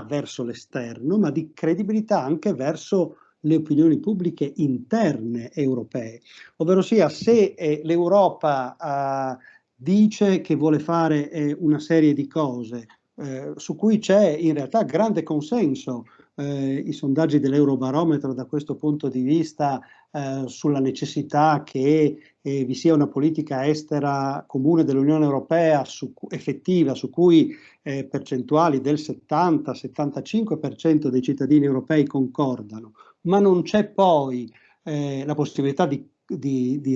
verso l'esterno, ma di credibilità anche verso le opinioni pubbliche interne europee. Ovvero sia, se l'Europa dice che vuole fare una serie di cose su cui c'è in realtà grande consenso i sondaggi dell'Eurobarometro da questo punto di vista sulla necessità che vi sia una politica estera comune dell'Unione Europea effettiva, su cui percentuali del 70-75% dei cittadini europei concordano, ma non c'è poi la possibilità di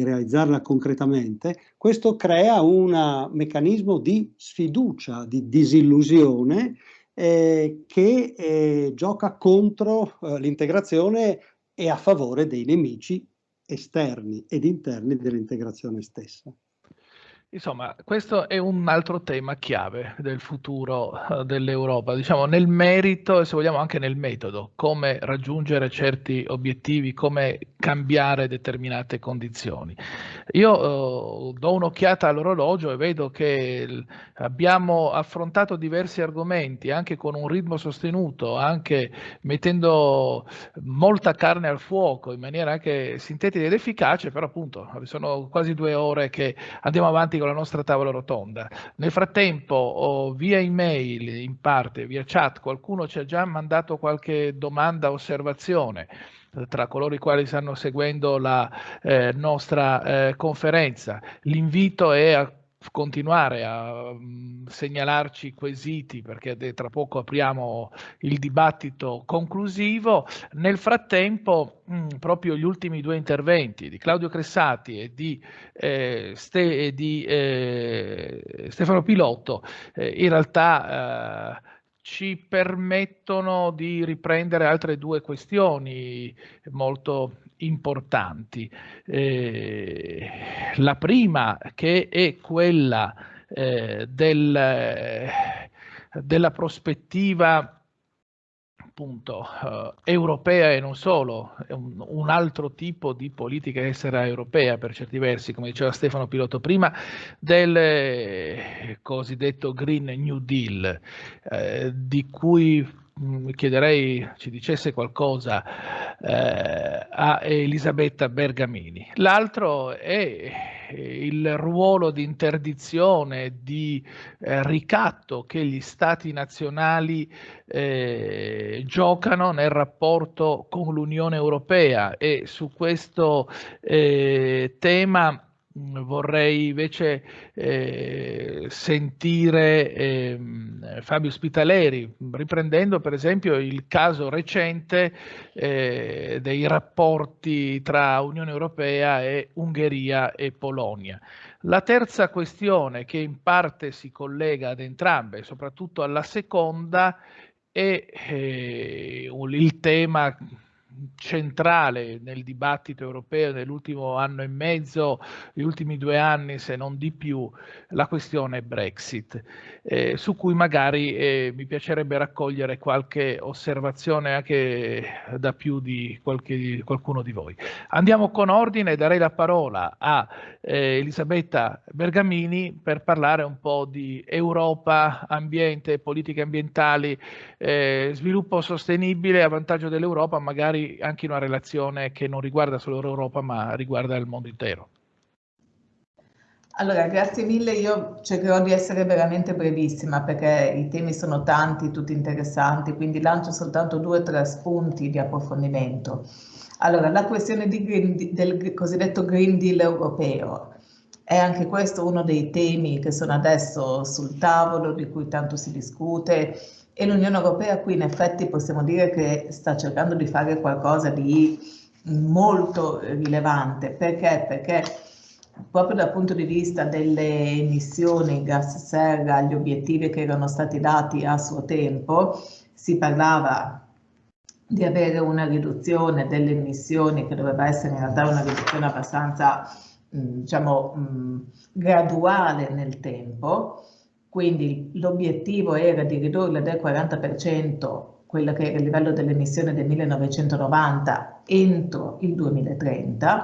realizzarla concretamente. Questo crea un meccanismo di sfiducia, di disillusione che gioca contro l'integrazione e a favore dei nemici esterni ed interni dell'integrazione stessa. Insomma, questo è un altro tema chiave del futuro dell'Europa, diciamo nel merito e se vogliamo anche nel metodo, come raggiungere certi obiettivi, come cambiare determinate condizioni. Io do un'occhiata all'orologio e vedo che abbiamo affrontato diversi argomenti, anche con un ritmo sostenuto, anche mettendo molta carne al fuoco in maniera anche sintetica ed efficace, però appunto sono quasi 2 ore che andiamo avanti con la nostra tavola rotonda. Nel frattempo, via email, in parte, via chat, qualcuno ci ha già mandato qualche domanda o osservazione tra coloro i quali stanno seguendo la nostra conferenza. L'invito è a continuare a segnalarci quesiti perché tra poco apriamo il dibattito conclusivo. Nel frattempo proprio gli ultimi 2 interventi di Claudio Cressati e di Stefano Pilotto in realtà ci permettono di riprendere altre 2 questioni molto importanti. La prima, che è quella della prospettiva appunto europea e non solo, è un altro tipo di politica estera europea per certi versi, come diceva Stefano Pilotto prima, del cosiddetto Green New Deal, di cui chiederei ci dicesse qualcosa a Elisabetta Bergamini. L'altro è il ruolo di interdizione, di ricatto che gli stati nazionali giocano nel rapporto con l'Unione Europea, e su questo tema vorrei invece sentire Fabio Spitaleri, riprendendo per esempio il caso recente dei rapporti tra Unione Europea e Ungheria e Polonia. La terza questione, che in parte si collega ad entrambe, soprattutto alla seconda, è il tema centrale nel dibattito europeo nell'ultimo anno e mezzo, gli ultimi 2 anni se non di più, la questione Brexit, su cui magari mi piacerebbe raccogliere qualche osservazione anche da più di qualcuno di voi. Andiamo con ordine, darei la parola a Elisabetta Bergamini per parlare un po' di Europa, ambiente, politiche ambientali, sviluppo sostenibile a vantaggio dell'Europa, magari anche in una relazione che non riguarda solo l'Europa ma riguarda il mondo intero. Allora, grazie mille, io cercherò di essere veramente brevissima perché i temi sono tanti, tutti interessanti, quindi lancio soltanto 2 o 3 spunti di approfondimento. Allora, la questione del cosiddetto Green Deal europeo è anche questo uno dei temi che sono adesso sul tavolo, di cui tanto si discute, e l'Unione Europea qui in effetti possiamo dire che sta cercando di fare qualcosa di molto rilevante. Perché? Perché proprio dal punto di vista delle emissioni gas serra, gli obiettivi che erano stati dati a suo tempo, si parlava di avere una riduzione delle emissioni che doveva essere in realtà una riduzione abbastanza graduale nel tempo. Quindi l'obiettivo era di ridurle del 40%, quello che era il livello delle emissioni del 1990, entro il 2030.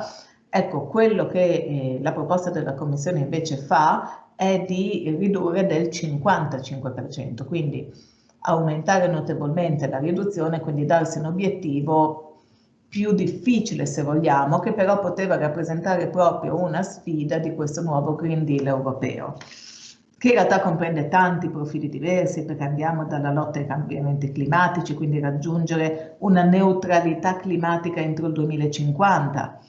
Ecco, quello che la proposta della Commissione invece fa è di ridurre del 55%, quindi aumentare notevolmente la riduzione, quindi darsi un obiettivo più difficile se vogliamo, che però poteva rappresentare proprio una sfida di questo nuovo Green Deal europeo. che in realtà comprende tanti profili diversi, perché andiamo dalla lotta ai cambiamenti climatici, quindi raggiungere una neutralità climatica entro il 2050,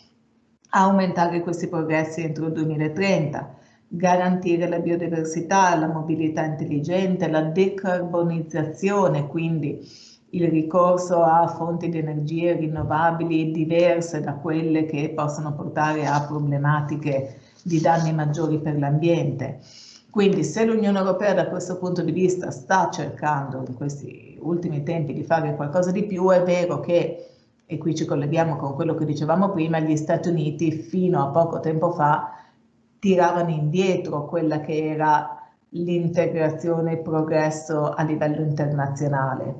aumentare questi progressi entro il 2030, garantire la biodiversità, la mobilità intelligente, la decarbonizzazione, quindi il ricorso a fonti di energie rinnovabili diverse da quelle che possono portare a problematiche di danni maggiori per l'ambiente. Quindi se l'Unione Europea da questo punto di vista sta cercando in questi ultimi tempi di fare qualcosa di più, è vero che, e qui ci colleghiamo con quello che dicevamo prima, gli Stati Uniti fino a poco tempo fa tiravano indietro quella che era l'integrazione e il progresso a livello internazionale,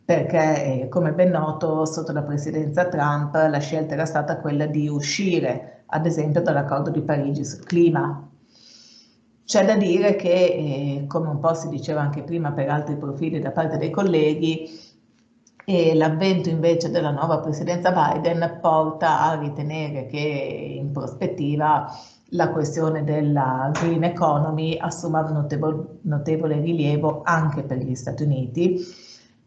perché come ben noto sotto la presidenza Trump la scelta era stata quella di uscire ad esempio dall'accordo di Parigi sul clima. C'è da dire che, come un po' si diceva anche prima per altri profili da parte dei colleghi, l'avvento invece della nuova presidenza Biden porta a ritenere che in prospettiva la questione della green economy assuma notevole rilievo anche per gli Stati Uniti,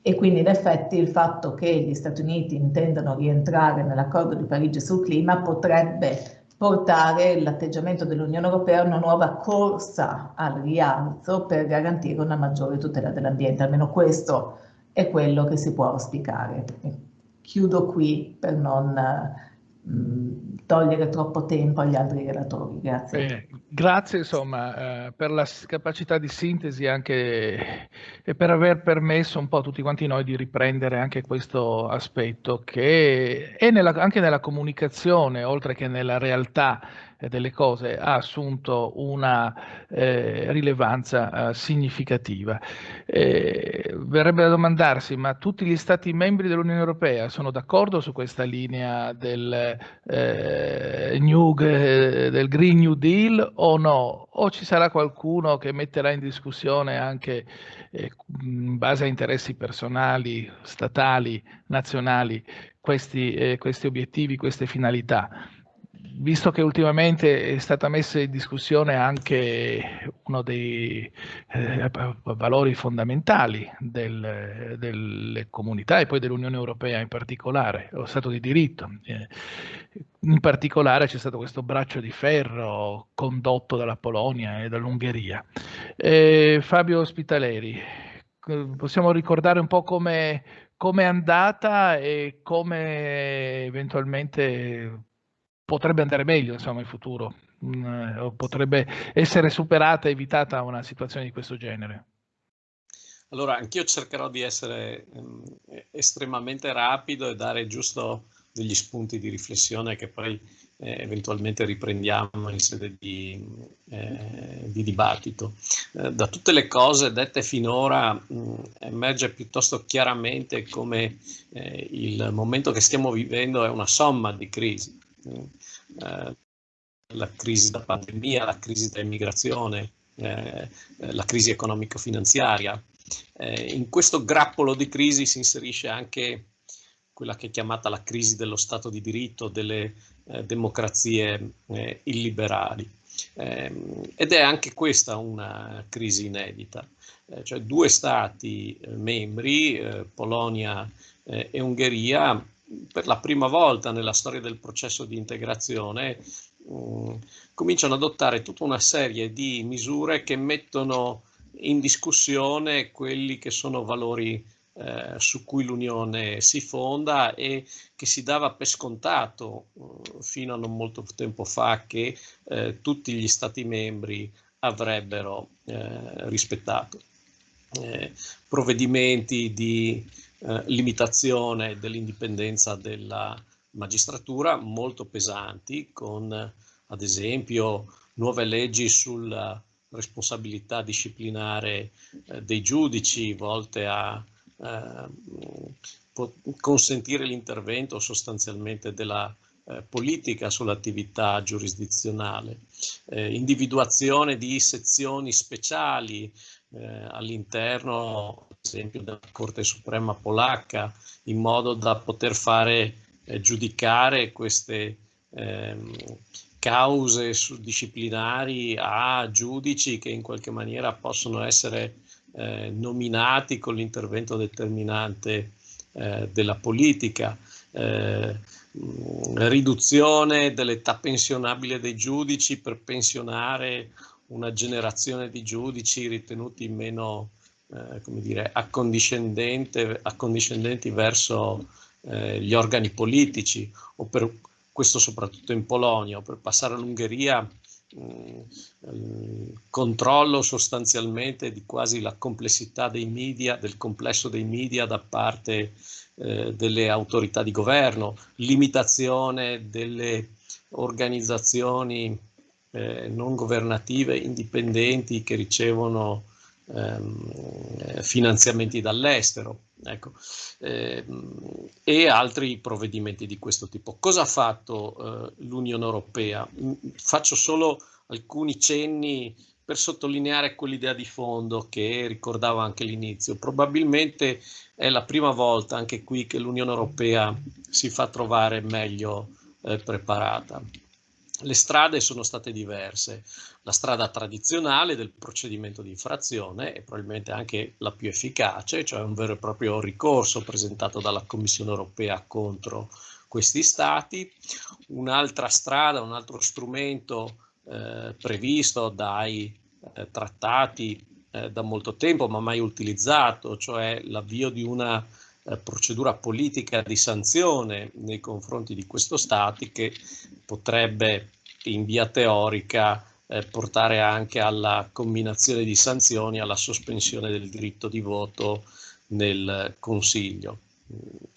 e quindi in effetti il fatto che gli Stati Uniti intendano rientrare nell'accordo di Parigi sul clima potrebbe portare l'atteggiamento dell'Unione Europea a una nuova corsa al rialzo per garantire una maggiore tutela dell'ambiente. Almeno questo è quello che si può auspicare. Chiudo qui per non togliere troppo tempo agli altri relatori. Grazie. Grazie insomma per la capacità di sintesi anche e per aver permesso un po' a tutti quanti noi di riprendere anche questo aspetto che è anche nella comunicazione, oltre che nella realtà delle cose, ha assunto una rilevanza significativa. Verrebbe da domandarsi, ma tutti gli Stati membri dell'Unione Europea sono d'accordo su questa linea del del Green New Deal o no? O ci sarà qualcuno che metterà in discussione anche in base a interessi personali, statali, nazionali, questi obiettivi, queste finalità? Visto che ultimamente è stata messa in discussione anche uno dei valori fondamentali delle comunità e poi dell'Unione Europea in particolare, lo Stato di diritto. In particolare c'è stato questo braccio di ferro condotto dalla Polonia e dall'Ungheria. Fabio Spitaleri, possiamo ricordare un po' come è andata e come eventualmente potrebbe andare meglio, insomma, in futuro, o potrebbe essere superata, evitata una situazione di questo genere? Allora, anch'io cercherò di essere estremamente rapido e dare giusto degli spunti di riflessione che poi eventualmente riprendiamo in sede di dibattito. Da tutte le cose dette finora emerge piuttosto chiaramente come il momento che stiamo vivendo è una somma di crisi. La crisi da pandemia, la crisi da immigrazione, la crisi economico-finanziaria. In questo grappolo di crisi si inserisce anche quella che è chiamata la crisi dello Stato di diritto, delle democrazie illiberali. Ed è anche questa una crisi inedita. Cioè 2 Stati membri, Polonia e Ungheria, per la prima volta nella storia del processo di integrazione cominciano ad adottare tutta una serie di misure che mettono in discussione quelli che sono valori su cui l'Unione si fonda e che si dava per scontato fino a non molto tempo fa che tutti gli Stati membri avrebbero rispettato. Provvedimenti di limitazione dell'indipendenza della magistratura molto pesanti, con ad esempio nuove leggi sulla responsabilità disciplinare dei giudici volte a consentire l'intervento sostanzialmente della politica sull'attività giurisdizionale, individuazione di sezioni speciali all'interno, ad esempio, della Corte Suprema polacca, in modo da poter fare giudicare queste cause disciplinari a giudici che in qualche maniera possono essere nominati con l'intervento determinante della politica, riduzione dell'età pensionabile dei giudici per pensionare una generazione di giudici ritenuti meno come dire, accondiscendenti verso gli organi politici, o per questo soprattutto in Polonia, o per passare all'Ungheria, controllo sostanzialmente di quasi la complessità dei media, del complesso dei media da parte delle autorità di governo, limitazione delle organizzazioni non governative indipendenti che ricevono finanziamenti dall'estero, ecco, e altri provvedimenti di questo tipo. Cosa ha fatto l'Unione Europea? Faccio solo alcuni cenni per sottolineare quell'idea di fondo che ricordavo anche all'inizio. Probabilmente è la prima volta anche qui che l'Unione Europea si fa trovare meglio preparata. Le strade sono state diverse. La strada tradizionale del procedimento di infrazione è probabilmente anche la più efficace, cioè un vero e proprio ricorso presentato dalla Commissione Europea contro questi stati. Un'altra strada, un altro strumento previsto dai trattati da molto tempo ma mai utilizzato, cioè l'avvio di una procedura politica di sanzione nei confronti di questo Stati, che potrebbe in via teorica portare anche alla comminazione di sanzioni, alla sospensione del diritto di voto nel Consiglio.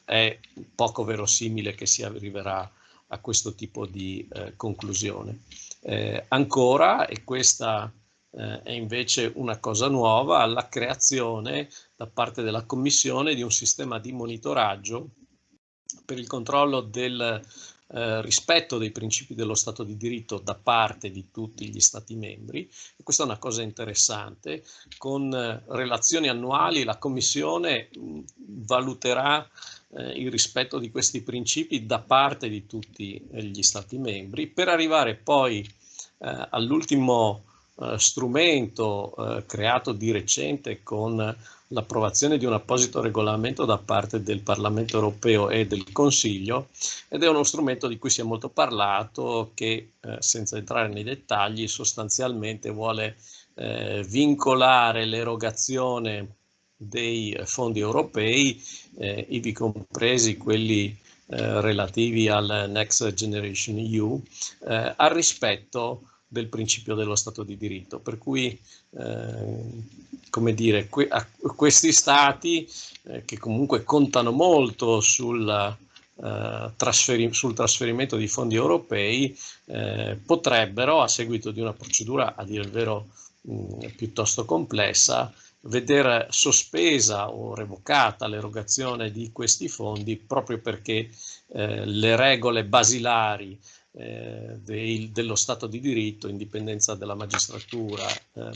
È poco verosimile che si arriverà a questo tipo di conclusione. Ancora, e questa è invece una cosa nuova, la creazione da parte della Commissione di un sistema di monitoraggio per il controllo del rispetto dei principi dello Stato di diritto da parte di tutti gli Stati membri. E questa è una cosa interessante. Con relazioni annuali la Commissione valuterà il rispetto di questi principi da parte di tutti gli Stati membri, per arrivare poi all'ultimo strumento creato di recente con l'approvazione di un apposito regolamento da parte del Parlamento europeo e del Consiglio, ed è uno strumento di cui si è molto parlato, che senza entrare nei dettagli sostanzialmente vuole vincolare l'erogazione dei fondi europei, ivi compresi quelli relativi al Next Generation EU, al rispetto del principio dello Stato di diritto, per cui come dire, questi stati che comunque contano molto sul trasferimento di fondi europei potrebbero, a seguito di una procedura a dire il vero piuttosto complessa, vedere sospesa o revocata l'erogazione di questi fondi, proprio perché le regole basilari dello Stato di diritto, indipendenza della magistratura,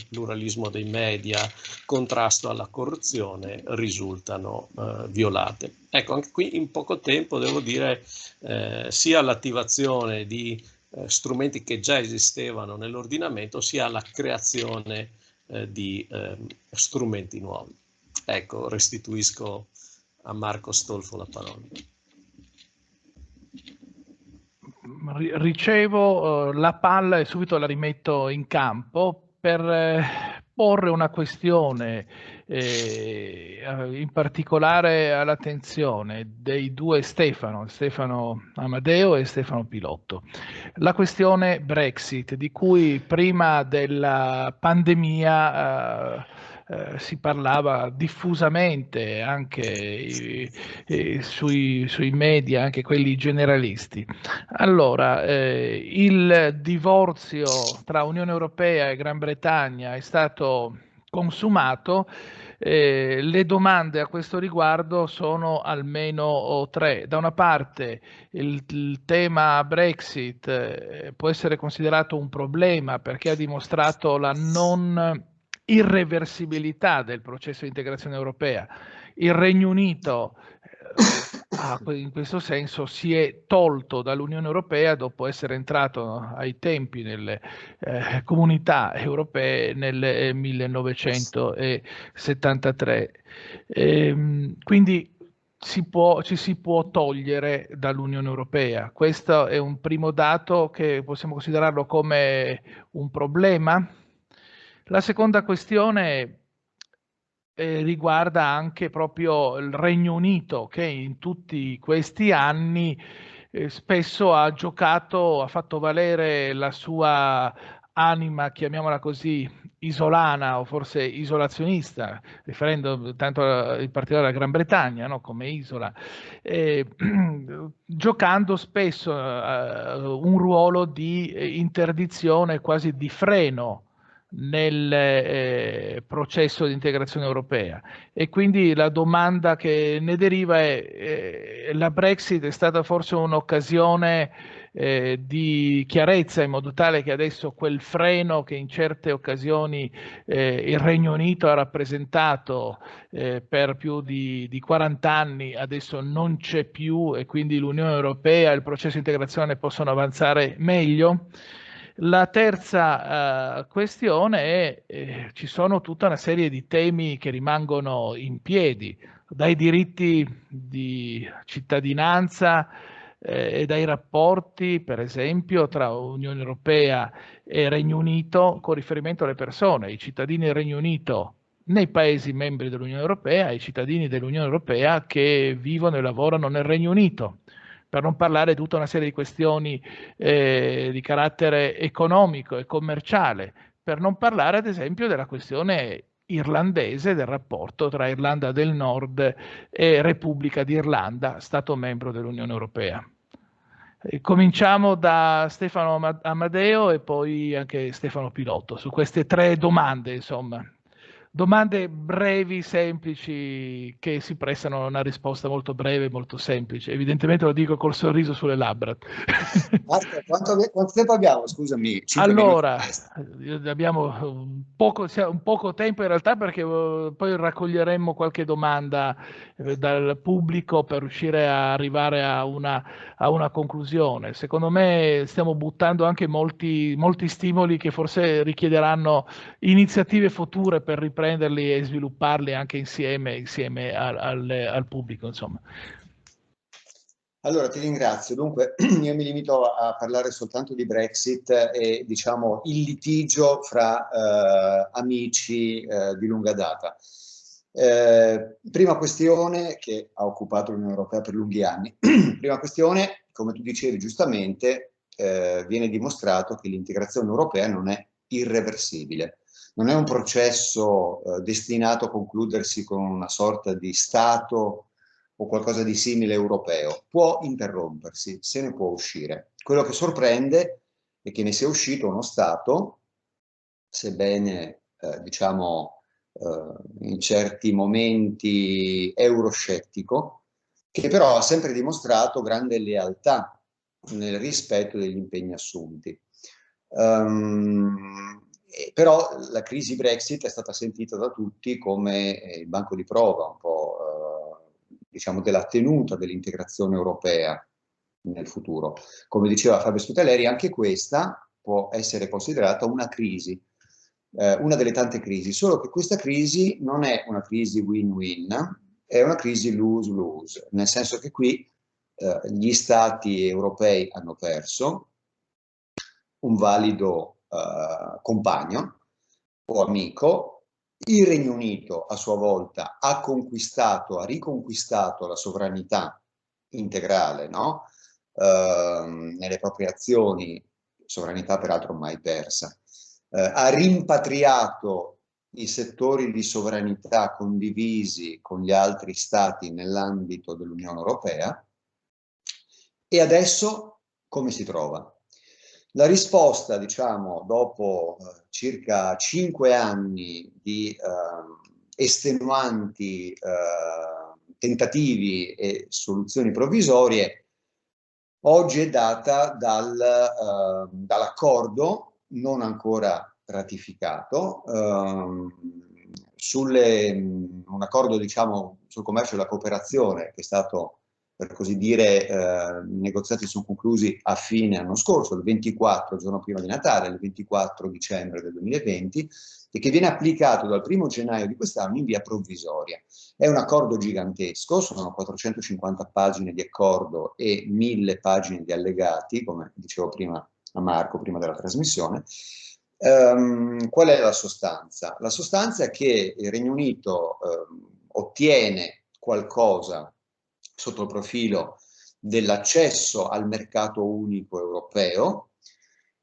pluralismo dei media, contrasto alla corruzione, risultano violate. Ecco, anche qui in poco tempo devo dire sia l'attivazione di strumenti che già esistevano nell'ordinamento, sia la creazione di strumenti nuovi. Ecco, restituisco a Marco Stolfo la parola. Ricevo la palla e subito la rimetto in campo per porre una questione in particolare all'attenzione dei due Stefano Amadeo e Stefano Pilotto. La questione Brexit, di cui prima della pandemia si parlava diffusamente anche sui media, anche quelli generalisti. Allora, il divorzio tra Unione Europea e Gran Bretagna è stato consumato. Le domande a questo riguardo sono almeno tre. Da una parte il tema Brexit può essere considerato un problema perché ha dimostrato la non irreversibilità del processo di integrazione europea. Il Regno Unito in questo senso si è tolto dall'Unione Europea dopo essere entrato ai tempi nelle comunità europee nel 1973. Quindi ci si può togliere dall'Unione Europea. Questo è un primo dato che possiamo considerarlo come un problema. La seconda questione riguarda anche proprio il Regno Unito, che in tutti questi anni spesso ha fatto valere la sua anima, chiamiamola così, isolana o forse isolazionista, riferendo tanto in particolare alla Gran Bretagna, no, come isola, giocando spesso un ruolo di interdizione, quasi di freno nel processo di integrazione europea. E quindi la domanda che ne deriva è la Brexit è stata forse un'occasione di chiarezza, in modo tale che adesso quel freno che in certe occasioni il Regno Unito ha rappresentato per più di 40 anni adesso non c'è più, e quindi l'Unione Europea e il processo di integrazione possono avanzare meglio. La terza questione è ci sono tutta una serie di temi che rimangono in piedi, dai diritti di cittadinanza e dai rapporti, per esempio, tra Unione Europea e Regno Unito con riferimento alle persone, i cittadini del Regno Unito nei Paesi membri dell'Unione Europea e i cittadini dell'Unione Europea che vivono e lavorano nel Regno Unito. Per non parlare di tutta una serie di questioni di carattere economico e commerciale, per non parlare ad esempio della questione irlandese, del rapporto tra Irlanda del Nord e Repubblica d'Irlanda, Stato membro dell'Unione Europea. Cominciamo da Stefano Amadeo e poi anche Stefano Pilotto su queste tre domande, insomma. Domande brevi, semplici, che si prestano a una risposta molto breve e molto semplice. Evidentemente lo dico col sorriso sulle labbra. Quanto tempo abbiamo? Scusami. Allora, abbiamo un poco tempo in realtà, perché poi raccoglieremo qualche domanda dal pubblico per riuscire a arrivare a una conclusione. Secondo me stiamo buttando anche molti stimoli che forse richiederanno iniziative future per riprenderli e svilupparli anche insieme al pubblico, insomma. Allora, ti ringrazio. Dunque, io mi limito a parlare soltanto di Brexit e, diciamo, il litigio fra amici di lunga data. Prima questione che ha occupato l'Unione Europea per lunghi anni. Prima questione, come tu dicevi giustamente, viene dimostrato che l'integrazione europea non è irreversibile. Non è un processo destinato a concludersi con una sorta di Stato o qualcosa di simile europeo. Può interrompersi, se ne può uscire. Quello che sorprende è che ne sia uscito uno Stato, sebbene diciamo in certi momenti euroscettico, che però ha sempre dimostrato grande lealtà nel rispetto degli impegni assunti. Però la crisi Brexit è stata sentita da tutti come il banco di prova, un po' diciamo della tenuta dell'integrazione europea nel futuro. Come diceva Fabio Spitaleri, anche questa può essere considerata una crisi, una delle tante crisi, solo che questa crisi non è una crisi win-win, è una crisi lose-lose, nel senso che qui gli stati europei hanno perso un valido compagno o amico. Il Regno Unito a sua volta ha riconquistato la sovranità integrale, no? Nelle proprie azioni, sovranità peraltro mai persa. Ha rimpatriato i settori di sovranità condivisi con gli altri stati nell'ambito dell'Unione Europea. E adesso come si trova? La risposta, diciamo, dopo circa 5 anni di estenuanti tentativi e soluzioni provvisorie, oggi è data dall'accordo non ancora ratificato, un accordo, diciamo, sul commercio e la cooperazione che è stato per così dire, i negoziati sono conclusi a fine anno scorso, il 24, il giorno prima di Natale, il 24 dicembre del 2020, e che viene applicato dal 1° gennaio di quest'anno in via provvisoria. È un accordo gigantesco, sono 450 pagine di accordo e 1000 pagine di allegati, come dicevo prima a Marco, prima della trasmissione. Qual è la sostanza? La sostanza è che il Regno Unito ottiene qualcosa sotto il profilo dell'accesso al mercato unico europeo,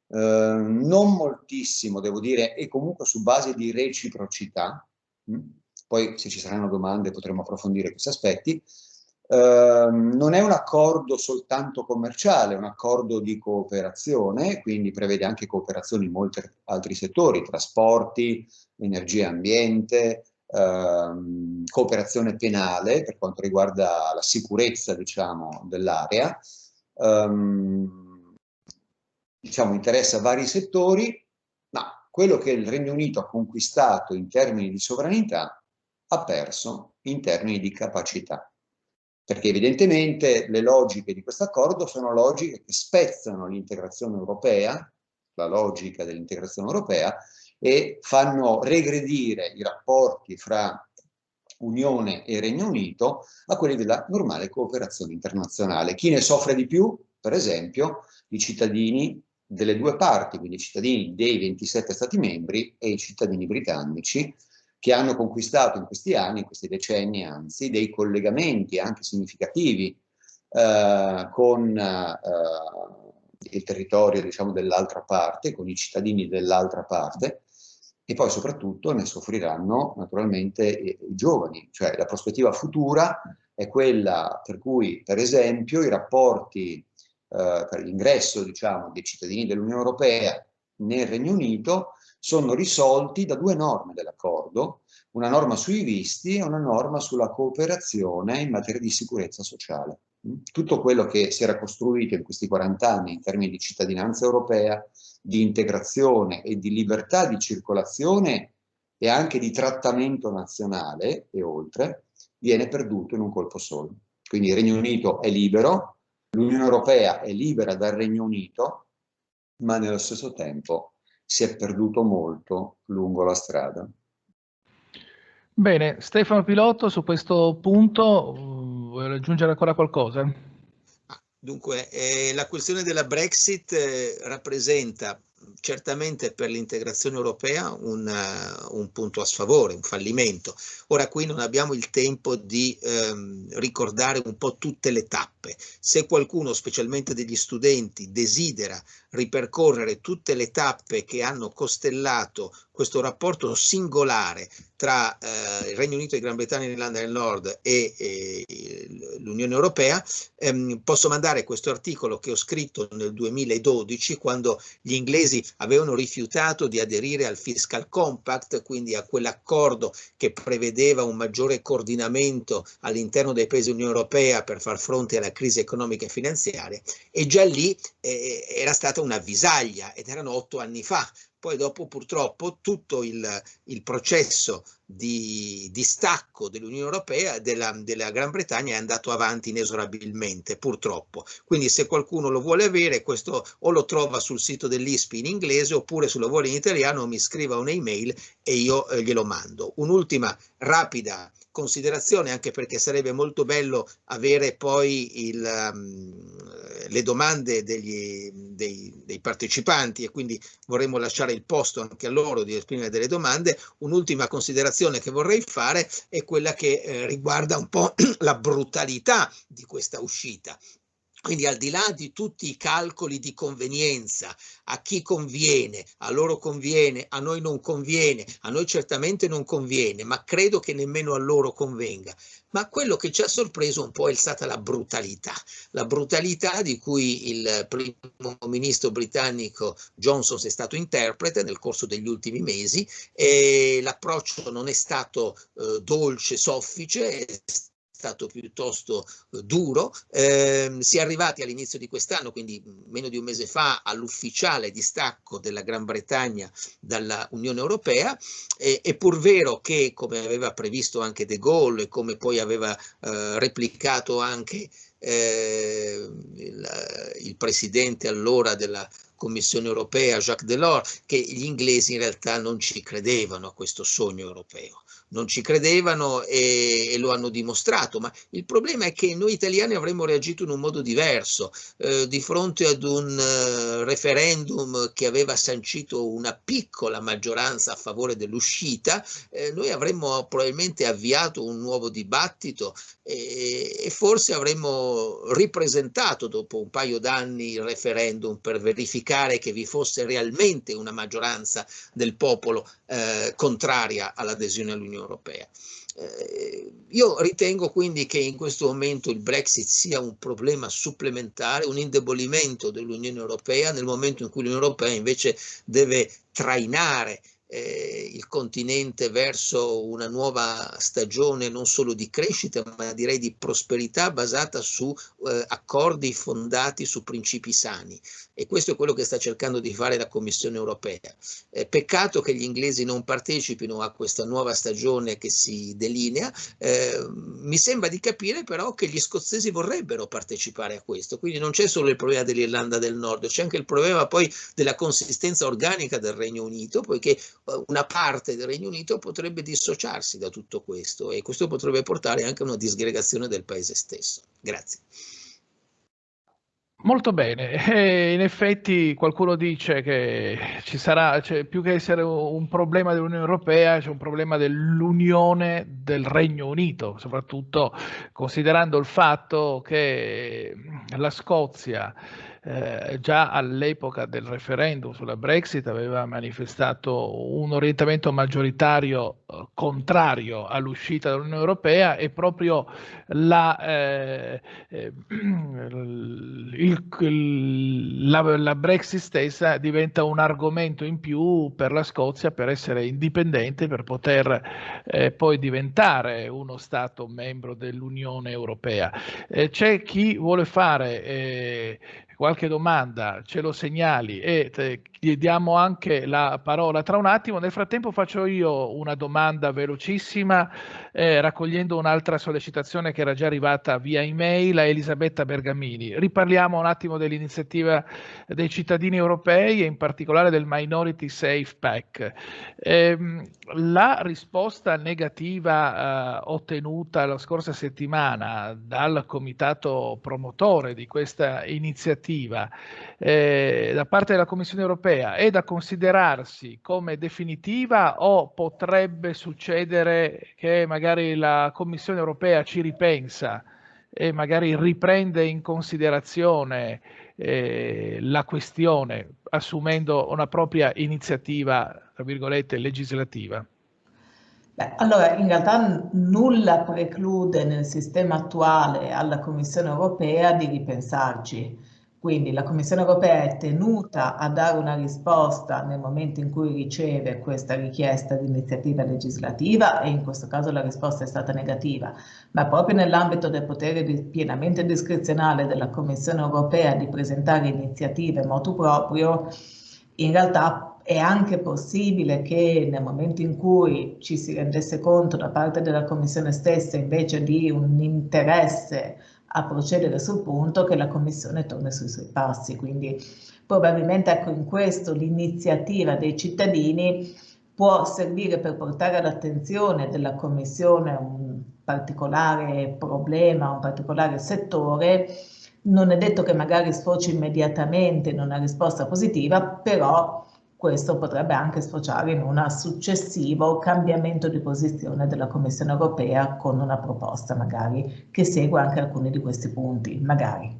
non moltissimo, devo dire, e comunque su base di reciprocità. Poi se ci saranno domande potremo approfondire questi aspetti. Non è un accordo soltanto commerciale, è un accordo di cooperazione, quindi prevede anche cooperazione in molti altri settori, trasporti, energia e ambiente, cooperazione penale per quanto riguarda la sicurezza, diciamo, dell'area. Diciamo, interessa vari settori, ma quello che il Regno Unito ha conquistato in termini di sovranità ha perso in termini di capacità. Perché evidentemente le logiche di questo accordo sono logiche che spezzano l'integrazione europea, la logica dell'integrazione europea, e fanno regredire i rapporti fra Unione e Regno Unito a quelli della normale cooperazione internazionale. Chi ne soffre di più? Per esempio, i cittadini delle due parti, quindi i cittadini dei 27 Stati membri e i cittadini britannici, che hanno conquistato in questi anni, in questi decenni anzi, dei collegamenti anche significativi con il territorio, diciamo, dell'altra parte, con i cittadini dell'altra parte, e poi soprattutto ne soffriranno naturalmente i giovani, cioè la prospettiva futura è quella per cui, per esempio, i rapporti per l'ingresso, diciamo, dei cittadini dell'Unione Europea nel Regno Unito sono risolti da due norme dell'accordo, una norma sui visti e una norma sulla cooperazione in materia di sicurezza sociale. Tutto quello che si era costruito in questi 40 anni in termini di cittadinanza europea, di integrazione e di libertà di circolazione e anche di trattamento nazionale e oltre, viene perduto in un colpo solo. Quindi il Regno Unito è libero, l'Unione Europea è libera dal Regno Unito, ma nello stesso tempo si è perduto molto lungo la strada. Bene, Stefano Pilotto, su questo punto vuoi aggiungere ancora qualcosa? Dunque, la questione della Brexit rappresenta certamente per l'integrazione europea un punto a sfavore, un fallimento. Ora qui non abbiamo il tempo di ricordare un po' tutte le tappe. Se qualcuno, specialmente degli studenti, desidera ripercorrere tutte le tappe che hanno costellato questo rapporto singolare tra il Regno Unito e Gran Bretagna e l'Irlanda del Nord e l'Unione Europea, posso mandare questo articolo che ho scritto nel 2012, quando gli inglesi avevano rifiutato di aderire al Fiscal Compact, quindi a quell'accordo che prevedeva un maggiore coordinamento all'interno dei paesi dell'Unione Europea per far fronte alla crisi economica e finanziaria, e già lì era stata una avvisaglia, ed erano 8 anni fa. Poi dopo purtroppo tutto il processo di distacco dell'Unione Europea, della Gran Bretagna, è andato avanti inesorabilmente, purtroppo. Quindi se qualcuno lo vuole avere, questo o lo trova sul sito dell'ISPI in inglese, oppure se lo vuole in italiano mi scriva un'email e io glielo mando. Un'ultima rapida considerazione, anche perché sarebbe molto bello avere poi le domande dei partecipanti, e quindi vorremmo lasciare il posto anche a loro di esprimere delle domande. Un'ultima considerazione che vorrei fare è quella che riguarda un po' la brutalità di questa uscita. Quindi al di là di tutti i calcoli di convenienza, a chi conviene, a loro conviene, a noi non conviene, a noi certamente non conviene, ma credo che nemmeno a loro convenga. Ma quello che ci ha sorpreso un po' è stata la brutalità di cui il primo ministro britannico Johnson è stato interprete nel corso degli ultimi mesi, e l'approccio non è stato dolce, soffice, è stato piuttosto duro. Si è arrivati all'inizio di quest'anno, quindi meno di un mese fa, all'ufficiale distacco della Gran Bretagna dalla Unione Europea. È pur vero che, come aveva previsto anche De Gaulle e come poi aveva replicato anche il presidente allora della Commissione europea, Jacques Delors, che gli inglesi in realtà non ci credevano a questo sogno europeo. Non ci credevano e lo hanno dimostrato, ma il problema è che noi italiani avremmo reagito in un modo diverso. Di fronte ad un referendum che aveva sancito una piccola maggioranza a favore dell'uscita, noi avremmo probabilmente avviato un nuovo dibattito e forse avremmo ripresentato dopo un paio d'anni il referendum per verificare che vi fosse realmente una maggioranza del popolo contraria all'adesione all'Unione Europea. Io ritengo quindi che in questo momento il Brexit sia un problema supplementare, un indebolimento dell'Unione Europea, nel momento in cui l'Unione Europea invece deve trainare il continente verso una nuova stagione non solo di crescita, ma direi di prosperità basata su accordi fondati su principi sani. E questo è quello che sta cercando di fare la Commissione europea. Peccato che gli inglesi non partecipino a questa nuova stagione che si delinea. Mi sembra di capire però che gli scozzesi vorrebbero partecipare a questo, quindi non c'è solo il problema dell'Irlanda del Nord, c'è anche il problema poi della consistenza organica del Regno Unito, poiché una parte del Regno Unito potrebbe dissociarsi da tutto questo e questo potrebbe portare anche a una disgregazione del paese stesso. Grazie. Molto bene, in effetti qualcuno dice che ci sarà, cioè, più che essere un problema dell'Unione Europea, c'è un problema dell'unione del Regno Unito, soprattutto considerando il fatto che la Scozia già all'epoca del referendum sulla Brexit aveva manifestato un orientamento maggioritario contrario all'uscita dall'Unione Europea e proprio la Brexit stessa diventa un argomento in più per la Scozia per essere indipendente, per poter poi diventare uno Stato membro dell'Unione Europea. C'è chi vuole fare qualche domanda, ce lo segnali e gli diamo anche la parola tra un attimo. Nel frattempo faccio io una domanda velocissima, raccogliendo un'altra sollecitazione che era già arrivata via email a Elisabetta Bergamini. Riparliamo un attimo dell'iniziativa dei cittadini europei e in particolare del Minority Safe Pack. La risposta negativa ottenuta la scorsa settimana dal comitato promotore di questa iniziativa da parte della Commissione europea è da considerarsi come definitiva o potrebbe succedere che magari la Commissione europea ci ripensa e magari riprende in considerazione la questione assumendo una propria iniziativa, tra virgolette, legislativa? Beh, allora, in realtà nulla preclude nel sistema attuale alla Commissione europea di ripensarci. Quindi la Commissione europea è tenuta a dare una risposta nel momento in cui riceve questa richiesta di iniziativa legislativa e in questo caso la risposta è stata negativa, ma proprio nell'ambito del potere pienamente discrezionale della Commissione europea di presentare iniziative motu proprio, in realtà è anche possibile che nel momento in cui ci si rendesse conto da parte della Commissione stessa invece di un interesse a procedere sul punto, che la Commissione torni sui suoi passi. Quindi probabilmente ecco, in questo l'iniziativa dei cittadini può servire per portare all'attenzione della Commissione un particolare problema, un particolare settore. Non è detto che magari sfoci immediatamente in una risposta positiva, però questo potrebbe anche sfociare in un successivo cambiamento di posizione della Commissione europea con una proposta magari che segua anche alcuni di questi punti, magari.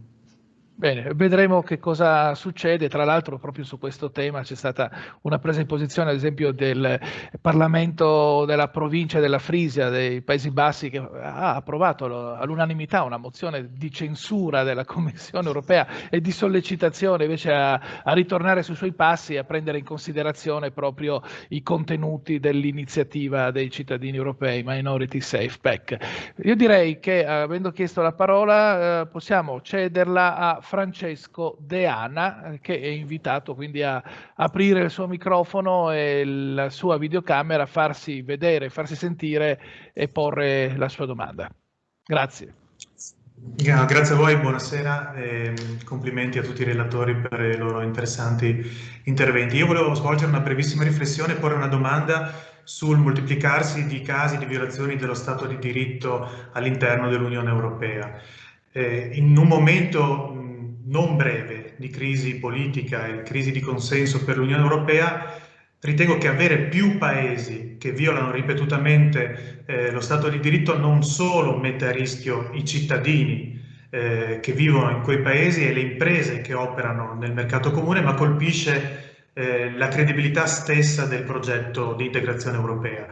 Bene, vedremo che cosa succede. Tra l'altro proprio su questo tema c'è stata una presa in posizione ad esempio del Parlamento della provincia della Frisia dei Paesi Bassi, che ha approvato all'unanimità una mozione di censura della Commissione europea e di sollecitazione invece a ritornare sui suoi passi e a prendere in considerazione proprio i contenuti dell'iniziativa dei cittadini europei Minority Safe Pack. Io direi che, avendo chiesto la parola, possiamo cederla a Francesco Deana, che è invitato quindi a aprire il suo microfono e la sua videocamera, farsi vedere, farsi sentire e porre la sua domanda. Grazie. Grazie a voi, buonasera e complimenti a tutti i relatori per i loro interessanti interventi. Io volevo svolgere una brevissima riflessione e porre una domanda sul moltiplicarsi di casi di violazioni dello Stato di diritto all'interno dell'Unione Europea. In un momento non breve di crisi politica e crisi di consenso per l'Unione Europea, ritengo che avere più paesi che violano ripetutamente lo Stato di diritto non solo mette a rischio i cittadini che vivono in quei paesi e le imprese che operano nel mercato comune, ma colpisce la credibilità stessa del progetto di integrazione europea.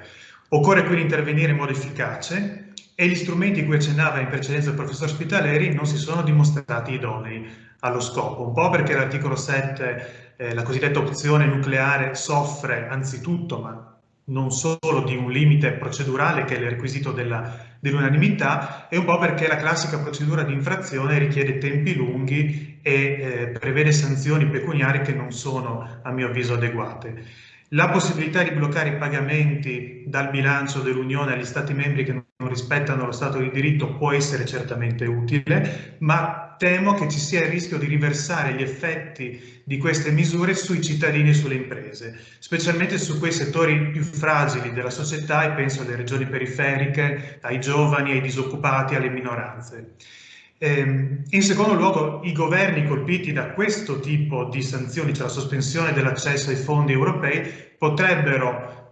Occorre quindi intervenire in modo efficace e gli strumenti cui accennava in precedenza il professor Spitaleri non si sono dimostrati idonei allo scopo, un po' perché l'articolo 7, la cosiddetta opzione nucleare, soffre anzitutto, ma non solo, di un limite procedurale che è il requisito dell'unanimità, e un po' perché la classica procedura di infrazione richiede tempi lunghi e prevede sanzioni pecuniarie che non sono, a mio avviso, adeguate. La possibilità di bloccare i pagamenti dal bilancio dell'Unione agli Stati membri che non rispettano lo Stato di diritto può essere certamente utile, ma temo che ci sia il rischio di riversare gli effetti di queste misure sui cittadini e sulle imprese, specialmente su quei settori più fragili della società, e penso alle regioni periferiche, ai giovani, ai disoccupati, alle minoranze. In secondo luogo, i governi colpiti da questo tipo di sanzioni, cioè la sospensione dell'accesso ai fondi europei, potrebbero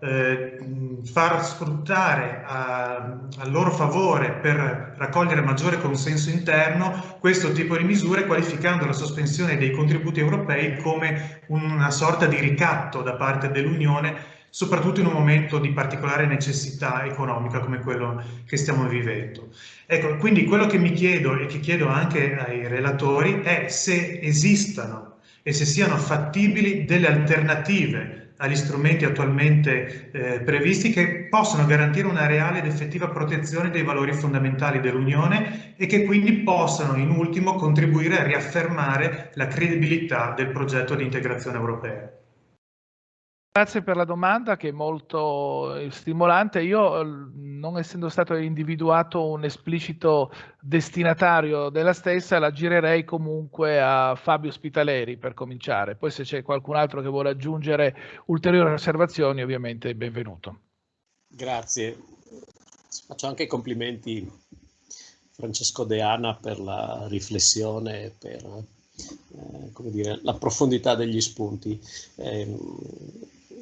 far sfruttare a loro favore, per raccogliere maggiore consenso interno, questo tipo di misure, qualificando la sospensione dei contributi europei come una sorta di ricatto da parte dell'Unione, soprattutto in un momento di particolare necessità economica come quello che stiamo vivendo. Ecco, quindi quello che mi chiedo e che chiedo anche ai relatori è se esistano e se siano fattibili delle alternative agli strumenti attualmente previsti, che possano garantire una reale ed effettiva protezione dei valori fondamentali dell'Unione e che quindi possano in ultimo contribuire a riaffermare la credibilità del progetto di integrazione europea. Grazie per la domanda, che è molto stimolante. Io, non essendo stato individuato un esplicito destinatario della stessa, la girerei comunque a Fabio Spitaleri per cominciare. Poi se c'è qualcun altro che vuole aggiungere ulteriori osservazioni, ovviamente è benvenuto. Grazie. Faccio anche i complimenti Francesco Deana per la riflessione, per come dire, la profondità degli spunti.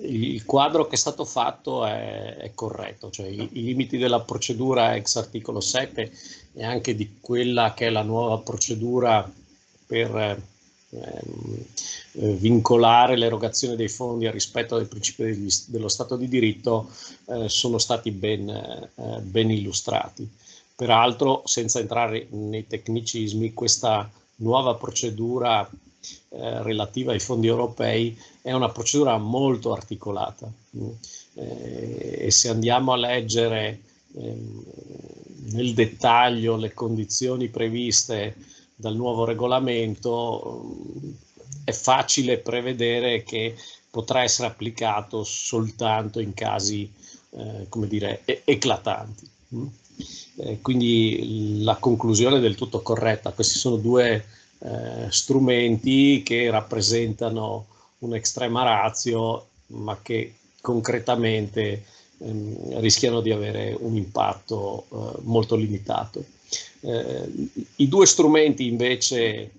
Il quadro che è stato fatto è corretto, cioè i limiti della procedura ex articolo 7 e anche di quella che è la nuova procedura per vincolare l'erogazione dei fondi al rispetto del principio dello Stato di diritto sono stati ben illustrati. Peraltro, senza entrare nei tecnicismi, questa nuova procedura relativa ai fondi europei è una procedura molto articolata e se andiamo a leggere nel dettaglio le condizioni previste dal nuovo regolamento, è facile prevedere che potrà essere applicato soltanto in casi come dire, eclatanti. Quindi la conclusione è del tutto corretta. Questi sono due strumenti che rappresentano un'estrema ratio, ma che concretamente rischiano di avere un impatto molto limitato. I due strumenti invece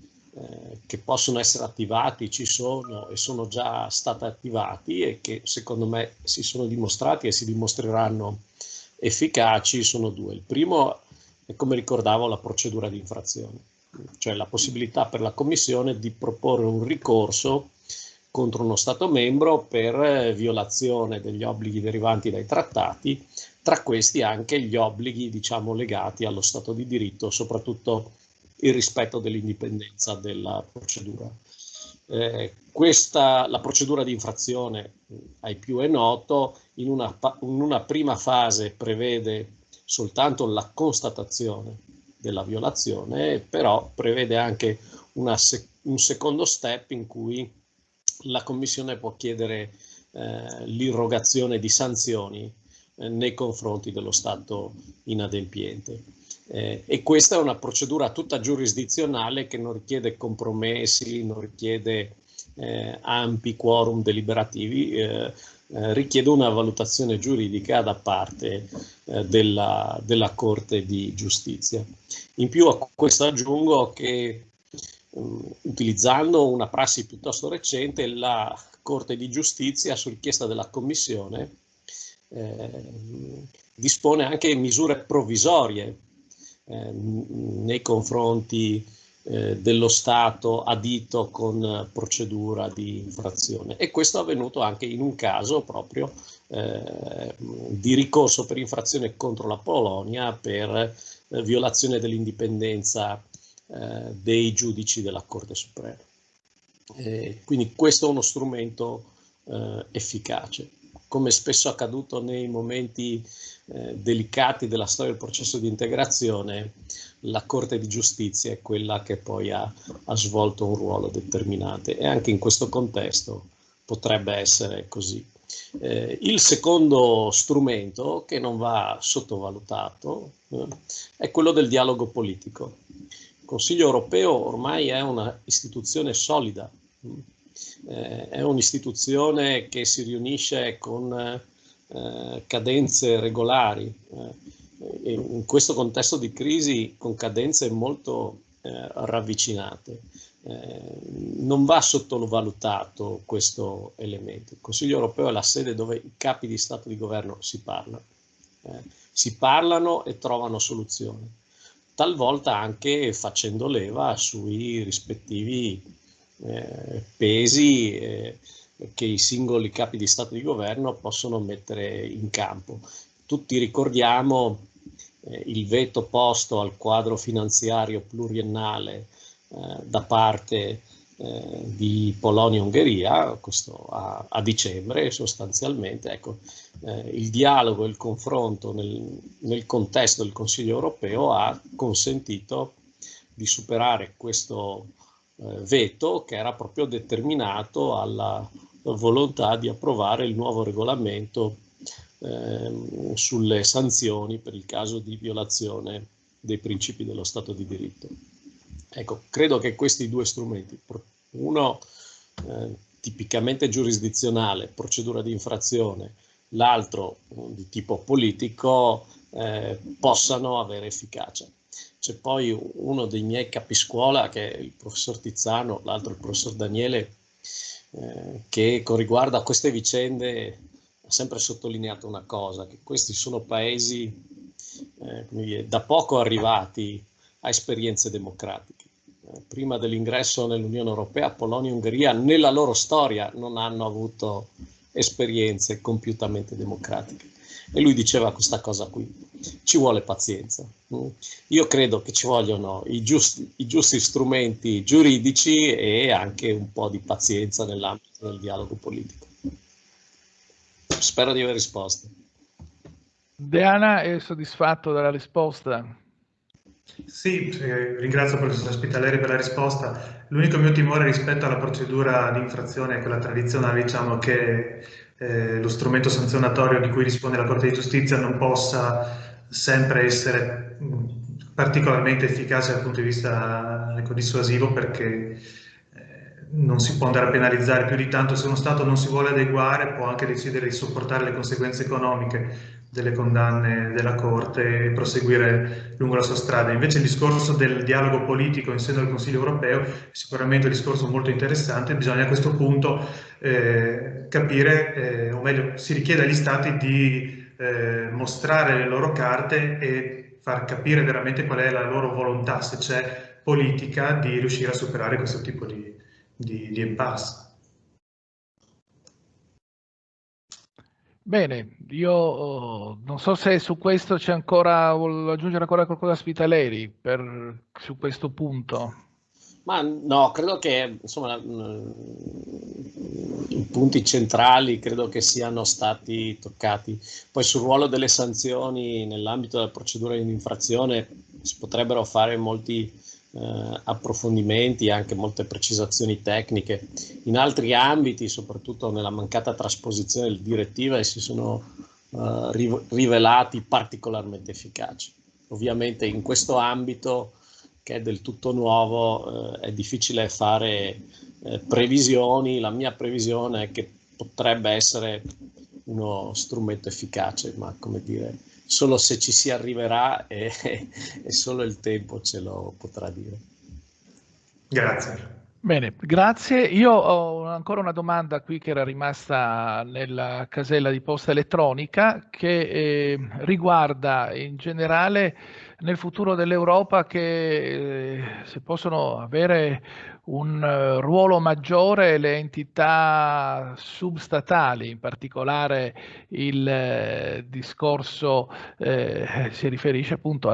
che possono essere attivati ci sono e sono già stati attivati e che secondo me si sono dimostrati e si dimostreranno efficaci, sono due. Il primo è, come ricordavo, la procedura di infrazione. cioè la possibilità per la Commissione di proporre un ricorso contro uno Stato membro per violazione degli obblighi derivanti dai trattati, tra questi anche gli obblighi, diciamo, legati allo Stato di diritto, soprattutto il rispetto dell'indipendenza della procedura. La procedura di infrazione ai più è noto, in una prima fase prevede soltanto la constatazione della violazione, però prevede anche un secondo step in cui la Commissione può chiedere l'irrogazione di sanzioni nei confronti dello Stato inadempiente. E questa è una procedura tutta giurisdizionale che non richiede compromessi, non richiede ampi quorum deliberativi, richiede una valutazione giuridica da parte della Corte di Giustizia. In più a questo aggiungo che utilizzando una prassi piuttosto recente, la Corte di Giustizia, su richiesta della Commissione, dispone anche misure provvisorie nei confronti dello Stato adito con procedura di infrazione, e questo è avvenuto anche in un caso proprio di ricorso per infrazione contro la Polonia per violazione dell'indipendenza dei giudici della Corte Suprema. Quindi questo è uno strumento efficace. Come spesso accaduto nei momenti delicati della storia del processo di integrazione, la Corte di Giustizia è quella che poi ha svolto un ruolo determinante, e anche in questo contesto potrebbe essere così. Il secondo strumento, che non va sottovalutato, è quello del dialogo politico. Il Consiglio europeo ormai è una istituzione solida, è un'istituzione che si riunisce con cadenze regolari, e in questo contesto di crisi con cadenze molto ravvicinate. Non va sottovalutato questo elemento. Il Consiglio europeo è la sede dove i capi di Stato e di Governo si parlano e trovano soluzioni, talvolta anche facendo leva sui rispettivi pesi che i singoli capi di Stato e di Governo possono mettere in campo. Tutti ricordiamo il veto posto al quadro finanziario pluriennale da parte di Polonia e Ungheria, questo a dicembre sostanzialmente. Ecco, il dialogo e il confronto nel contesto del Consiglio europeo ha consentito di superare questo veto, che era proprio determinato alla volontà di approvare il nuovo regolamento sulle sanzioni per il caso di violazione dei principi dello Stato di diritto. Ecco, credo che questi due strumenti, uno tipicamente giurisdizionale, procedura di infrazione, l'altro di tipo politico, possano avere efficacia. C'è poi uno dei miei capiscuola, che è il professor Tizzano, l'altro il professor Daniele, che con riguardo a queste vicende ha sempre sottolineato una cosa, che questi sono paesi da poco arrivati a esperienze democratiche. Prima dell'ingresso nell'Unione Europea, Polonia e Ungheria nella loro storia non hanno avuto esperienze compiutamente democratiche. E lui diceva questa cosa qui: ci vuole pazienza. Io credo che ci vogliono i giusti strumenti giuridici e anche un po' di pazienza nell'ambito del dialogo politico. Spero di aver risposto. Deana, è soddisfatto della risposta? Sì, ringrazio il professor Spitaleri per la risposta. L'unico mio timore rispetto alla procedura di infrazione è quella tradizionale, diciamo, che lo strumento sanzionatorio di cui dispone la Corte di Giustizia non possa sempre essere particolarmente efficace dal punto di vista dissuasivo, perché non si può andare a penalizzare più di tanto. Se uno Stato non si vuole adeguare, può anche decidere di sopportare le conseguenze economiche delle condanne della Corte e proseguire lungo la sua strada. Invece il discorso del dialogo politico in seno al Consiglio europeo è sicuramente un discorso molto interessante. Bisogna a questo punto capire, o meglio, si richiede agli Stati di mostrare le loro carte e far capire veramente qual è la loro volontà, se c'è politica di riuscire a superare questo tipo di impasse. Bene, io non so se su questo c'è ancora, vuole aggiungere ancora qualcosa Spitaleri su questo punto. Ma no, credo che insomma i punti centrali credo che siano stati toccati. Poi sul ruolo delle sanzioni nell'ambito della procedura di infrazione si potrebbero fare molti approfondimenti, anche molte precisazioni tecniche. In altri ambiti, soprattutto nella mancata trasposizione delle direttive, si sono rivelati particolarmente efficaci. Ovviamente in questo ambito, che è del tutto nuovo, è difficile fare previsioni. La mia previsione è che potrebbe essere uno strumento efficace, ma come dire, solo se ci si arriverà e solo il tempo ce lo potrà dire. Grazie. Bene, grazie. Io ho ancora una domanda qui che era rimasta nella casella di posta elettronica che riguarda in generale nel futuro dell'Europa che se possono avere un ruolo maggiore le entità substatali, in particolare il discorso si riferisce appunto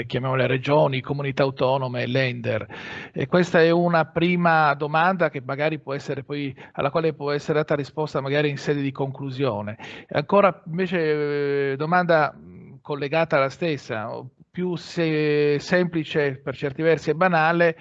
chiamiamole regioni, comunità autonome, Länder. E questa è una prima domanda che magari può essere poi, alla quale può essere data risposta magari in sede di conclusione. Ancora invece domanda collegata alla stessa, più semplice per certi versi e banale,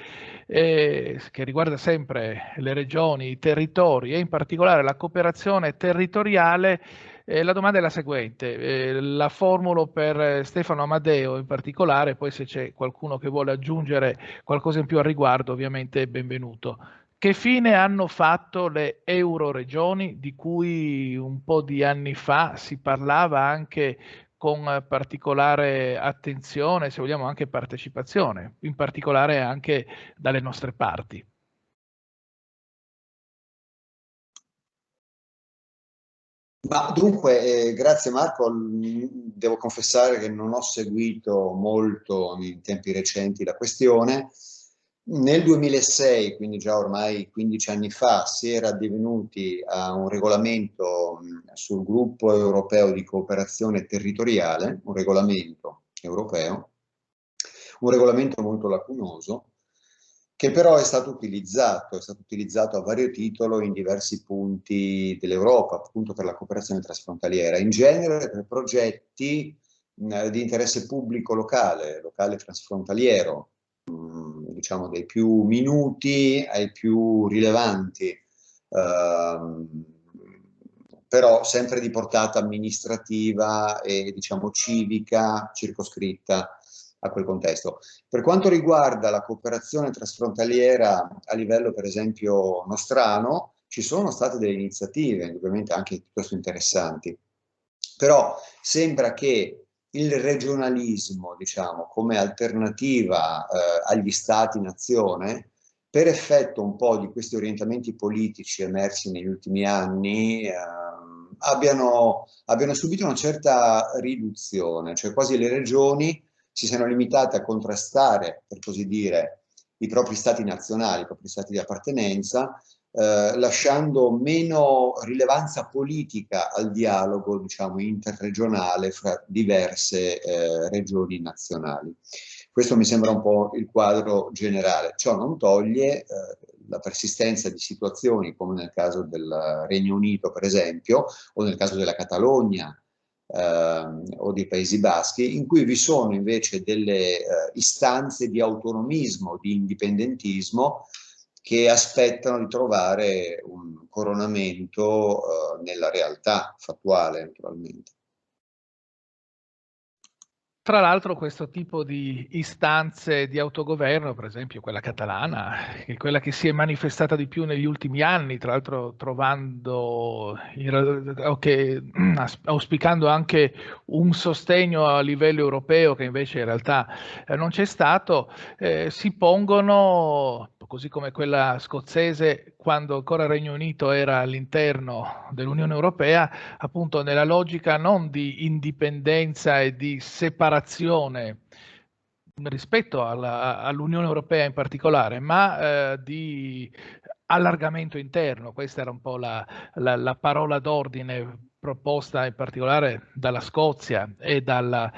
che riguarda sempre le regioni, i territori e in particolare la cooperazione territoriale. La domanda è la seguente, la formulo per Stefano Amadeo in particolare, poi se c'è qualcuno che vuole aggiungere qualcosa in più al riguardo ovviamente è benvenuto. Che fine hanno fatto le euroregioni di cui un po' di anni fa si parlava anche con particolare attenzione, se vogliamo anche partecipazione, in particolare anche dalle nostre parti? Ma dunque, grazie Marco, devo confessare che non ho seguito molto in tempi recenti la questione. Nel 2006, quindi già ormai 15 anni fa, si era addivenuti a un regolamento sul gruppo europeo di cooperazione territoriale, un regolamento europeo, un regolamento molto lacunoso, che però è stato utilizzato a vario titolo in diversi punti dell'Europa, appunto per la cooperazione trasfrontaliera, in genere per progetti di interesse pubblico locale transfrontaliero, diciamo dai più minuti ai più rilevanti, però sempre di portata amministrativa e diciamo civica, circoscritta a quel contesto. Per quanto riguarda la cooperazione trasfrontaliera a livello per esempio nostrano, ci sono state delle iniziative, indubbiamente anche piuttosto interessanti, però sembra che il regionalismo, diciamo, come alternativa agli stati-nazione, per effetto un po' di questi orientamenti politici emersi negli ultimi anni, abbiano subito una certa riduzione, cioè quasi le regioni si siano limitate a contrastare, per così dire, i propri stati nazionali, i propri stati di appartenenza, lasciando meno rilevanza politica al dialogo, diciamo, interregionale fra diverse regioni nazionali. Questo mi sembra un po' il quadro generale. Ciò non toglie la persistenza di situazioni come nel caso del Regno Unito, per esempio, o nel caso della Catalogna, o dei Paesi Baschi, in cui vi sono invece delle istanze di autonomismo, di indipendentismo, che aspettano di trovare un coronamento nella realtà fattuale, naturalmente. Tra l'altro questo tipo di istanze di autogoverno, per esempio quella catalana, che è quella che si è manifestata di più negli ultimi anni, tra l'altro auspicando anche un sostegno a livello europeo che invece in realtà non c'è stato, si pongono, così come quella scozzese quando ancora il Regno Unito era all'interno dell'Unione Europea, appunto nella logica non di indipendenza e di separazione rispetto all'Unione Europea in particolare, ma di allargamento interno. Questa era un po' la parola d'ordine proposta in particolare dalla Scozia e dalla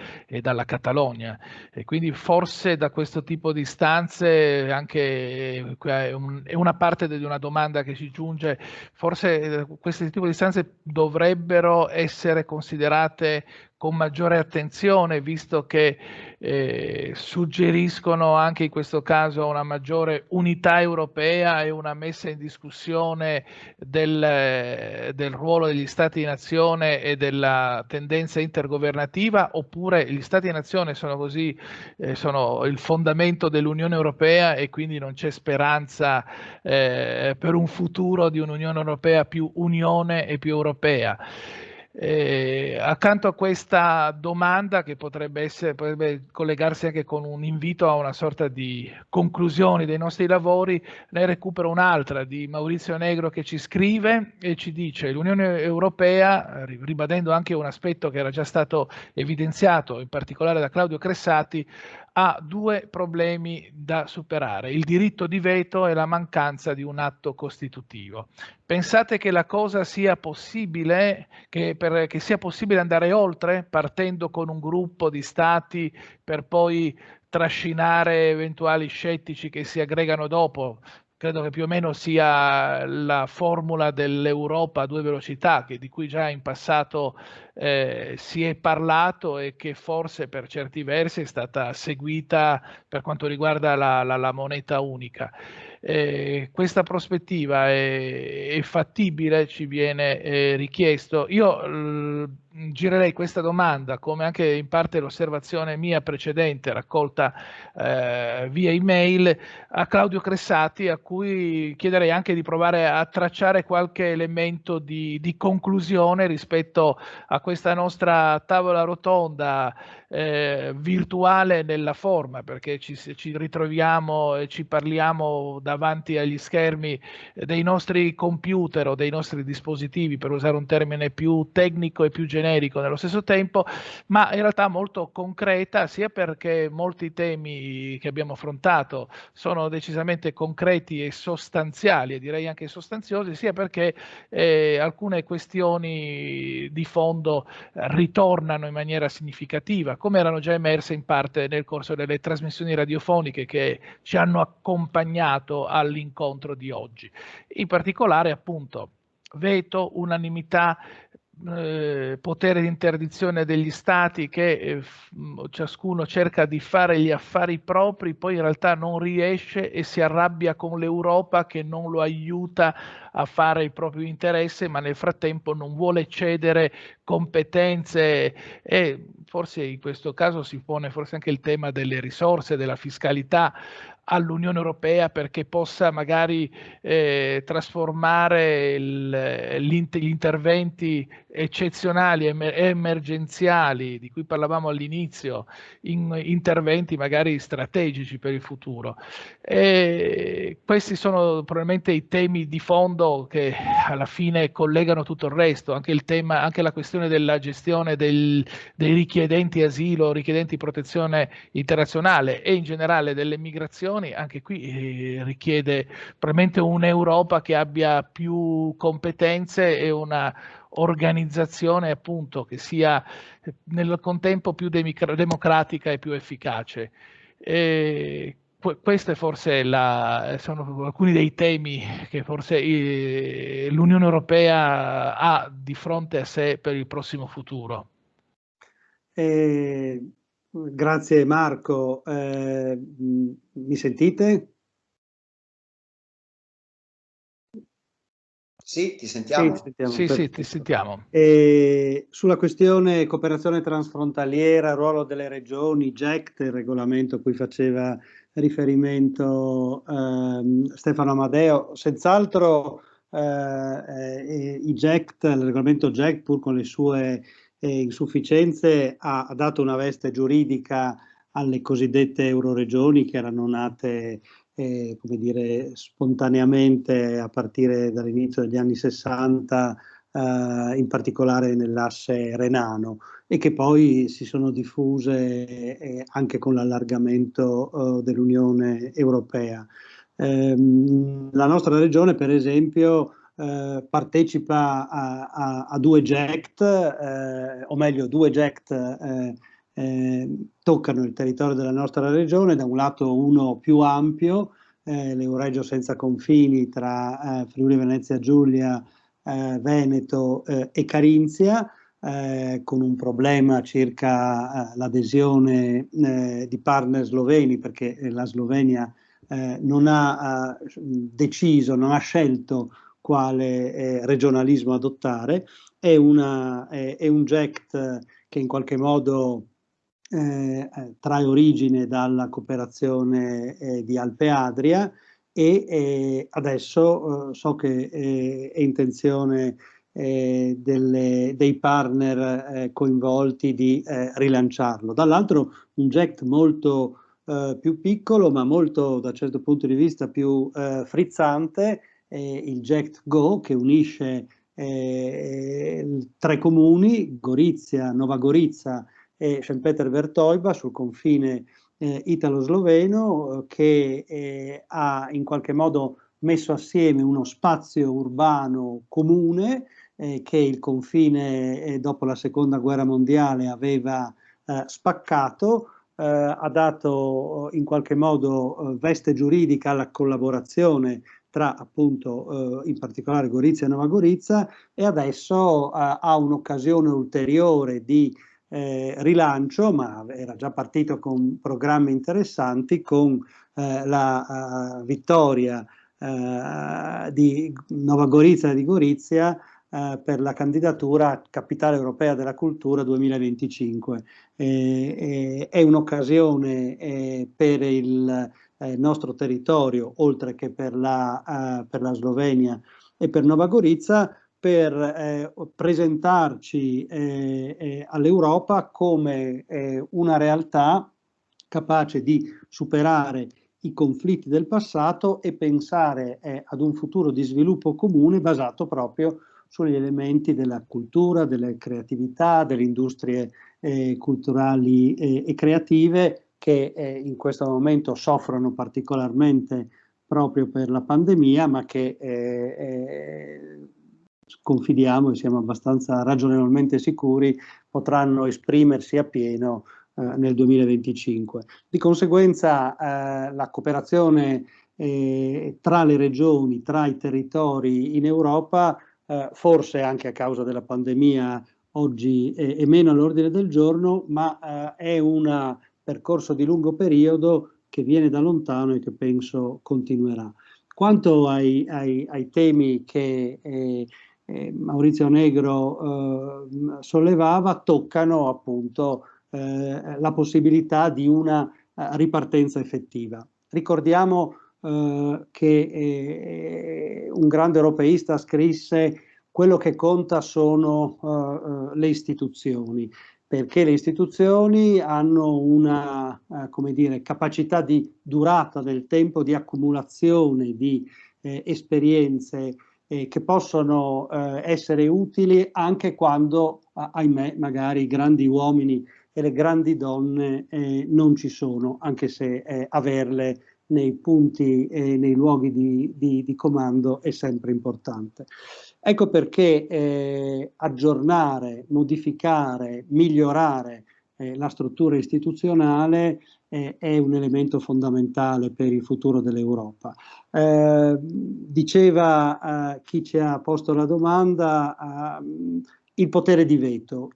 Catalogna, e quindi forse da questo tipo di istanze, anche è una parte di una domanda che ci giunge, forse questo tipo di istanze dovrebbero essere considerate con maggiore attenzione, visto che suggeriscono anche in questo caso una maggiore unità europea e una messa in discussione del ruolo degli Stati di Nazione e della tendenza intergovernativa, oppure gli Stati di Nazione sono così, sono il fondamento dell'Unione Europea e quindi non c'è speranza per un futuro di un'Unione Europea più unione e più europea. Accanto a questa domanda, che potrebbe collegarsi anche con un invito a una sorta di conclusione dei nostri lavori, ne recupero un'altra di Maurizio Negro, che ci scrive e ci dice: l'Unione Europea, ribadendo anche un aspetto che era già stato evidenziato in particolare da Claudio Cressati, ha due problemi da superare: il diritto di veto e la mancanza di un atto costitutivo. Pensate che la cosa sia possibile, che sia possibile andare oltre, partendo con un gruppo di stati per poi trascinare eventuali scettici che si aggregano dopo? Credo che più o meno sia la formula dell'Europa a due velocità, di cui già in passato si è parlato e che forse per certi versi è stata seguita per quanto riguarda la moneta unica. Questa prospettiva è fattibile, ci viene richiesto. Io girerei questa domanda, come anche in parte l'osservazione mia precedente raccolta via email, a Claudio Cressati, a cui chiederei anche di provare a tracciare qualche elemento di conclusione rispetto a questa nostra tavola rotonda virtuale nella forma, perché ci ritroviamo e ci parliamo davanti agli schermi dei nostri computer o dei nostri dispositivi, per usare un termine più tecnico e più generico nello stesso tempo, ma in realtà molto concreta, sia perché molti temi che abbiamo affrontato sono decisamente concreti e sostanziali, e direi anche sostanziosi, sia perché alcune questioni di fondo ritornano in maniera significativa, come erano già emerse in parte nel corso delle trasmissioni radiofoniche che ci hanno accompagnato all'incontro di oggi. In particolare, appunto, veto, unanimità, potere di interdizione degli stati che ciascuno cerca di fare gli affari propri, poi in realtà non riesce e si arrabbia con l'Europa che non lo aiuta a fare il proprio interesse, ma nel frattempo non vuole cedere competenze, e forse in questo caso si pone forse anche il tema delle risorse, della fiscalità all'Unione Europea, perché possa magari trasformare gli interventi eccezionali e emergenziali di cui parlavamo all'inizio in interventi magari strategici per il futuro. E questi sono probabilmente i temi di fondo che alla fine collegano tutto il resto, anche il tema, anche la questione della gestione dei richiedenti asilo, richiedenti protezione internazionale e in generale delle migrazioni. Anche qui richiede probabilmente un'Europa che abbia più competenze e una organizzazione, appunto, che sia nel contempo più democratica e più efficace. Questo è forse sono alcuni dei temi che forse l'Unione Europea ha di fronte a sé per il prossimo futuro. Grazie Marco. Mi sentite? Sì, ti sentiamo. Sì, ti sentiamo. Sulla questione cooperazione transfrontaliera, ruolo delle regioni, GECT, il regolamento a cui faceva riferimento Stefano Amadeo, senz'altro il regolamento GECT, pur con le sue insufficienze, ha dato una veste giuridica alle cosiddette euroregioni, che erano nate come dire, spontaneamente a partire dall'inizio degli anni 60 in particolare nell'asse renano, e che poi si sono diffuse anche con l'allargamento dell'Unione Europea. La nostra regione, per esempio, partecipa a due GECT, o meglio, due GECT toccano il territorio della nostra regione, da un lato uno più ampio, l'Euregio senza confini tra Friuli Venezia Giulia, Veneto e Carinzia, con un problema circa l'adesione di partner sloveni, perché la Slovenia non ha deciso, non ha scelto quale regionalismo adottare. È un GECT che in qualche modo trae origine dalla cooperazione di Alpe Adria, e adesso so che è intenzione dei partner coinvolti di rilanciarlo. Dall'altro un GECT molto più piccolo, ma molto, da un certo punto di vista, più frizzante, il GECT Go, che unisce 3 comuni, Gorizia, Nova Gorica e Szentpetervertojba, sul confine italo-sloveno, che ha in qualche modo messo assieme uno spazio urbano comune che il confine dopo la seconda guerra mondiale aveva spaccato, ha dato in qualche modo veste giuridica alla collaborazione tra appunto in particolare Gorizia e Nova Gorica, e adesso ha un'occasione ulteriore di rilancio, ma era già partito con programmi interessanti, con la vittoria di Nova Gorica e di Gorizia per la candidatura a Capitale Europea della Cultura 2025. È un'occasione per il nostro territorio, oltre che per la Slovenia e per Nova Gorica, per presentarci all'Europa come una realtà capace di superare i conflitti del passato e pensare ad un futuro di sviluppo comune basato proprio sugli elementi della cultura, delle creatività, delle industrie culturali e creative, che in questo momento soffrono particolarmente proprio per la pandemia, ma che confidiamo e siamo abbastanza ragionevolmente sicuri potranno esprimersi appieno nel 2025. Di conseguenza la cooperazione tra le regioni, tra i territori in Europa, forse anche a causa della pandemia oggi è meno all'ordine del giorno, ma è un percorso di lungo periodo che viene da lontano e che penso continuerà. Quanto ai temi che Maurizio Negro sollevava, toccano appunto la possibilità di una ripartenza effettiva. Ricordiamo che un grande europeista scrisse: quello che conta sono le istituzioni, perché le istituzioni hanno una come dire, capacità di durata del tempo, di accumulazione di esperienze che possono essere utili anche quando, ahimè, magari i grandi uomini e le grandi donne non ci sono, anche se averle nei punti e nei luoghi di comando è sempre importante. Ecco perché aggiornare, modificare, migliorare la struttura istituzionale è un elemento fondamentale per il futuro dell'Europa. Diceva chi ci ha posto la domanda il potere di veto,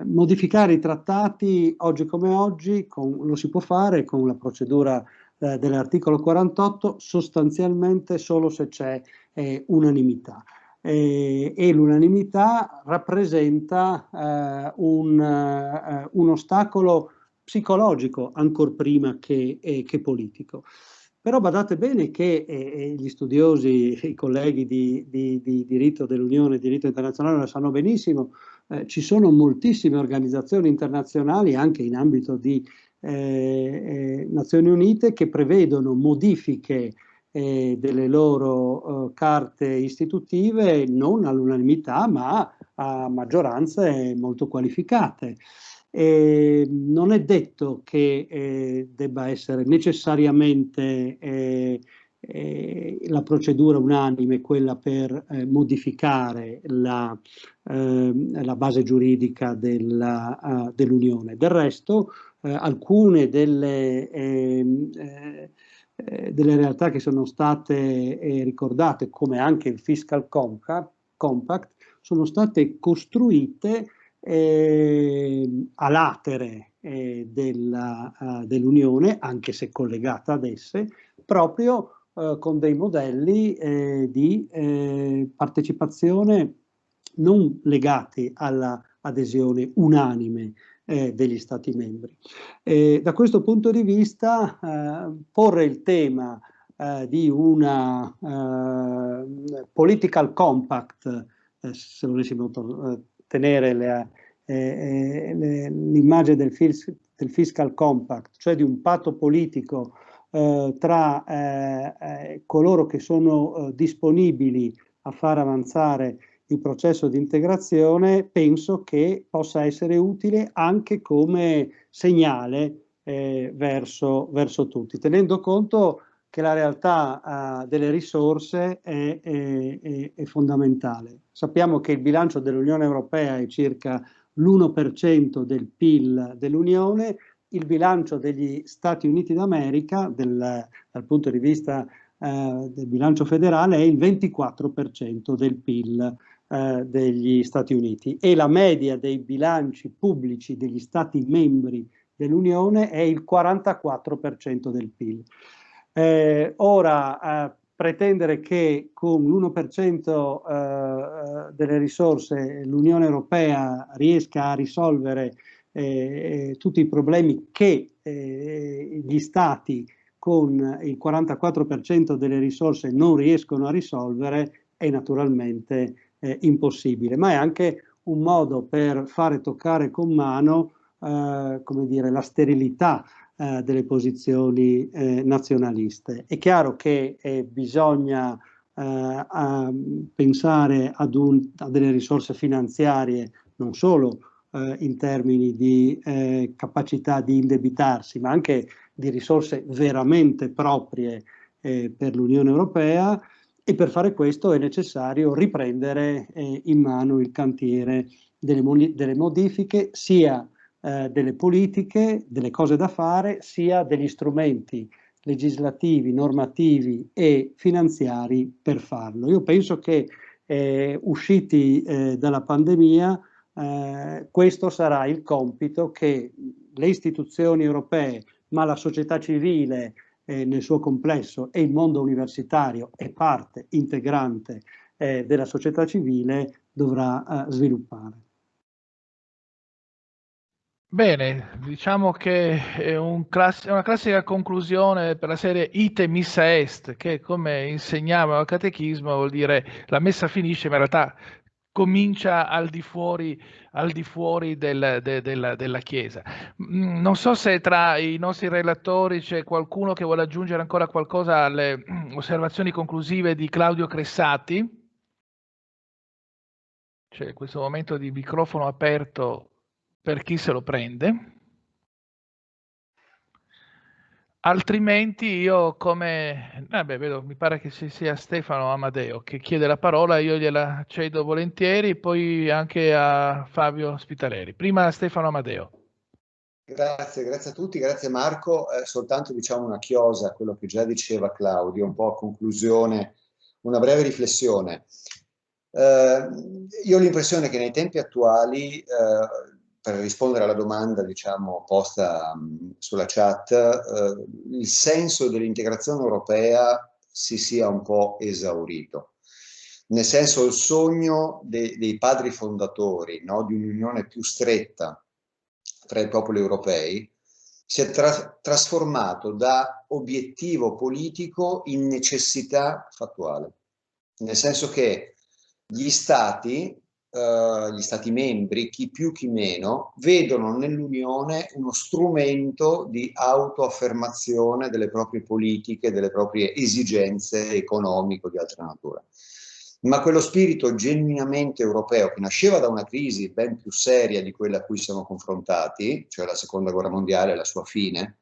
modificare i trattati oggi come oggi lo si può fare con la procedura dell'articolo 48 sostanzialmente solo se c'è unanimità. E l'unanimità rappresenta un ostacolo psicologico ancor prima che politico. Però badate bene che gli studiosi, i colleghi di diritto dell'Unione, diritto internazionale lo sanno benissimo, ci sono moltissime organizzazioni internazionali anche in ambito di Nazioni Unite che prevedono modifiche delle loro carte istitutive non all'unanimità, ma a maggioranze molto qualificate. Non è detto che debba essere necessariamente la procedura unanime quella per modificare la base giuridica dell'Unione. Del resto, alcune delle realtà che sono state ricordate, come anche il Fiscal Compact, sono state costruite a latere dell'Unione, anche se collegata ad esse, proprio con dei modelli di partecipazione non legati alla adesione unanime degli Stati membri. Da questo punto di vista, porre il tema di una political compact, se volessimo tenere l'immagine del fiscal compact, cioè di un patto politico tra coloro che sono disponibili a far avanzare il processo di integrazione, penso che possa essere utile anche come segnale verso tutti, tenendo conto che la realtà delle risorse è fondamentale. Sappiamo che il bilancio dell'Unione Europea è circa l'1% del PIL dell'Unione, il bilancio degli Stati Uniti d'America, dal punto di vista del bilancio federale, è il 24% del PIL degli Stati Uniti, e la media dei bilanci pubblici degli Stati membri dell'Unione è il 44% del PIL. Ora, pretendere che con l'1% delle risorse l'Unione Europea riesca a risolvere tutti i problemi che gli Stati con il 44% delle risorse non riescono a risolvere è naturalmente impossibile, ma è anche un modo per fare toccare con mano come dire, la sterilità delle posizioni nazionaliste. È chiaro che bisogna pensare a delle risorse finanziarie non solo in termini di capacità di indebitarsi, ma anche di risorse veramente proprie per l'Unione Europea, e per fare questo è necessario riprendere in mano il cantiere delle modifiche, sia delle politiche, delle cose da fare, sia degli strumenti legislativi, normativi e finanziari per farlo. Io penso che usciti dalla pandemia questo sarà il compito che le istituzioni europee, ma la società civile nel suo complesso e il mondo universitario è parte integrante della società civile, dovrà sviluppare. Bene, diciamo che è una classica conclusione per la serie ite missa est, che come insegniamo al catechismo vuol dire la messa finisce, ma in realtà comincia al di fuori della Chiesa. Non so se tra i nostri relatori c'è qualcuno che vuole aggiungere ancora qualcosa alle osservazioni conclusive di Claudio Cressati. C'è questo momento di microfono aperto per chi se lo prende. Altrimenti io vedo, mi pare che ci sia Stefano Amadeo che chiede la parola, io gliela cedo volentieri, poi anche a Fabio Spitaleri. Prima Stefano Amadeo. Grazie a tutti, grazie Marco. Soltanto diciamo una chiosa a quello che già diceva Claudio, un po' a conclusione, una breve riflessione. Io ho l'impressione che nei tempi attuali, per rispondere alla domanda diciamo posta sulla chat, il senso dell'integrazione europea si sia un po' esaurito. Nel senso, il sogno dei padri fondatori, no, di un'unione più stretta tra i popoli europei si è trasformato da obiettivo politico in necessità fattuale. Nel senso che gli stati gli Stati membri, chi più chi meno, vedono nell'Unione uno strumento di autoaffermazione delle proprie politiche, delle proprie esigenze economiche o di altra natura. Ma quello spirito genuinamente europeo, che nasceva da una crisi ben più seria di quella a cui siamo confrontati, cioè la Seconda Guerra Mondiale e la sua fine,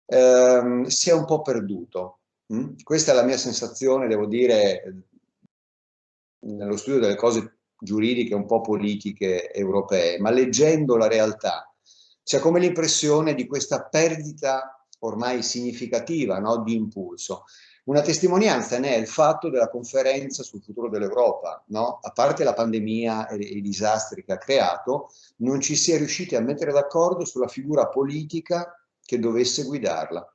si è un po' perduto. Questa è la mia sensazione, devo dire, nello studio delle cose giuridiche un po' politiche europee, ma leggendo la realtà c'è come l'impressione di questa perdita ormai significativa, no, di impulso. Una testimonianza ne è il fatto della conferenza sul futuro dell'Europa, no? A parte la pandemia e i disastri che ha creato, non ci si è riusciti a mettere d'accordo sulla figura politica che dovesse guidarla,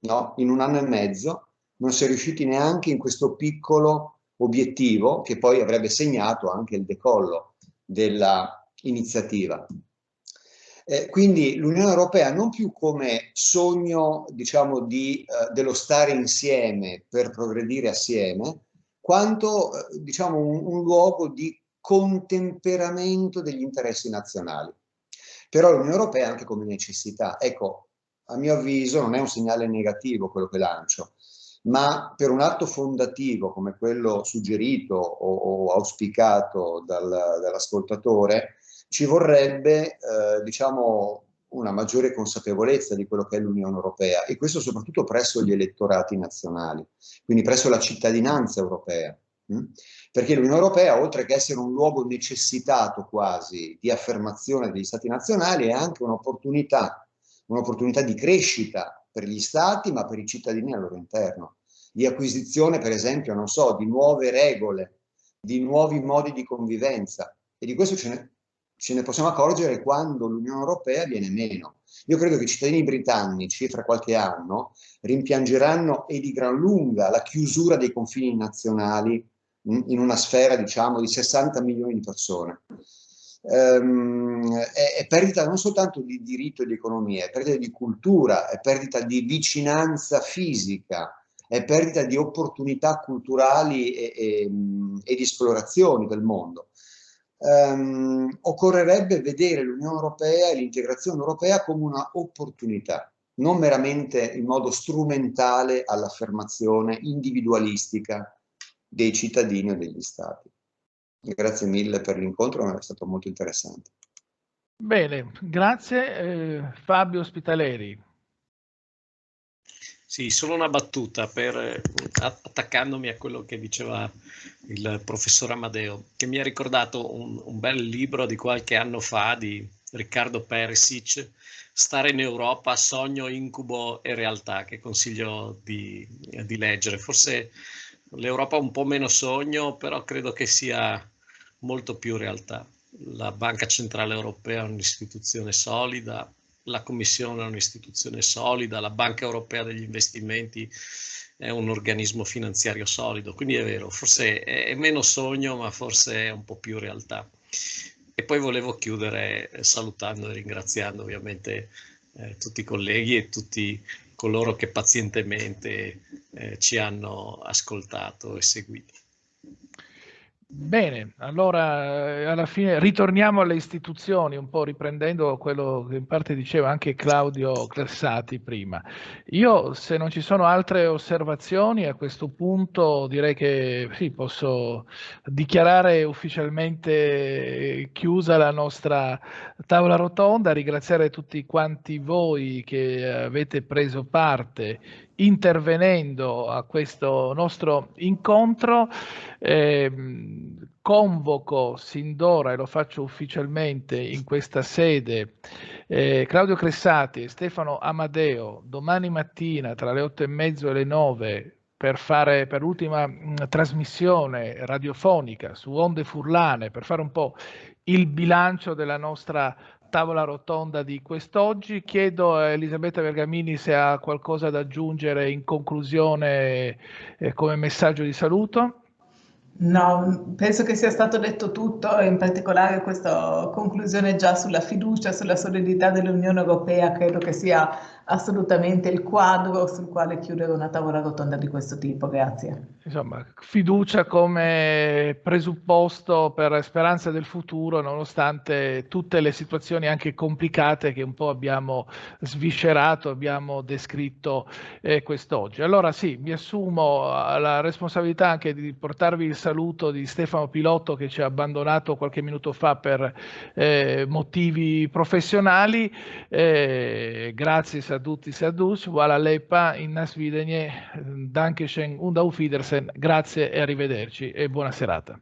no? In un anno e mezzo non si è riusciti neanche in questo piccolo obiettivo che poi avrebbe segnato anche il decollo della iniziativa. Quindi l'Unione Europea non più come sogno, diciamo, dello stare insieme per progredire assieme, quanto diciamo un luogo di contemperamento degli interessi nazionali. Però l'Unione Europea anche come necessità. Ecco, a mio avviso non è un segnale negativo quello che lancio, ma per un atto fondativo come quello suggerito o auspicato dall'ascoltatore ci vorrebbe diciamo una maggiore consapevolezza di quello che è l'Unione Europea, e questo soprattutto presso gli elettorati nazionali, quindi presso la cittadinanza europea. Perché l'Unione Europea, oltre che essere un luogo necessitato quasi di affermazione degli Stati nazionali, è anche un'opportunità di crescita per gli Stati, ma per i cittadini al loro interno, di acquisizione, per esempio, non so, di nuove regole, di nuovi modi di convivenza, e di questo ce ne possiamo accorgere quando l'Unione Europea viene meno. Io credo che i cittadini britannici, fra qualche anno, rimpiangeranno e di gran lunga la chiusura dei confini nazionali in una sfera, diciamo, di 60 milioni di persone. È perdita non soltanto di diritto e di economia, è perdita di cultura, è perdita di vicinanza fisica, è perdita di opportunità culturali e di esplorazioni del mondo. Occorrerebbe vedere l'Unione Europea e l'integrazione europea come una opportunità, non meramente in modo strumentale all'affermazione individualistica dei cittadini o degli Stati. Grazie mille per l'incontro, è stato molto interessante. Bene, grazie. Fabio Spitaleri. Sì, solo una battuta attaccandomi a quello che diceva il professor Amadeo, che mi ha ricordato un bel libro di qualche anno fa di Riccardo Perisic, Stare in Europa, sogno, incubo e realtà, che consiglio di leggere. Forse l'Europa è un po' meno sogno, però credo che sia molto più realtà. La Banca Centrale Europea è un'istituzione solida, la Commissione è un'istituzione solida, la Banca Europea degli Investimenti è un organismo finanziario solido, quindi è vero, forse è meno sogno, ma forse è un po' più realtà. E poi volevo chiudere salutando e ringraziando ovviamente tutti i colleghi e tutti coloro che pazientemente ci hanno ascoltato e seguiti. Bene, allora alla fine ritorniamo alle istituzioni, un po' riprendendo quello che in parte diceva anche Claudio Classati prima. Io, se non ci sono altre osservazioni, a questo punto direi che sì, posso dichiarare ufficialmente chiusa la nostra tavola rotonda, ringraziare tutti quanti voi che avete preso parte intervenendo a questo nostro incontro. Convoco sin d'ora, e lo faccio ufficialmente in questa sede, Claudio Cressati e Stefano Amadeo domani mattina tra le 8:30 e le 9 per l'ultima trasmissione radiofonica su Onde Furlane, per fare un po' il bilancio della nostra tavola rotonda di quest'oggi. Chiedo a Elisabetta Bergamini se ha qualcosa da aggiungere in conclusione come messaggio di saluto. No, penso che sia stato detto tutto, in particolare questa conclusione già sulla fiducia, sulla solidità dell'Unione Europea, credo che sia assolutamente il quadro sul quale chiudere una tavola rotonda di questo tipo. Grazie. Insomma, fiducia come presupposto per speranza del futuro, nonostante tutte le situazioni anche complicate che un po' abbiamo sviscerato, abbiamo descritto quest'oggi. Allora sì, mi assumo la responsabilità anche di portarvi il saluto di Stefano Pilotto, che ci ha abbandonato qualche minuto fa per motivi professionali. Grazie a tutti, Hvala lepa in nasvidenje, Dankeschön und auf Wiedersehen. Grazie e arrivederci e buona serata.